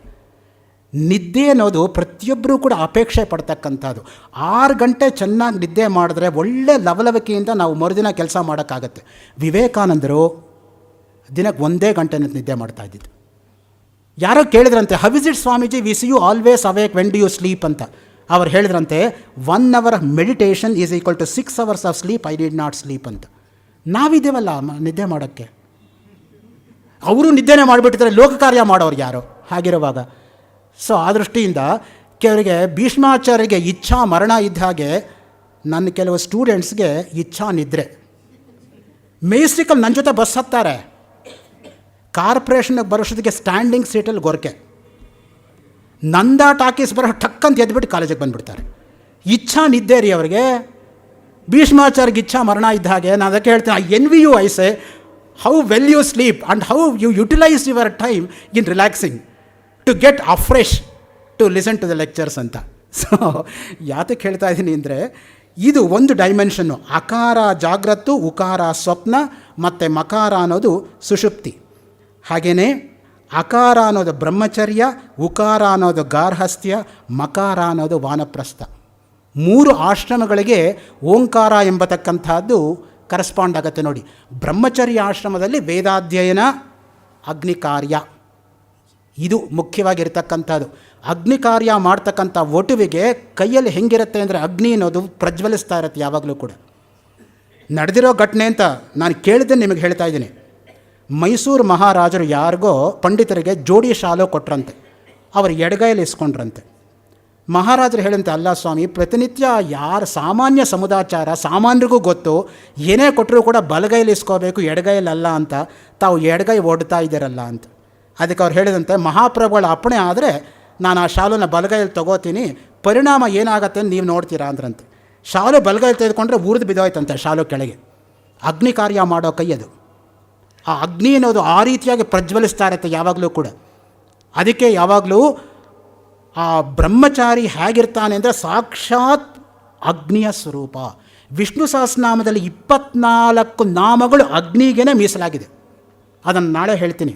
ನಿದ್ದೆ ಅನ್ನೋದು ಪ್ರತಿಯೊಬ್ಬರೂ ಕೂಡ ಅಪೇಕ್ಷೆ ಪಡ್ತಕ್ಕಂಥದ್ದು. 6 ಗಂಟೆ ಚೆನ್ನಾಗಿ ನಿದ್ದೆ ಮಾಡಿದ್ರೆ ಒಳ್ಳೆ ಲವಲವಿಕೆಯಿಂದ ನಾವು ಮರುದಿನ ಕೆಲಸ ಮಾಡೋಕ್ಕಾಗತ್ತೆ. ವಿವೇಕಾನಂದರು ದಿನಕ್ಕೆ 1 ಗಂಟೆ ನಿದ್ದೆ ಮಾಡ್ತಾ ಇದ್ದಿದ್ದು. ಯಾರೋ ಕೇಳಿದ್ರಂತೆ, how is it Swamiji we see you always awake when do you sleep ಅಂತ. ಅವ್ರು ಹೇಳಿದ್ರಂತೆ, 1 hour meditation is equal to 6 hours of sleep, I did not sleep ಅಂತ. ನಾವಿದ್ದೇವಲ್ಲ ನಿದ್ದೆ ಮಾಡೋಕ್ಕೆ, ಅವರು ನಿದ್ದೆನೇ ಮಾಡಿಬಿಟ್ಟಿದ್ದಾರೆ, ಲೋಕ ಕಾರ್ಯ ಮಾಡೋರು ಯಾರು ಹಾಗಿರುವಾಗ. ಸೊ ಆ ದೃಷ್ಟಿಯಿಂದ ಕೆಲವರಿಗೆ ಭೀಷ್ಮಾಚಾರ್ಯರಿಗೆ ಇಚ್ಛಾ ಮರಣ ಇದ್ದ ಹಾಗೆ ನನ್ನ ಕೆಲವು ಸ್ಟೂಡೆಂಟ್ಸ್ಗೆ ಇಚ್ಛಾ ನಿದ್ರೆ. ಮೆಜೆಸ್ಟಿಕಲ್ಲಿ ನನ್ನ ಜೊತೆ ಬಸ್ ಹತ್ತಾರೆ, ಕಾರ್ಪೊರೇಷನ್ಗೆ ಬರೋಷ್ಟೊತ್ತಿಗೆ ಸ್ಟ್ಯಾಂಡಿಂಗ್ ಸೀಟಲ್ಲಿ ಗೊರಕೆ, ನಂದ ಟಾಕೀಸ್ ಬರೋ ಟಕ್ಕಂತ ಎದ್ಬಿಟ್ಟು ಕಾಲೇಜಿಗೆ ಬಂದುಬಿಡ್ತಾರೆ. ಇಚ್ಛಾ ನಿದ್ದೆ ರೀ ಅವರಿಗೆ. ಭೀಷ್ಮಾಚಾರ್ಯಗೆ ಇಚ್ಛಾ ಮರಣ ಇದ್ದ ಹಾಗೆ. ನಾನು ಅದಕ್ಕೆ ಹೇಳ್ತೀನಿ, I envy you, I say how well you sleep and how you utilise your time in relaxing to get afresh to listen to the lectures ಅಂತ. ಸೊ ಯಾತಕ್ಕೆ ಹೇಳ್ತಾ ಇದ್ದೀನಿ ಅಂದರೆ, ಇದು ಒಂದು ಡೈಮೆನ್ಷನ್ನು. ಅಕಾರ ಜಾಗ್ರತ್ತು, ಉಕಾರ ಸ್ವಪ್ನ, ಮತ್ತು ಮಕಾರ ಅನ್ನೋದು ಸುಷುಪ್ತಿ. ಹಾಗೆಯೇ ಅಕಾರ ಅನ್ನೋದು ಬ್ರಹ್ಮಚರ್ಯ, ಉಕಾರ ಅನ್ನೋದು ಗಾರ್ಹಸ್ಥ್ಯ, ಮಕಾರ ಅನ್ನೋದು ವಾನಪ್ರಸ್ಥ. 3 ಆಶ್ರಮಗಳಿಗೆ ಓಂಕಾರ ಎಂಬತಕ್ಕಂಥದ್ದು ಕರೆಸ್ಪಾಂಡ್ ಆಗುತ್ತೆ ನೋಡಿ. ಬ್ರಹ್ಮಚರ್ಯ ಆಶ್ರಮದಲ್ಲಿ ವೇದಾಧ್ಯಯನ, ಅಗ್ನಿ ಕಾರ್ಯ, ಇದು ಮುಖ್ಯವಾಗಿರ್ತಕ್ಕಂಥದ್ದು. ಅಗ್ನಿ ಕಾರ್ಯ ಮಾಡ್ತಕ್ಕಂಥ ಒಟುವಿಗೆ ಕೈಯಲ್ಲಿ ಹೆಂಗಿರುತ್ತೆ ಅಂದರೆ ಅಗ್ನಿ ಅನ್ನೋದು ಪ್ರಜ್ವಲಿಸ್ತಾ ಇರುತ್ತೆ ಯಾವಾಗಲೂ ಕೂಡ. ನಡೆದಿರೋ ಘಟನೆ ಅಂತ ನಾನು ಕೇಳಿದ್ದೆ ನಿಮಗೆ ಹೇಳ್ತಾ ಇದ್ದೀನಿ. ಮೈಸೂರು ಮಹಾರಾಜರು ಯಾರಿಗೋ ಪಂಡಿತರಿಗೆ ಜೋಡಿ ಶಾಲು ಕೊಟ್ರಂತೆ, ಅವರು ಎಡಗೈಯಲ್ಲಿ ಇಸ್ಕೊಂಡ್ರಂತೆ. ಮಹಾರಾಜರು ಹೇಳಂತೆ, ಅಲ್ಲ ಸ್ವಾಮಿ, ಪ್ರತಿನಿತ್ಯ ಯಾರು ಸಾಮಾನ್ಯ ಸಮುದಾಚಾರ, ಸಾಮಾನ್ಯರಿಗೂ ಗೊತ್ತು, ಏನೇ ಕೊಟ್ಟರೂ ಕೂಡ ಬಲಗೈಯಲ್ಲಿ ಇಸ್ಕೋಬೇಕು, ಎಡಗೈಯಲ್ಲ ಅಂತ. ತಾವು ಎಡಗೈ ಓಡ್ತಾ ಇದ್ದೀರಲ್ಲ ಅಂತ. ಅದಕ್ಕೆ ಅವ್ರು ಹೇಳಿದಂತೆ, ಮಹಾಪ್ರಭುಗಳ ಅಪ್ಪಣೆ ಆದರೆ ನಾನು ಆ ಶಾಲುನ ಬಲಗೈಯಲ್ಲಿ ತೊಗೋತೀನಿ, ಪರಿಣಾಮ ಏನಾಗತ್ತೆ ಅಂತ ನೀವು ನೋಡ್ತೀರಾ ಅಂದ್ರಂತೆ. ಶಾಲು ಬಲಗೈಯಲ್ಲಿ ತೆಗೆದುಕೊಂಡ್ರೆ ಉರಿದು ಬಿದ್ದೋಯ್ತಂತೆ ಶಾಲು ಕೆಳಗೆ. ಅಗ್ನಿ ಕಾರ್ಯ ಮಾಡೋ ಕೈ ಅದು. ಆ ಅಗ್ನಿ ಅನ್ನೋದು ಆ ರೀತಿಯಾಗಿ ಪ್ರಜ್ವಲಿಸ್ತಾ ಇರುತ್ತೆ ಯಾವಾಗಲೂ ಕೂಡ. ಅದಕ್ಕೆ ಯಾವಾಗಲೂ ಆ ಬ್ರಹ್ಮಚಾರಿ ಹೇಗಿರ್ತಾನೆ ಅಂದರೆ ಸಾಕ್ಷಾತ್ ಅಗ್ನಿಯ ಸ್ವರೂಪ. ವಿಷ್ಣು ಸಹಸ್ರನಾಮದಲ್ಲಿ 24 ನಾಮಗಳು ಅಗ್ನಿಗೇ ಮೀಸಲಾಗಿದೆ. ಅದನ್ನು ನಾಳೆ ಹೇಳ್ತೀನಿ,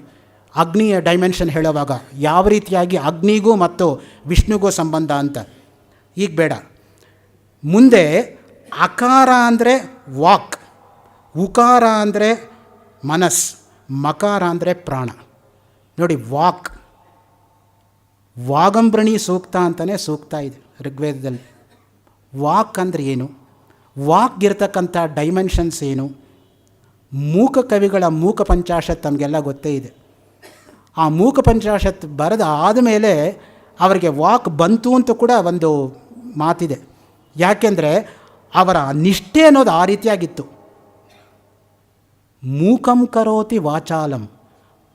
ಅಗ್ನಿಯ ಡೈಮೆನ್ಷನ್ ಹೇಳುವಾಗ ಯಾವ ರೀತಿಯಾಗಿ ಅಗ್ನಿಗೂ ಮತ್ತು ವಿಷ್ಣುಗೂ ಸಂಬಂಧ ಅಂತ. ಈಗ ಬೇಡ. ಮುಂದೆ ಅಕಾರ ಅಂದರೆ ವಾಕ್, ಉಕಾರ ಅಂದರೆ ಮನಸ್, ಮಕಾರ ಅಂದರೆ ಪ್ರಾಣ. ನೋಡಿ, ವಾಕ್, ವಾಗಂಬ್ರಣಿ ಸೂಕ್ತ ಅಂತಲೇ ಸೂಕ್ತ ಇದೆ ಋಗ್ವೇದದಲ್ಲಿ. ವಾಕ್ ಅಂದರೆ ಏನು, ವಾಕ್ಗಿರ್ತಕ್ಕಂಥ ಡೈಮೆನ್ಷನ್ಸ್ ಏನು. ಮೂಕ ಕವಿಗಳ ಮೂಕ ಪಂಚಾಶತ್ ತಮಗೆಲ್ಲ ಗೊತ್ತೇ ಇದೆ. ಆ ಮೂಕ ಪಂಚಾಶತ್ ಬರೆದ ಆದಮೇಲೆ ಅವರಿಗೆ ವಾಕ್ ಬಂತು ಅಂತ ಕೂಡ ಒಂದು ಮಾತಿದೆ. ಯಾಕೆಂದರೆ ಅವರ ನಿಷ್ಠೆ ಅನ್ನೋದು ಆ ರೀತಿಯಾಗಿತ್ತು. ಮೂಕಂ ಕರೋತಿ ವಾಚಾಲಂ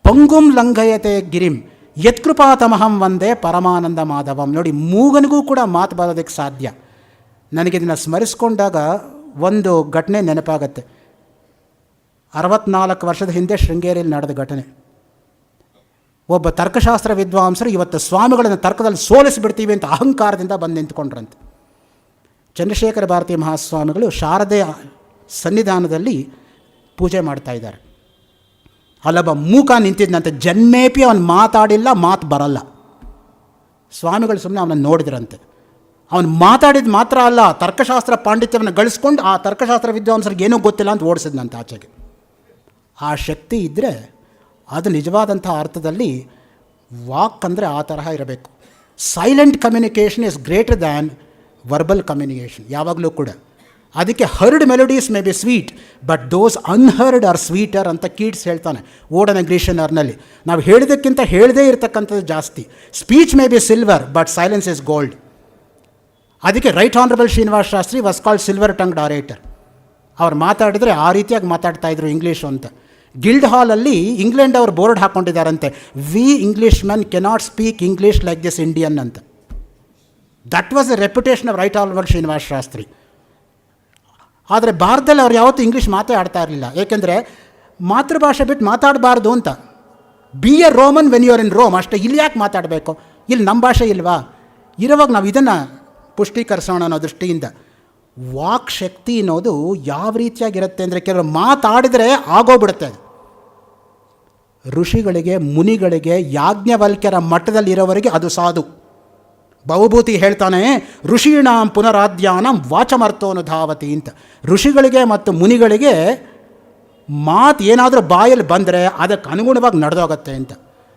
ಪಂಗುಂ ಲಂಘಯತೆ ಗಿರಿಂ ಯತ್ಕೃಪಾತಮಹಂ ವಂದೇ ಪರಮಾನಂದ ಮಾಧವಂ. ನೋಡಿ, ಮೂಗನಿಗೂ ಕೂಡ ಮಾತು ಬರೋದಕ್ಕೆ ಸಾಧ್ಯ. ನನಗಿದನ್ನು ಸ್ಮರಿಸ್ಕೊಂಡಾಗ ಒಂದು ಘಟನೆ ನೆನಪಾಗತ್ತೆ. 64 ವರ್ಷದ ಹಿಂದೆ ಶೃಂಗೇರಿಯಲ್ಲಿ ನಡೆದ ಘಟನೆ. ಒಬ್ಬ ತರ್ಕಶಾಸ್ತ್ರ ವಿದ್ವಾಂಸರು ಇವತ್ತು ಸ್ವಾಮಿಗಳನ್ನು ತರ್ಕದಲ್ಲಿ ಸೋಲಿಸಿಬಿಡ್ತೀವಿ ಅಂತ ಅಹಂಕಾರದಿಂದ ಬಂದು ನಿಂತ್ಕೊಂಡ್ರಂತೆ. ಚಂದ್ರಶೇಖರ ಭಾರತಿ ಮಹಾಸ್ವಾಮಿಗಳು ಶಾರದೆ ಸನ್ನಿಧಾನದಲ್ಲಿ ಪೂಜೆ ಮಾಡ್ತಾಯಿದ್ದಾರೆ. ಅಲ್ಲೊಬ್ಬ ಮೂಕ ನಿಂತಿದ್ದಂತೆ, ಜನ್ಮೇಪಿ ಅವನು ಮಾತಾಡಿಲ್ಲ, ಮಾತು ಬರಲ್ಲ. ಸ್ವಾಮಿಗಳು ಸುಮ್ಮನೆ ಅವನನ್ನು ನೋಡಿದ್ರಂತೆ. ಅವನು ಮಾತಾಡಿದ ಮಾತ್ರ ಅಲ್ಲ, ತರ್ಕಶಾಸ್ತ್ರ ಪಾಂಡಿತ್ಯವನ್ನು ಗಳಿಸ್ಕೊಂಡು ಆ ತರ್ಕಶಾಸ್ತ್ರ ವಿದ್ವಾಂಸರಿಗೆ ಏನೂ ಗೊತ್ತಿಲ್ಲ ಅಂತ ಓಡಿಸಿದ್ನಂತೆ ಆಚೆಗೆ. ಆ ಶಕ್ತಿ ಇದ್ದರೆ ಅದು ನಿಜವಾದಂಥ ಅರ್ಥದಲ್ಲಿ ವಾಕ್ ಅಂದರೆ ಆ ತರಹ ಇರಬೇಕು. Silent communication is greater than verbal communication ಯಾವಾಗಲೂ ಕೂಡ. ಅದಕ್ಕೆ heard melodies may be sweet but those unheard are sweeter ಅಂತ ಕೀಟ್ಸ್ ಹೇಳ್ತಾನೆ ಓಡನ್ ಗ್ರೀಷನರ್ನಲ್ಲಿ. ನಾವು ಹೇಳಿದ್ದಕ್ಕಿಂತ ಹೇಳದೇ ಇರತಕ್ಕಂಥದ್ದು ಜಾಸ್ತಿ. Speech may be silver but silence is gold. ಅದಕ್ಕೆ right honourable Srinivasa Sastri was called silver tongued orator. ಅವ್ರು ಮಾತಾಡಿದರೆ ಆ ರೀತಿಯಾಗಿ ಮಾತಾಡ್ತಾಯಿದ್ರು ಇಂಗ್ಲೀಷು ಅಂತ. ಗಿಲ್ಡ್ ಹಾಲಲ್ಲಿ ಇಂಗ್ಲೆಂಡ್ ಅವರು ಬೋರ್ಡ್ ಹಾಕ್ಕೊಂಡಿದ್ದಾರಂತೆ, we English men cannot speak English like this Indian ಅಂತ. That was the reputation of right honourable Srinivasa Shastri. ಆದರೆ ಭಾರತದಲ್ಲಿ ಅವ್ರು ಯಾವತ್ತೂ ಇಂಗ್ಲೀಷ್ ಮಾತೇ ಆಡ್ತಾ ಇರಲಿಲ್ಲ. ಏಕೆಂದರೆ ಮಾತೃಭಾಷೆ ಬಿಟ್ಟು ಮಾತಾಡಬಾರ್ದು ಅಂತ. Be a Roman when you are in Rome ಅಷ್ಟೇ. ಇಲ್ಲಿ ಯಾಕೆ ಮಾತಾಡಬೇಕು, ಇಲ್ಲಿ ನಮ್ಮ ಭಾಷೆ ಇಲ್ವಾ? ಇರುವಾಗ ನಾವು ಇದನ್ನು ಪುಷ್ಟೀಕರಿಸೋಣ ಅನ್ನೋ ದೃಷ್ಟಿಯಿಂದ. ವಾಕ್ ಶಕ್ತಿ ಅನ್ನೋದು ಯಾವ ರೀತಿಯಾಗಿರುತ್ತೆ ಅಂದರೆ ಕೆಲವರು ಮಾತಾಡಿದರೆ ಆಗೋಗ್ಬಿಡುತ್ತೆ ಅದು. ಋಷಿಗಳಿಗೆ, ಮುನಿಗಳಿಗೆ, ಯಾಜ್ಞವಲ್ಕ್ಯರ ಮಟ್ಟದಲ್ಲಿರೋವರೆಗೆ ಅದು ಸಾಧು. ಬಹುಭೂತಿ ಹೇಳ್ತಾನೆ, ಋಷೀಣಾಂ ಪುನರಾಧ್ಯಾನಂ ವಾಚಮರ್ಥೋನುಧಾವತಿ ಅಂತ. ಋಷಿಗಳಿಗೆ ಮತ್ತು ಮುನಿಗಳಿಗೆ ಮಾತು ಏನಾದರೂ ಬಾಯಲ್ಲಿ ಬಂದರೆ ಅದಕ್ಕೆ ಅನುಗುಣವಾಗಿ ನಡೆದೋಗುತ್ತೆ ಅಂತ.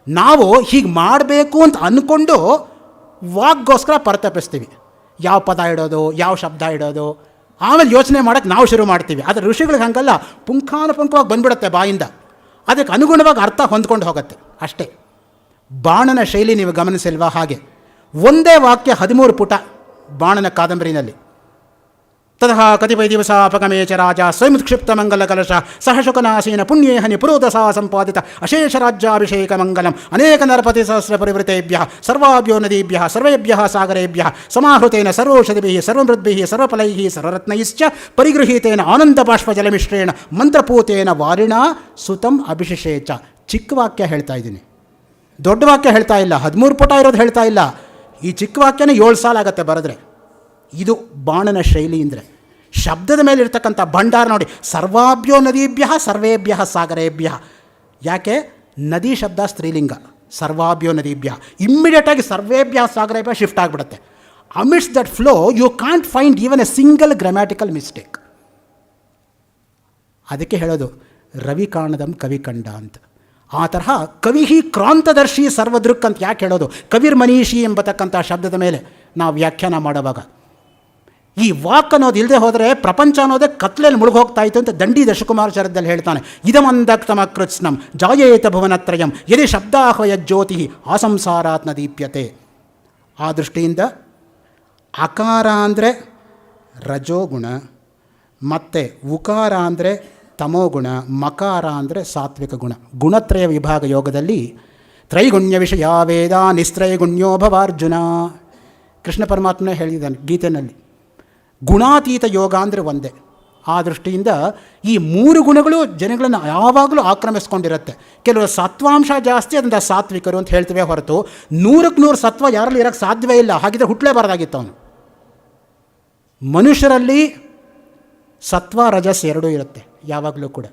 ನಾವು ಹೀಗೆ ಮಾಡಬೇಕು ಅಂತ ಅಂದ್ಕೊಂಡು ವಾಕ್ಗೋಸ್ಕರ ಪರಿತಪಿಸ್ತೀವಿ. ಯಾವ ಪದ ಇಡೋದು, ಯಾವ ಶಬ್ದ ಇಡೋದು, ಆಮೇಲೆ ಯೋಚನೆ ಮಾಡೋಕ್ಕೆ ನಾವು ಶುರು ಮಾಡ್ತೀವಿ. ಆದರೆ ಋಷಿಗಳಿಗೆ ಹಾಗಲ್ಲ, ಪುಂಖಾನುಪುಂಖವಾಗಿ ಬಂದ್ಬಿಡುತ್ತೆ ಬಾಯಿಂದ. ಅದಕ್ಕೆ ಅನುಗುಣವಾಗಿ ಅರ್ಥ ಹೊಂದ್ಕೊಂಡು ಹೋಗುತ್ತೆ ಅಷ್ಟೇ. ಬಾಣನ ಶೈಲಿ ನೀವು ಗಮನಿಸಿಲ್ವಾ? ಹಾಗೆ ಒಂದೇ ವಾಕ್ಯ 13 ಪುಟ ಬಾಣನ ಕಾದಂಬರಿನಲ್ಲಿ. ತತಃ ಕತಿಪಯ ದಿವಸ ಅಪಗಮೇ ಚ ರಾಜ ಸ್ವಯಂಕ್ಷಿಪ್ತ ಮಂಗಲ ಕಲಶ ಸಹಶುಕನಾಸೀನ ಪುಣ್ಯೇಹನಿ ಪುರೋದಸ ಸಂಪಾದಿತ ಅಶೇಷ ರಾಜ್ಯಾಭಿಷೇಕ ಮಂಗಲಂ ಅನೇಕ ನರಪತಿ ಸಹಸ್ರ ಪರಿವೃತೇಭ್ಯ ಸರ್ವಾಭ್ಯೋ ನದೀಭ್ಯ ಸರ್ವೇಭ್ಯ ಸಾಗರೇಭ್ಯ ಸಮಾಹೃತೇನ ಸರ್ವೌಷಧಿಭಿಃ ಸರ್ವಮೃದ್ಭಿಃ ಸರ್ವಫಲೈಃ ಸರ್ವರತ್ನೈಶ್ಚ ಪರಿಗೃಹೀತೇನ ಆನಂದ ಬಾಷ್ಪ ಜಲಮಿಶ್ರೇಣ ಮಂತ್ರಪೂತೇನ ವಾರಿಣ ಸುತಂ ಅಭಿಷೇಚ. ಚಿಕ್ಕ ವಾಕ್ಯ ಹೇಳ್ತಾ ಇದ್ದೀನಿ, ದೊಡ್ಡ ವಾಕ್ಯ ಹೇಳ್ತಾ ಇಲ್ಲ. 13 ಪುಟ ಇರೋದು ಹೇಳ್ತಾ ಇಲ್ಲ. ಈ ಚಿಕ್ಕ ವಾಕ್ಯನೇ 7 ಸಾಲ ಆಗುತ್ತೆ ಬರೆದ್ರೆ. ಇದು ಬಾಣನ ಶೈಲಿ ಅಂದರೆ. ಶಬ್ದದ ಮೇಲೆ ಇರ್ತಕ್ಕಂಥ ಭಂಡಾರ ನೋಡಿ. ಸರ್ವಾಭ್ಯೋ ನದೀಭ್ಯ ಸರ್ವೇಭ್ಯ ಸಾಗರೇಭ್ಯ. ಯಾಕೆ? ನದಿ ಶಬ್ದ ಸ್ತ್ರೀಲಿಂಗ, ಸರ್ವಾಭ್ಯೋ ನದೀಭ್ಯ. ಇಮ್ಮಿಡಿಯೇಟಾಗಿ ಸರ್ವೇಭ್ಯ ಸಾಗರೇಭ್ಯ ಶಿಫ್ಟ್ ಆಗಿಬಿಡುತ್ತೆ. Amidst that flow you can't find even a single grammatical mistake. ಅದಕ್ಕೆ ಹೇಳೋದು ರವಿ ಕಾಣದಂ ಕವಿ ಕಂಡ ಅಂತ. ಆ ತರಹ ಕವಿ ಕ್ರಾಂತದರ್ಶಿ ಸರ್ವದೃಕ್ ಅಂತ ಯಾಕೆ ಹೇಳೋದು? ಕವಿರ್ ಮನೀಷಿ ಎಂಬತಕ್ಕಂಥ ಶಬ್ದದ ಮೇಲೆ ನಾವು ವ್ಯಾಖ್ಯಾನ ಮಾಡುವಾಗ ಈ ವಾಕ್ ಅನ್ನೋದು ಇಲ್ಲದೆ ಹೋದರೆ ಪ್ರಪಂಚ ಅನ್ನೋದೇ ಕತ್ಲೆಯಲ್ಲಿ ಮುಳುಗೋಗ್ತಾ ಇತ್ತು ಅಂತ ದಂಡಿ ದಶಕುಮಾರಾಚಾರ್ಯದಲ್ಲಿ ಹೇಳ್ತಾನೆ. ಇದಮಂದಕ್ತಮ ಕೃತ್ಸ್ನಂ ಜಾಯೇತ ಭುವನತ್ರಯಂ ಯದಿ ಶಬ್ದಾಹ್ವಯ ಜ್ಯೋತಿ ಆಸಂಸಾರಾತ್ ನ ದೀಪ್ಯತೆ. ಆ ದೃಷ್ಟಿಯಿಂದ ಅಕಾರ ಅಂದರೆ ರಜೋಗುಣ, ಮತ್ತು ಉಕಾರ ಅಂದರೆ ತಮೋಗುಣ, ಮಕಾರ ಅಂದರೆ ಸಾತ್ವಿಕ ಗುಣ. ಗುಣತ್ರಯ ವಿಭಾಗ ಯೋಗದಲ್ಲಿ ತ್ರೈಗುಣ್ಯ ವಿಷಯ ವೇದ ನಿಸ್ತ್ರೈಗುಣ್ಯೋ ಭವಾರ್ಜುನ. ಕೃಷ್ಣ ಪರಮಾತ್ಮನೇ ಹೇಳಿದ್ದಾನೆ ಗೀತೆಯಲ್ಲಿ. ಗುಣಾತೀತ ಯೋಗ ಅಂದರೆ ಒಂದೇ. ಆ ದೃಷ್ಟಿಯಿಂದ ಈ ಮೂರು ಗುಣಗಳು ಜನಗಳನ್ನು ಯಾವಾಗಲೂ ಆಕ್ರಮಿಸ್ಕೊಂಡಿರುತ್ತೆ. ಕೆಲವರು ಸತ್ವಾಂಶ ಜಾಸ್ತಿ, ಅದರಿಂದ ಸಾತ್ವಿಕರು ಅಂತ ಹೇಳ್ತೇವೆ ಹೊರತು 100% ಸತ್ವ ಯಾರಲ್ಲಿ ಇರೋಕ್ಕೆ ಸಾಧ್ಯವೇ ಇಲ್ಲ. ಹಾಗಿದ್ರೆ ಹುಟ್ಟಲೇಬಾರ್ದಾಗಿತ್ತು ಅವನು. ಮನುಷ್ಯರಲ್ಲಿ ಸತ್ವ ರಜಸ್ ಎರಡೂ ಇರುತ್ತೆ ಯಾವಾಗಲೂ ಕೂಡ.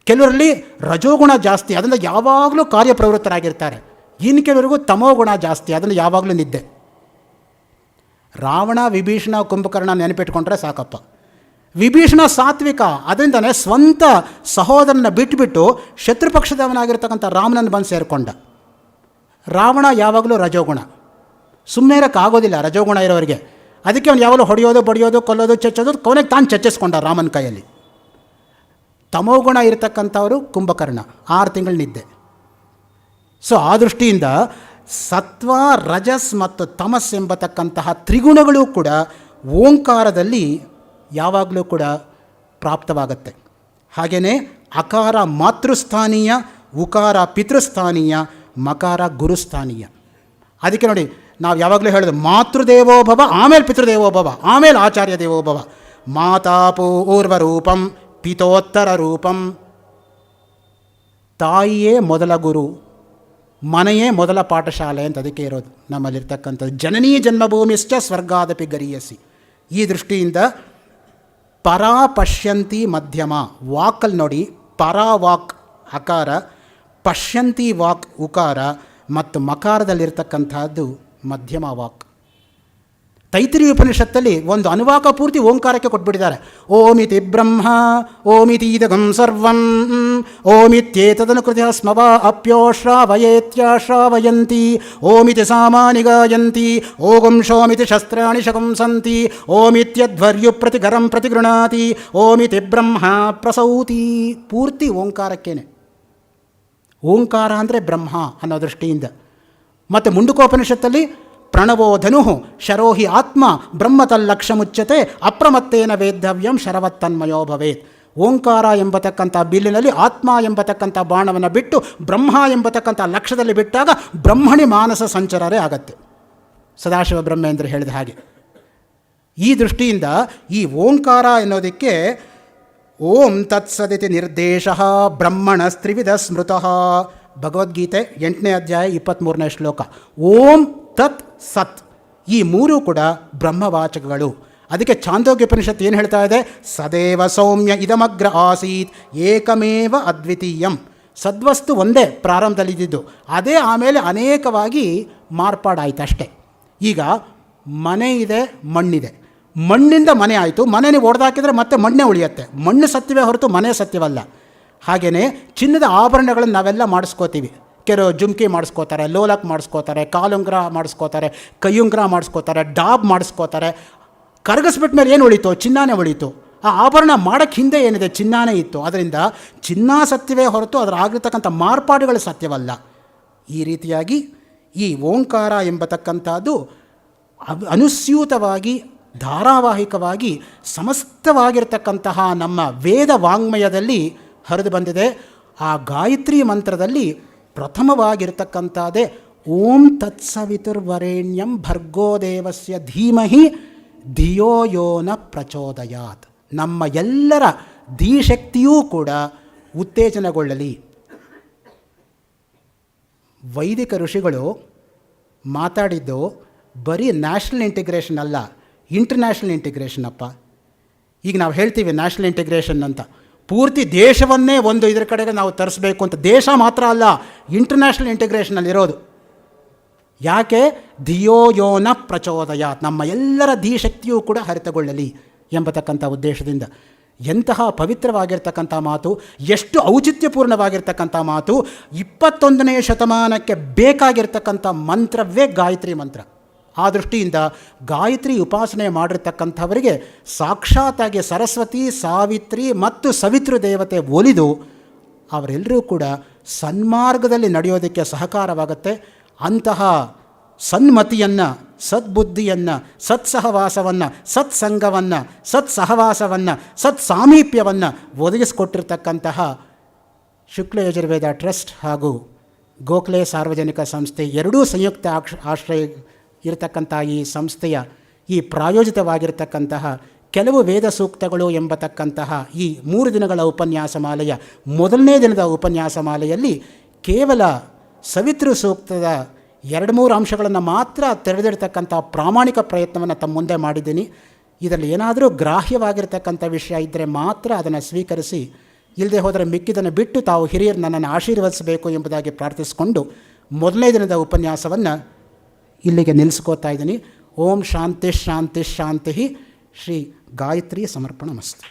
ಕೆಲವರಲ್ಲಿ ರಜೋಗುಣ ಜಾಸ್ತಿ, ಅದರಿಂದ ಯಾವಾಗಲೂ ಕಾರ್ಯಪ್ರವೃತ್ತರಾಗಿರ್ತಾರೆ. ಇನ್ನು ಕೆಲವರಿಗೂ ತಮೋಗುಣ ಜಾಸ್ತಿ, ಅದನ್ನು ಯಾವಾಗಲೂ ನಿದ್ದೆ. ರಾವಣ, ವಿಭೀಷಣ, ಕುಂಭಕರ್ಣ ನೆನಪಿಟ್ಕೊಂಡ್ರೆ ಸಾಕಪ್ಪ. ವಿಭೀಷಣ ಸಾತ್ವಿಕ, ಅದರಿಂದನೇ ಸ್ವಂತ ಸಹೋದರನ ಬಿಟ್ಟುಬಿಟ್ಟು ಶತ್ರುಪಕ್ಷದವನಾಗಿರ್ತಕ್ಕಂಥ ರಾಮನನ್ನು ಬಂದು ಸೇರಿಕೊಂಡ. ರಾವಣ ಯಾವಾಗಲೂ ರಜೋಗುಣ, ಸುಮ್ಮನೆ ಇರೋಕ್ಕಾಗೋದಿಲ್ಲ ರಜೋಗುಣ ಇರೋರಿಗೆ. ಅದಕ್ಕೆ ಅವನು ಯಾವಾಗಲೂ ಹೊಡೆಯೋದು, ಬಡಿಯೋದು, ಕೊಲ್ಲೋದು, ಚಚ್ಚೋದು, ಕೊನೆಗೆ ತಾನು ಚಚ್ಚಿಸ್ಕೊಂಡ ರಾಮನ ಕೈಯಲ್ಲಿ. ತಮೋಗುಣ ಇರತಕ್ಕಂಥವರು ಕುಂಭಕರ್ಣ, 6 ತಿಂಗಳು ನಿದ್ದೆ. ಸೊ ಆ ದೃಷ್ಟಿಯಿಂದ ಸತ್ವ, ರಜಸ್ ಮತ್ತು ತಮಸ್ ಎಂಬತಕ್ಕಂತಹ ತ್ರಿಗುಣಗಳು ಕೂಡ ಓಂಕಾರದಲ್ಲಿ ಯಾವಾಗಲೂ ಕೂಡ ಪ್ರಾಪ್ತವಾಗುತ್ತೆ. ಹಾಗೆಯೇ ಅಕಾರ ಮಾತೃಸ್ಥಾನೀಯ, ಉಕಾರ ಪಿತೃಸ್ಥಾನೀಯ, ಮಕಾರ ಗುರುಸ್ಥಾನೀಯ. ಅದಕ್ಕೆ ನೋಡಿ ನಾವು ಯಾವಾಗಲೂ ಹೇಳೋದು ಮಾತೃದೇವೋಭವ, ಆಮೇಲೆ ಪಿತೃದೇವೋಭವ, ಆಮೇಲೆ ಆಚಾರ್ಯ ದೇವೋಭವ. ಮಾತಾ ಪೂರ್ವರೂಪಂ ಪಿತೋತ್ತರ ರೂಪಂ. ತಾಯಿಯೇ ಮೊದಲ ಗುರು, ಮನೆಯೇ ಮೊದಲ ಪಾಠಶಾಲೆ ಅಂತ ಅದಕ್ಕೆ ಇರೋದು ನಮ್ಮಲ್ಲಿರ್ತಕ್ಕಂಥದ್ದು. ಜನನೀ ಜನ್ಮಭೂಮಿಶ್ಚ ಸ್ವರ್ಗಾದಪಿ ಗರೀಯಸಿ. ಈ ದೃಷ್ಟಿಯಿಂದ ಪರಾ ಪಶ್ಯಂತಿ ಮಧ್ಯಮ. ವಾಕಲ್ಲಿ ನೋಡಿ, ಪರಾ ವಾಕ್ ಅಕಾರ, ಪಶ್ಯಂತಿ ವಾಕ್ ಉಕಾರ, ಮತ್ತು ಮಕಾರದಲ್ಲಿರ್ತಕ್ಕಂಥದ್ದು ಮಧ್ಯಮ ವಾಕ್. ತೈತ್ರಿಯ ಉಪನಿಷತ್ತಲ್ಲಿ ಒಂದು ಅನುವಾಕ ಪೂರ್ತಿ ಓಂಕಾರಕ್ಕೆ ಕೊಟ್ಬಿಟ್ಟಿದ್ದಾರೆ. ಓಮಿತಿ ಬ್ರಹ್ಮ ಓಮಿತೀದಗಂ ಸರ್ವಂ ಓಮಿತ್ಯೇತದನುಕೃತ್ಯ ಸ್ಮವ ಅಪ್ಯೋಶ್ರಾವಯೇತ್ಯಾಶ್ರಾವಯಂತಿ ಓಮಿತಿ ಸಾಮಾನಿ ಗಾಯಂತಿ ಓಗಂ ಶೋಮಿತಿ ಶಸ್ತ್ರಾಣಿ ಶಕಂಸಂತಿ ಓಮಿತ್ಯಧ್ವರ್ಯು ಪ್ರತಿಗರಂ ಪ್ರತಿಗೃಣಾತಿ ಓಮಿತಿ ಬ್ರಹ್ಮ ಪ್ರಸೌತಿ. ಪೂರ್ತಿ ಓಂಕಾರಕ್ಕೇನೆ. ಓಂಕಾರ ಅಂದರೆ ಬ್ರಹ್ಮ ಅನ್ನೋ ದೃಷ್ಟಿಯಿಂದ. ಮತ್ತು ಮುಂಡುಕೋಪನಿಷತ್ತಲ್ಲಿ ಪ್ರಣವೋ ಧನು ಶರೋಹಿ ಆತ್ಮ ಬ್ರಹ್ಮತಲ್ಲಕ್ಷ ಮುಚ್ಚತೆ ಅಪ್ರಮತ್ತೇನ ವೇದ್ದವ್ಯಂ ಶರವತ್ತನ್ಮಯೋ ಭವೇತ್. ಓಂಕಾರ ಎಂಬತಕ್ಕಂಥ ಬಿಲ್ಲಿನಲ್ಲಿ ಆತ್ಮ ಎಂಬತಕ್ಕಂಥ ಬಾಣವನ್ನು ಬಿಟ್ಟು ಬ್ರಹ್ಮ ಎಂಬತಕ್ಕಂಥ ಲಕ್ಷ್ಯದಲ್ಲಿ ಬಿಟ್ಟಾಗ ಬ್ರಹ್ಮಣಿ ಮಾನಸ ಸಂಚರರೇ ಆಗತ್ತೆ. ಸದಾಶಿವ ಬ್ರಹ್ಮೇಂದ್ರ ಹೇಳಿದ ಹಾಗೆ. ಈ ದೃಷ್ಟಿಯಿಂದ ಈ ಓಂಕಾರ ಎನ್ನುವುದಕ್ಕೆ ಓಂ ತತ್ಸದಿತಿ ನಿರ್ದೇಶ ಬ್ರಹ್ಮಣಸ್ತ್ರಿವಿಧ ಸ್ಮೃತಃ. ಭಗವದ್ಗೀತೆ 8ನೇ ಅಧ್ಯಾಯ 23ನೇ ಶ್ಲೋಕ. ಓಂ ತತ್ ಸತ್, ಈ ಮೂರೂ ಕೂಡ ಬ್ರಹ್ಮವಾಚಕಗಳು. ಅದಕ್ಕೆ ಛಾಂದೋಗ್ಯೋಪನಿಷತ್ತು ಏನು ಹೇಳ್ತಾ ಇದೆ? ಸದೇವ ಸೌಮ್ಯ ಇದಮಗ್ರ ಆಸೀತ್ ಏಕಮೇವ ಅದ್ವಿತೀಯಂ. ಸದ್ವಸ್ತು ಒಂದೇ ಪ್ರಾರಂಭದಲ್ಲಿದ್ದು, ಅದೇ ಆಮೇಲೆ ಅನೇಕವಾಗಿ ಮಾರ್ಪಾಡಾಯಿತು ಅಷ್ಟೇ. ಈಗ ಮನೆ ಇದೆ, ಮಣ್ಣಿದೆ, ಮಣ್ಣಿಂದ ಮನೆ ಆಯಿತು. ಮನೆ ನೀವು ಒಡೆದಾಕಿದ್ರೆ ಮತ್ತೆ ಮಣ್ಣೇ ಉಳಿಯುತ್ತೆ. ಮಣ್ಣು ಸತ್ಯವೇ ಹೊರತು ಮನೆ ಸತ್ಯವಲ್ಲ. ಹಾಗೆಯೇ ಚಿನ್ನದ ಆಭರಣಗಳನ್ನು ನಾವೆಲ್ಲ ಮಾಡಿಸ್ಕೋತೀವಿ. ಕೆಲವು ಜುಮ್ಕಿ ಮಾಡಿಸ್ಕೋತಾರೆ, ಲೋಲಕ್ ಮಾಡಿಸ್ಕೋತಾರೆ, ಕಾಲುಂಗ್ರ ಮಾಡಿಸ್ಕೋತಾರೆ, ಕೈಯುಂಗ್ರ ಮಾಡಿಸ್ಕೋತಾರೆ, ಡಾಬ್ ಮಾಡಿಸ್ಕೋತಾರೆ. ಕರಗಿಸ್ಬಿಟ್ಟ ಮೇಲೆ ಏನು ಉಳೀತು? ಚಿನ್ನನೇ ಉಳೀತು. ಆ ಆಭರಣ ಮಾಡೋಕ್ಕೆ ಹಿಂದೆ ಏನಿದೆ? ಚಿನ್ನನೇ ಇತ್ತು. ಅದರಿಂದ ಚಿನ್ನ ಸತ್ಯವೇ ಹೊರತು ಅದರ ಆಗಿರ್ತಕ್ಕಂಥ ಮಾರ್ಪಾಡುಗಳು ಸತ್ಯವಲ್ಲ. ಈ ರೀತಿಯಾಗಿ ಈ ಓಂಕಾರ ಎಂಬತಕ್ಕಂಥದ್ದು ಅನುಸ್ಯೂತವಾಗಿ ಧಾರಾವಾಹಿಕವಾಗಿ ಸಮಸ್ತವಾಗಿರ್ತಕ್ಕಂತಹ ನಮ್ಮ ವೇದ ವಾಂಗ್ಮಯದಲ್ಲಿ ಹರಿದು ಬಂದಿದೆ. ಆ ಗಾಯತ್ರಿ ಮಂತ್ರದಲ್ಲಿ ಪ್ರಥಮವಾಗಿರ್ತಕ್ಕಂಥದ್ದೇ ಓಂ ತತ್ಸವಿತುರ್ವರೇಣ್ಯಂ ಭರ್ಗೋ ದೇವಸ್ಯ ಧೀಮಹಿ ಧಿಯೋ ಯೋ ನ ಪ್ರಚೋದಯಾತ್. ನಮ್ಮ ಎಲ್ಲರ ಧೀಶಕ್ತಿಯೂ ಕೂಡ ಉತ್ತೇಜನಗೊಳ್ಳಲಿ. ವೈದಿಕ ಋಷಿಗಳು ಮಾತಾಡಿದ್ದು ಬರೀ ನ್ಯಾಷನಲ್ ಇಂಟಿಗ್ರೇಷನ್ ಅಲ್ಲ, ಇಂಟರ್ನ್ಯಾಷನಲ್ ಇಂಟಿಗ್ರೇಷನ್ ಅಪ್ಪ. ಈಗ ನಾವು ಹೇಳ್ತೀವಿ ನ್ಯಾಷನಲ್ ಇಂಟಿಗ್ರೇಷನ್ ಅಂತ, ಪೂರ್ತಿ ದೇಶವನ್ನೇ ಒಂದು ಇದರ ಕಡೆಗೆ ನಾವು ತರಿಸ್ಬೇಕು ಅಂತ. ದೇಶ ಮಾತ್ರ ಅಲ್ಲ, ಇಂಟರ್ನ್ಯಾಷನಲ್ ಇಂಟಿಗ್ರೇಷನಲ್ಲಿರೋದು. ಯಾಕೆ? ಧಿಯೋ ಯೋನ ಪ್ರಚೋದಯಾತ್, ನಮ್ಮ ಎಲ್ಲರ ಧೀಶಕ್ತಿಯೂ ಕೂಡ ಹರಿತಗೊಳ್ಳಲಿ ಎಂಬತಕ್ಕಂಥ ಉದ್ದೇಶದಿಂದ. ಎಂತಹ ಪವಿತ್ರವಾಗಿರ್ತಕ್ಕಂಥ ಮಾತು, ಎಷ್ಟು ಔಚಿತ್ಯಪೂರ್ಣವಾಗಿರ್ತಕ್ಕಂಥ ಮಾತು. 21ನೇ ಶತಮಾನಕ್ಕೆ ಬೇಕಾಗಿರ್ತಕ್ಕಂಥ ಮಂತ್ರವೇ ಗಾಯತ್ರಿ ಮಂತ್ರ. ಆ ದೃಷ್ಟಿಯಿಂದ ಗಾಯತ್ರಿ ಉಪಾಸನೆ ಮಾಡಿರ್ತಕ್ಕಂಥವರಿಗೆ ಸಾಕ್ಷಾತ್ತಾಗಿ ಸರಸ್ವತಿ, ಸಾವಿತ್ರಿ ಮತ್ತು ಸವಿತೃ ದೇವತೆ ಒಲಿದು ಅವರೆಲ್ಲರೂ ಕೂಡ ಸನ್ಮಾರ್ಗದಲ್ಲಿ ನಡೆಯೋದಕ್ಕೆ ಸಹಕಾರವಾಗುತ್ತೆ. ಅಂತಹ ಸನ್ಮತಿಯನ್ನು, ಸದ್ಬುದ್ಧಿಯನ್ನು, ಸತ್ಸಹವಾಸವನ್ನು, ಸತ್ಸಂಗವನ್ನು, ಸತ್ಸಹವಾಸವನ್ನು, ಸತ್ಸಾಮೀಪ್ಯವನ್ನು ಒದಗಿಸಿಕೊಟ್ಟಿರ್ತಕ್ಕಂತಹ ಶುಕ್ಲ ಯಜುರ್ವೇದ ಟ್ರಸ್ಟ್ ಹಾಗೂ ಗೋಖಲೆ ಸಾರ್ವಜನಿಕ ಸಂಸ್ಥೆ ಎರಡೂ ಸಂಯುಕ್ತ ಆಶ್ರಯ ಇರತಕ್ಕಂಥ ಈ ಸಂಸ್ಥೆಯ ಈ ಪ್ರಾಯೋಜಿತವಾಗಿರ್ತಕ್ಕಂತಹ ಕೆಲವು ವೇದ ಸೂಕ್ತಗಳು ಎಂಬತಕ್ಕಂತಹ ಈ 3 ದಿನಗಳ ಉಪನ್ಯಾಸ ಮಾಲೆಯ ಮೊದಲನೇ ದಿನದ ಉಪನ್ಯಾಸ ಮಾಲೆಯಲ್ಲಿ ಕೇವಲ ಸವಿತೃ ಸೂಕ್ತದ 2-3 ಅಂಶಗಳನ್ನು ಮಾತ್ರ ತೆರೆದಿರ್ತಕ್ಕಂಥ ಪ್ರಾಮಾಣಿಕ ಪ್ರಯತ್ನವನ್ನು ತಮ್ಮ ಮುಂದೆ ಮಾಡಿದ್ದೀನಿ. ಇದರಲ್ಲಿ ಏನಾದರೂ ಗ್ರಾಹ್ಯವಾಗಿರ್ತಕ್ಕಂಥ ವಿಷಯ ಇದ್ದರೆ ಮಾತ್ರ ಅದನ್ನು ಸ್ವೀಕರಿಸಿ, ಇಲ್ಲದೆ ಹೋದರೆ ಮಿಕ್ಕಿದನ್ನು ಬಿಟ್ಟು ತಾವು ಹಿರಿಯರು ನನ್ನನ್ನು ಆಶೀರ್ವದಿಸಬೇಕು ಎಂಬುದಾಗಿ ಪ್ರಾರ್ಥಿಸಿಕೊಂಡು ಮೊದಲನೇ ದಿನದ ಉಪನ್ಯಾಸವನ್ನು ಇಲ್ಲಿಗೆ ನಿಲ್ಲಿಸ್ಕೋತಾ ಇದ್ದೀನಿ. ಓಂ ಶಾಂತಿ ಶಾಂತಿ ಶಾಂತಿ. ಶ್ರೀ ಗಾಯತ್ರಿ ಸಮರ್ಪಣಮಸ್ತು.